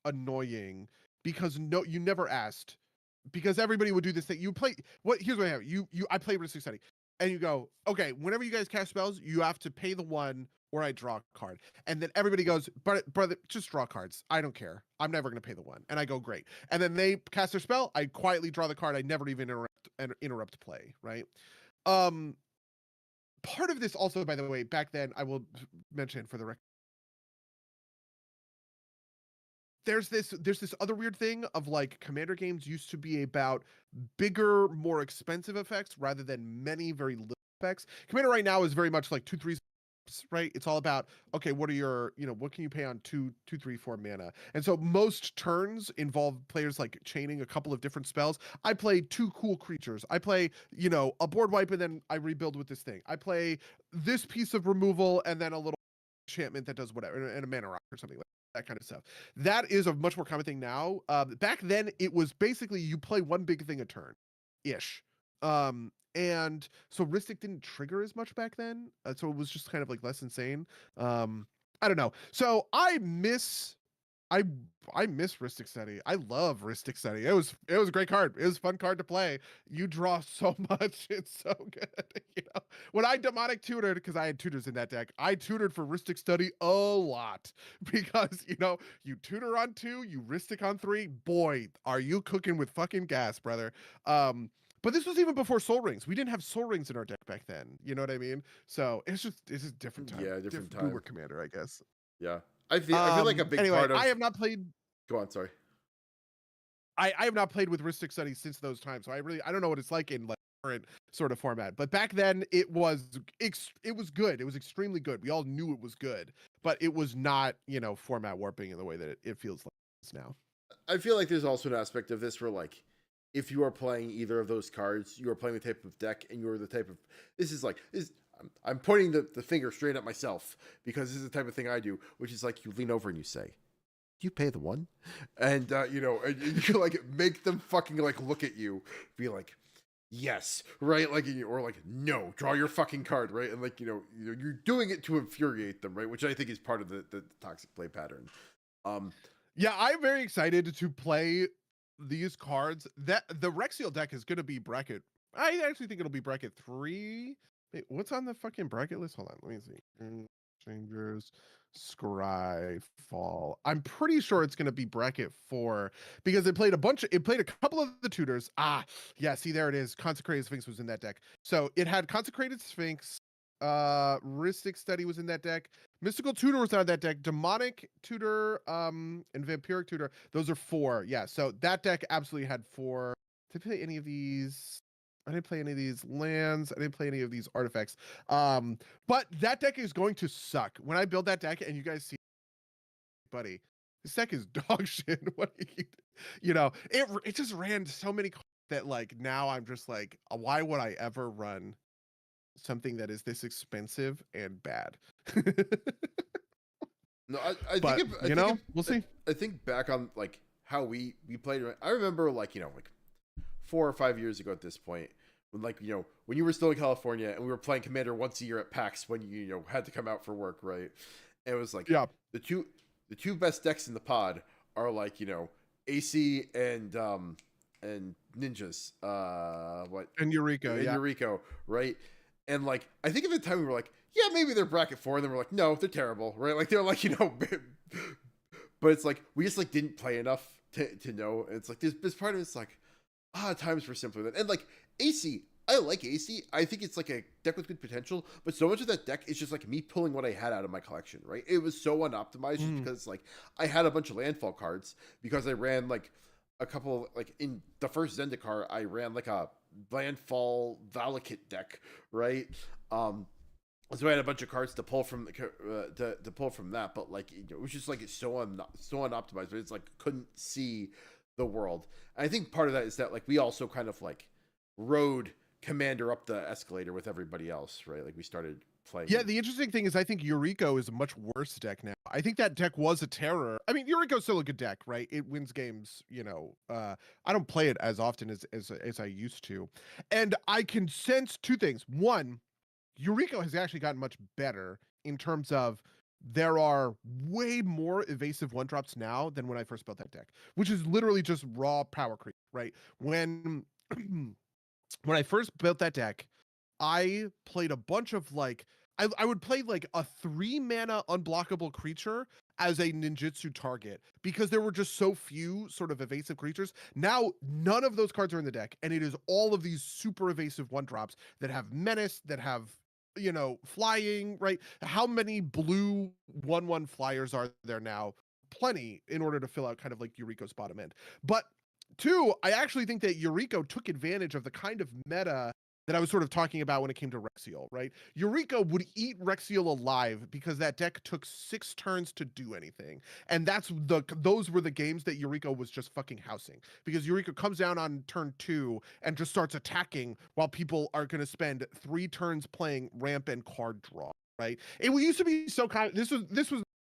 annoying, because you never asked, because everybody would do this thing. You play here's what I have. I play Rhystic Study, and you go, okay, whenever you guys cast spells, you have to pay the one or I draw a card. And then everybody goes, brother, just draw cards. I don't care. I'm never gonna pay the one. And I go, great. And then they cast their spell, I quietly draw the card, I never even interrupt play, right? Part of this also, by the way, back then, I will mention for the record, there's this other weird thing of like Commander games used to be about bigger, more expensive effects rather than many very little effects. Commander right now is very much like 2/3, right? It's all about, okay, what are your, what can you pay on 2, 2, 3, 4 mana? And so most turns involve players like chaining a couple of different spells. I play 2 cool creatures. I play, a board wipe, and then I rebuild with this thing. I play this piece of removal and then a little enchantment that does whatever, and a mana rock or something like that kind of stuff. That is a much more common thing now. Back then, it was basically you play one big thing a turn, ish. And so Rhystic didn't trigger as much back then, so it was just kind of like less insane. I don't know. So I I miss Rhystic Study. I love Rhystic Study. It was a great card. It was a fun card to play. You draw so much. It's so good. When I demonic tutored, because I had tutors in that deck, I tutored for Rhystic Study a lot, because you tutor on 2, you Rhystic on 3. Boy, are you cooking with fucking gas, brother. But this was even before Soul Rings. We didn't have Soul Rings in our deck back then. You know what I mean? So it's a different time. Yeah, different time. Boomer Commander, I guess. Yeah, I feel like a big anyway, part of. I have not played. Go on, sorry. I have not played with Rhystic Study since those times, so I don't know what it's like in like current sort of format. But back then, it was good. It was extremely good. We all knew it was good, but it was not format warping in the way that it feels like it's now. I feel like there's also an aspect of this where like, if you are playing either of those cards, you are playing the type of deck, and you're the type of, I'm pointing the finger straight at myself, because this is the type of thing I do, which is like you lean over and you say, you pay the one, and and you like make them fucking like look at you, be like, yes, right, like, or like, no, draw your fucking card, right, and like you're doing it to infuriate them, right, which I think is part of the toxic play pattern. Yeah, I'm very excited to play these cards. That the Rexiel deck is going to be bracket. I actually think it'll be bracket 3. Wait, what's on the fucking bracket list? Hold on, let me see. Changers, Scry, Fall. I'm pretty sure it's going to be bracket 4, because it played a couple of the tutors. Yeah, see, there it is. Consecrated Sphinx was in that deck. So it had Consecrated Sphinx. Rhystic Study was in that deck. Mystical Tutor was on that deck. Demonic Tutor, and Vampiric Tutor. Those are 4. Yeah, so that deck absolutely had 4. Did I play any of these? I didn't play any of these lands. I didn't play any of these artifacts. But that deck is going to suck. When I build that deck and you guys see, buddy, this deck is dog shit. What you know, it just ran so many cards that like now I'm just like, why would I ever run something that is this expensive and bad? No, I think But you know, we'll see. I think back on like how we played. I remember like like 4 or 5 years ago at this point when like when you were still in California and we were playing Commander once a year at PAX when you had to come out for work, right? And it was like Yeah. the two best decks in the pod are like AC and ninjas. What And Eureka, and yeah. Eureka, right? And like I think at the time we were like, yeah, maybe they're bracket 4, and then we're like, no, they're terrible, right? Like they're like but it's like we just like didn't play enough to know. It's like this part of it's like times were simpler then. And like AC, I like AC. I think it's like a deck with good potential, but so much of that deck is just like me pulling what I had out of my collection, right? It was so unoptimized just because like I had a bunch of landfall cards because I ran like a couple like in the first Zendikar, I ran like a landfall Valakut deck, right? So I had a bunch of cards to pull from to pull from that, but like it was just like it's so unoptimized, but it's like couldn't see the world. And I think part of that is that like we also kind of like rode Commander up the escalator with everybody else, right? Like we started playing. Yeah, the interesting thing is I think Eureka is a much worse deck now. I think that deck was a terror. I mean, Eureka's still a good deck, right? It wins games, I don't play it as often as I used to. And I can sense two things. One, Eureka has actually gotten much better in terms of there are way more evasive one drops now than when I first built that deck, which is literally just raw power creep, right? When when I first built that deck, I played a bunch of like I would play like a 3-mana unblockable creature as a ninjutsu target because there were just so few sort of evasive creatures. Now none of those cards are in the deck, and it is all of these super evasive one drops that have menace, that have flying, right? How many blue 1/1 flyers are there now? Plenty in order to fill out kind of like Eureka's bottom end. But two, I actually think that Eureka took advantage of the kind of meta that I was sort of talking about when it came to Rexiel, right? Eureka would eat Rexiel alive because that deck took 6 turns to do anything. And those were the games that Eureka was just fucking housing. Because Eureka comes down on turn 2 and just starts attacking while people are going to spend 3 turns playing ramp and card draw, right? It used to be so common. This was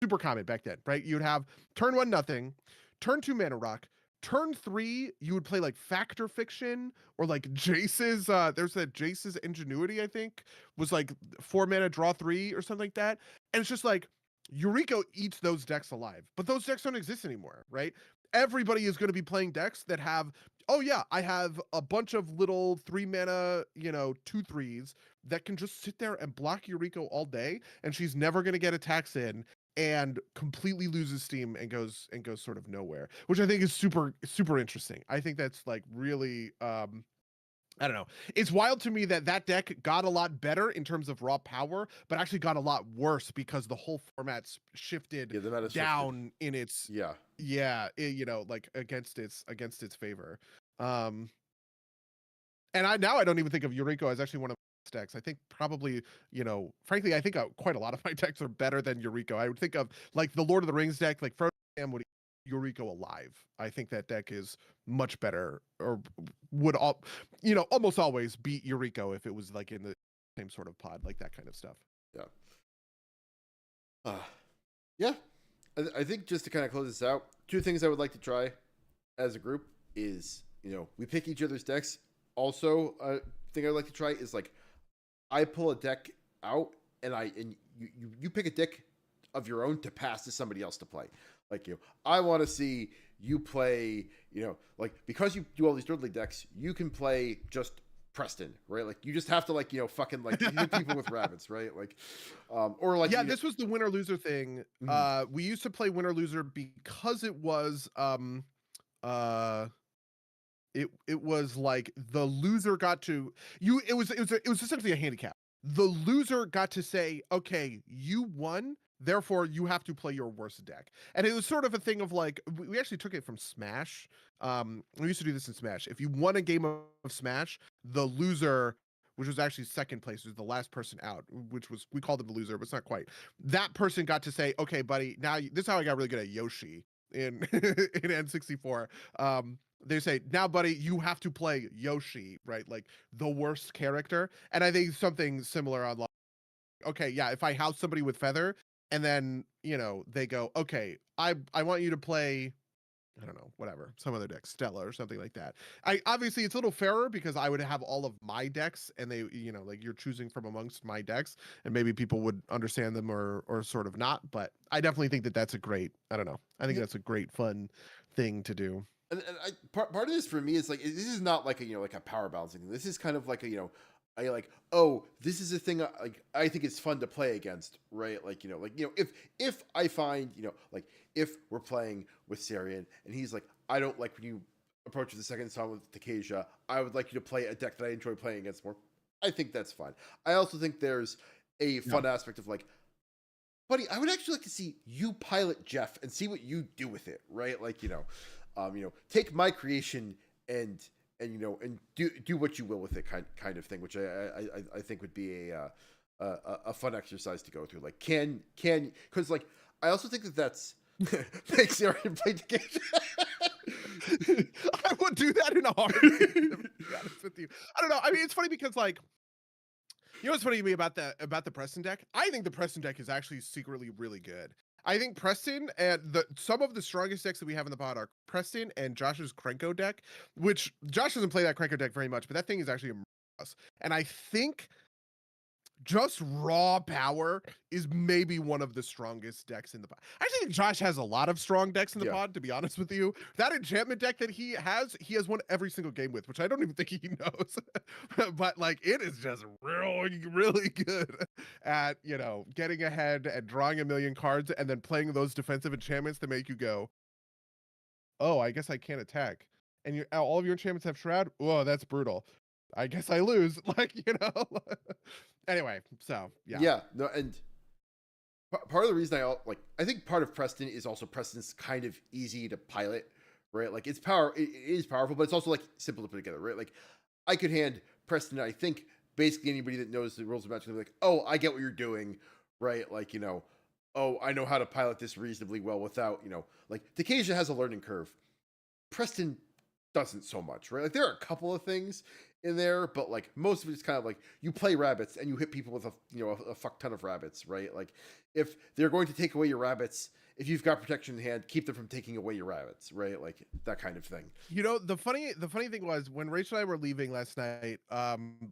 super common back then, right? You'd have turn 1 nothing, turn 2 mana rock, turn 3, you would play like Factor Fiction or like Jace's. There's that Jace's Ingenuity, I think, was like 4 mana, draw 3 or something like that. And it's just like Eureka eats those decks alive, but those decks don't exist anymore, right? Everybody is going to be playing decks that have, oh yeah, I have a bunch of little 3 mana, 2/3s that can just sit there and block Eureka all day, and she's never going to get attacks in, and completely loses steam and goes sort of nowhere, which I think is super interesting. I think that's like really I don't know. It's wild to me that deck got a lot better in terms of raw power, but actually got a lot worse because the whole format's shifted down in its like against its favor. And I don't even think of Eureka as actually one of decks. I think probably, frankly, I think quite a lot of my decks are better than Eureka. I would think of like the Lord of the Rings deck, like Frozen would eat Eureka alive. I think that deck is much better, or would almost always beat Eureka if it was like in the same sort of pod, like that kind of stuff. Yeah. I think just to kind of close this out, 2 things I would like to try as a group is, we pick each other's decks. Also, a thing I'd like to try is like I pull a deck out and you pick a deck of your own to pass to somebody else to play. Like I want to see you play, like because you do all these Dudley decks, you can play just Preston, right? Like you just have to like, fucking like hit people with rabbits, right? Like, or like this was the winner loser thing. We used to play winner loser because it was it was like the loser got to it was essentially a handicap. The loser got to say, okay, you won, Therefore, you have to play your worst deck. And it was sort of a thing of like, we actually took it from Smash. We used to do this in Smash. If you won a game of Smash, the loser, which was actually second place, was the last person out, which was, we called him the loser, but it's not quite. That person got to say, okay, buddy, now this is how I got really good at Yoshi in in N64. They say, now, buddy, you have to play Yoshi, right? Like the worst character. And I think something similar on like, okay, yeah, if I house somebody with Feather, and then, you know, they go, okay, I want you to play, I don't know, whatever, some other deck, Stella or something like that. I obviously it's a little fairer because I would have all of my decks, and they, you know, like you're choosing from amongst my decks, and maybe people would understand them or sort of not. But I definitely think that that's a great, I don't know, I think Yeah. that's a great fun thing to do. And part of this for me is like this is not like a like a power balancing thing. This is kind of like a I like, oh, this is a thing like I think it's fun to play against, right? Like if I find like if we're playing with Cerryan and he's like, I don't like when you approach the second song with Takesia, I would like you to play a deck that I enjoy playing against more. I think that's fine. I also think there's a fun aspect of like, buddy, I would actually like to see you pilot Jeff and see what you do with it, right? Like, take my creation and and do what you will with it, kind of thing, which I think would be a fun exercise to go through. Like, can because like I also think that's makes Cerryan play the game. I would do that in a heartbeat, to be honest with you. I don't know. I mean, it's funny because like, you know what's funny to me about the Preston deck? I think the Preston deck is actually secretly really good. I think Preston and some of the strongest decks that we have in the pod are Preston and Josh's Krenko deck, which Josh doesn't play that Krenko deck very much, but that thing is actually a mess. And I think just raw power is maybe one of the strongest decks in the pod. I think Josh has a lot of strong decks in the pod, to be honest with you. That enchantment deck that he has won every single game with, which I don't even think he knows. But like, it is just really, really good at, getting ahead and drawing a million cards and then playing those defensive enchantments to make you go, oh, I guess I can't attack. And all of your enchantments have Shroud. Whoa, that's brutal. I guess I lose. Like, Anyway, so yeah. Yeah, no, and part of the reason I think part of Preston is also Preston's kind of easy to pilot, right? Like it is powerful, but it's also like simple to put together, right? Like I could hand Preston, I think basically anybody that knows the rules of Magic, like, oh, I get what you're doing, right? Like oh, I know how to pilot this reasonably well without like Takesia has a learning curve. Preston doesn't so much, right? Like there are a couple of things in there, but like most of it's kind of like you play rabbits and you hit people with a fuck ton of rabbits, right? Like if they're going to take away your rabbits, if you've got protection in hand, keep them from taking away your rabbits, right? Like that kind of thing. The funny thing was when Rachel and I were leaving last night,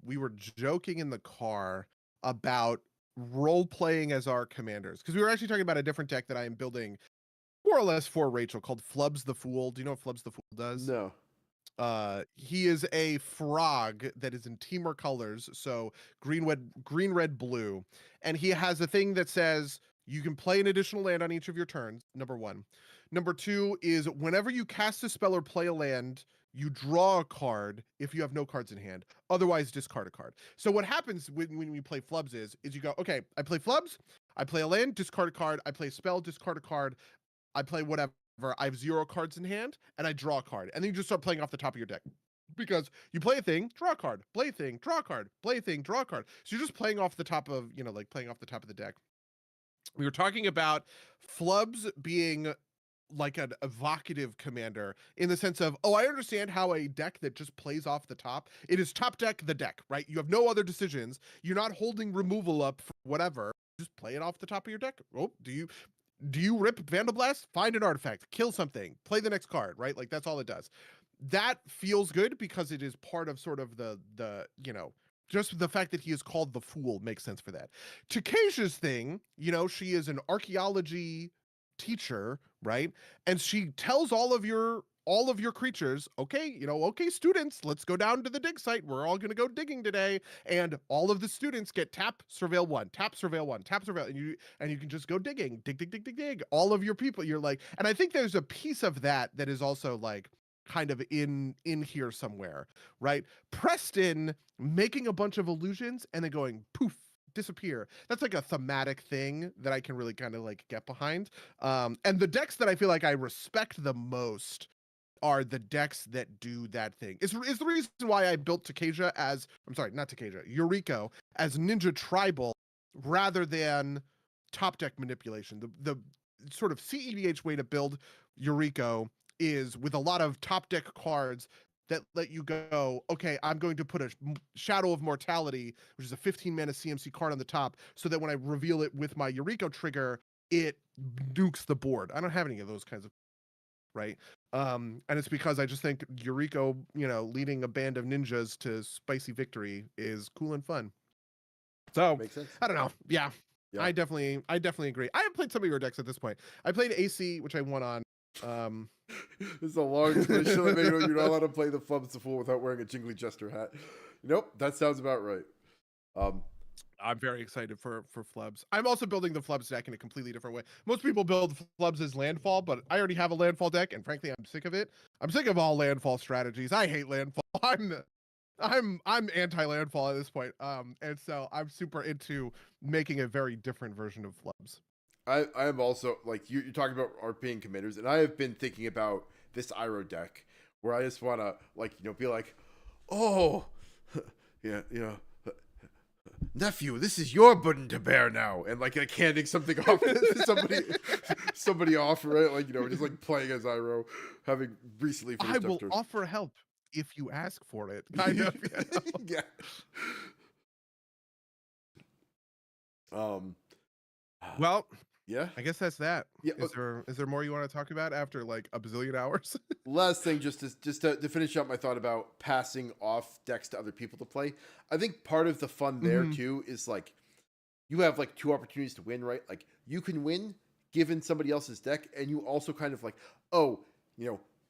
we were joking in the car about role playing as our commanders because we were actually talking about a different deck that I am building more or less for Rachel called Flubs the Fool. Do you know what Flubs the Fool does? No. He is a frog that is in teamer colors, so green, red, blue, and he has a thing that says you can play an additional land on each of your turns. Number one. Number two is whenever you cast a spell or play a land, you draw a card if you have no cards in hand. Otherwise, discard a card. So what happens when we play Flubs is you go, okay, I play Flubs, I play a land, discard a card, I play a spell, discard a card, I play whatever. I have 0 cards in hand, and I draw a card. And then you just start playing off the top of your deck. Because you play a thing, draw a card, play a thing, draw a card, play a thing, draw a card. So you're just playing off the top of, like playing off the top of the deck. We were talking about Flubs being like an evocative commander in the sense of, oh, I understand how a deck that just plays off the top, it is top deck the deck, right? You have no other decisions. You're not holding removal up for whatever. Just play it off the top of your deck. Oh, do you rip Vandal Blast? Find an artifact, kill something, play the next card, right? Like that's all it does. That feels good because it is part of sort of the just the fact that he is called the Fool makes sense for that. Takesia's thing, she is an archaeology teacher, right? And she tells all of your creatures, okay, okay, students, let's go down to the dig site. We're all going to go digging today. And all of the students get tap, surveil 1, tap, surveil 1, tap, surveil, and you can just go digging, dig, dig, dig, dig, dig. All of your people, you're like, and I think there's a piece of that is also like kind of in here somewhere, right? Preston making a bunch of illusions and then going poof, disappear. That's like a thematic thing that I can really kind of like get behind. And the decks that I feel like I respect the most are the decks that do that thing. Is the reason why I built not Takeja, Yuriko as Ninja Tribal rather than top deck manipulation. The sort of CEDH way to build Yuriko is with a lot of top deck cards that let you go, okay, I'm going to put a Shadow of Mortality, which is a 15 mana CMC card on the top, so that when I reveal it with my Yuriko trigger, it nukes the board. I don't have any of those kinds of, right? And it's because I just think Yuriko, leading a band of ninjas to spicy victory is cool and fun. So Makes sense. I don't know. Yeah. Yeah. I definitely agree. I have played some of your decks at this point. I played AC, which I won on. This is a long explanation. You're not allowed to play the Flubs the Fool without wearing a jingly jester hat. Nope, that sounds about right. I'm very excited for Flubs. I'm also building the Flubs deck in a completely different way. Most people build Flubs as landfall, but I already have a landfall deck, and frankly, I'm sick of it. I'm sick of all landfall strategies. I hate landfall. I'm anti-landfall at this point. And so I'm super into making a very different version of Flubs. I am also, like, you're talking about RPing commanders, and I have been thinking about this Iro deck where I just want to, like, be like, oh, yeah, nephew, this is your burden to bear now, and like handing something off to somebody off, right? Like, just like playing as Iro, having recently finished. I will offer help if you ask for it. Kind of. Yeah. Well, yeah. I guess that's that. Yeah. Is there more you want to talk about after like a bazillion hours? Last thing, just to finish up my thought about passing off decks to other people to play. I think part of the fun there too is like you have like two opportunities to win, right? Like you can win given somebody else's deck, and you also kind of like, oh,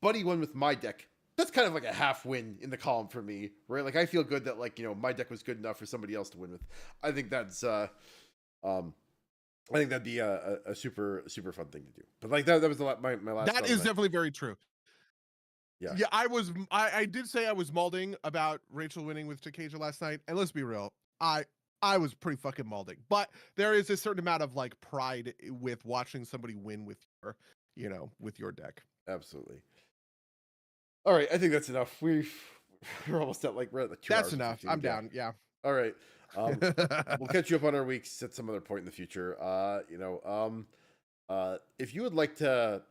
Buddy won with my deck. That's kind of like a half win in the column for me, right? Like I feel good that like my deck was good enough for somebody else to win with. I think that's I think that'd be a super fun thing to do. But like that was my last. That is definitely very true. Yeah. Yeah, I did say I was malding about Rachel winning with Takeja last night, and let's be real, I was pretty fucking malding. But there is a certain amount of like pride with watching somebody win with your deck. Absolutely. All right, I think that's enough. We're almost at we're at the 2 hours. That's enough. I'm down. Yeah. All right. We'll catch you up on our weeks at some other point in the future. If you would like to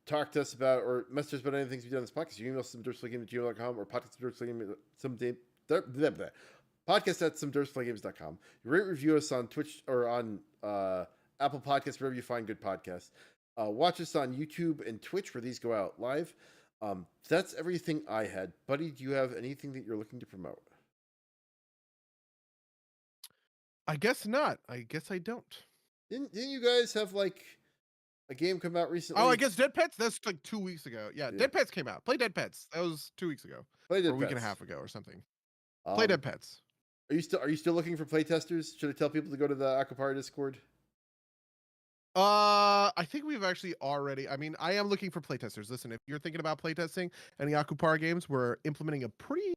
talk to us about or message us about anything we've done on this podcast, you can email somedirtsplaygames@gmail.com or podcast@somedirtsplaygames.com. You rate review us on Twitch or on Apple Podcasts, wherever you find good podcasts. Watch us on YouTube and Twitch where these go out live. That's everything I had. Buddy, do you have anything that you're looking to promote? I guess not. I guess I don't. Didn't you guys have like a game come out recently? Oh, I guess Dead Pets. That's like 2 weeks ago. Yeah, Dead Pets came out. Play Dead Pets. That was 2 weeks ago. Play Dead or a week Pets. and a half ago or something. Play Dead Pets. Are you still looking for playtesters? Should I tell people to go to the Akupara Discord? I think we've actually already. I mean, I am looking for playtesters. Listen, if you're thinking about playtesting any Akupara games, we're implementing a pretty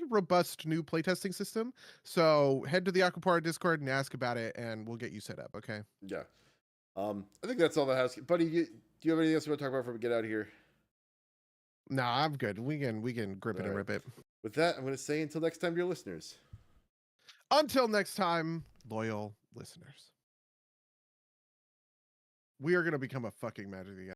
robust new playtesting system. So head to the Akupara Discord and ask about it, and we'll get you set up. Okay. Yeah. I think that's all the house. Buddy, do you have anything else you want to talk about before we get out of here? No, I'm good. We can grip it and rip it. With that, I'm going to say until next time, dear listeners. Until next time, loyal listeners. We are going to become a fucking Magic the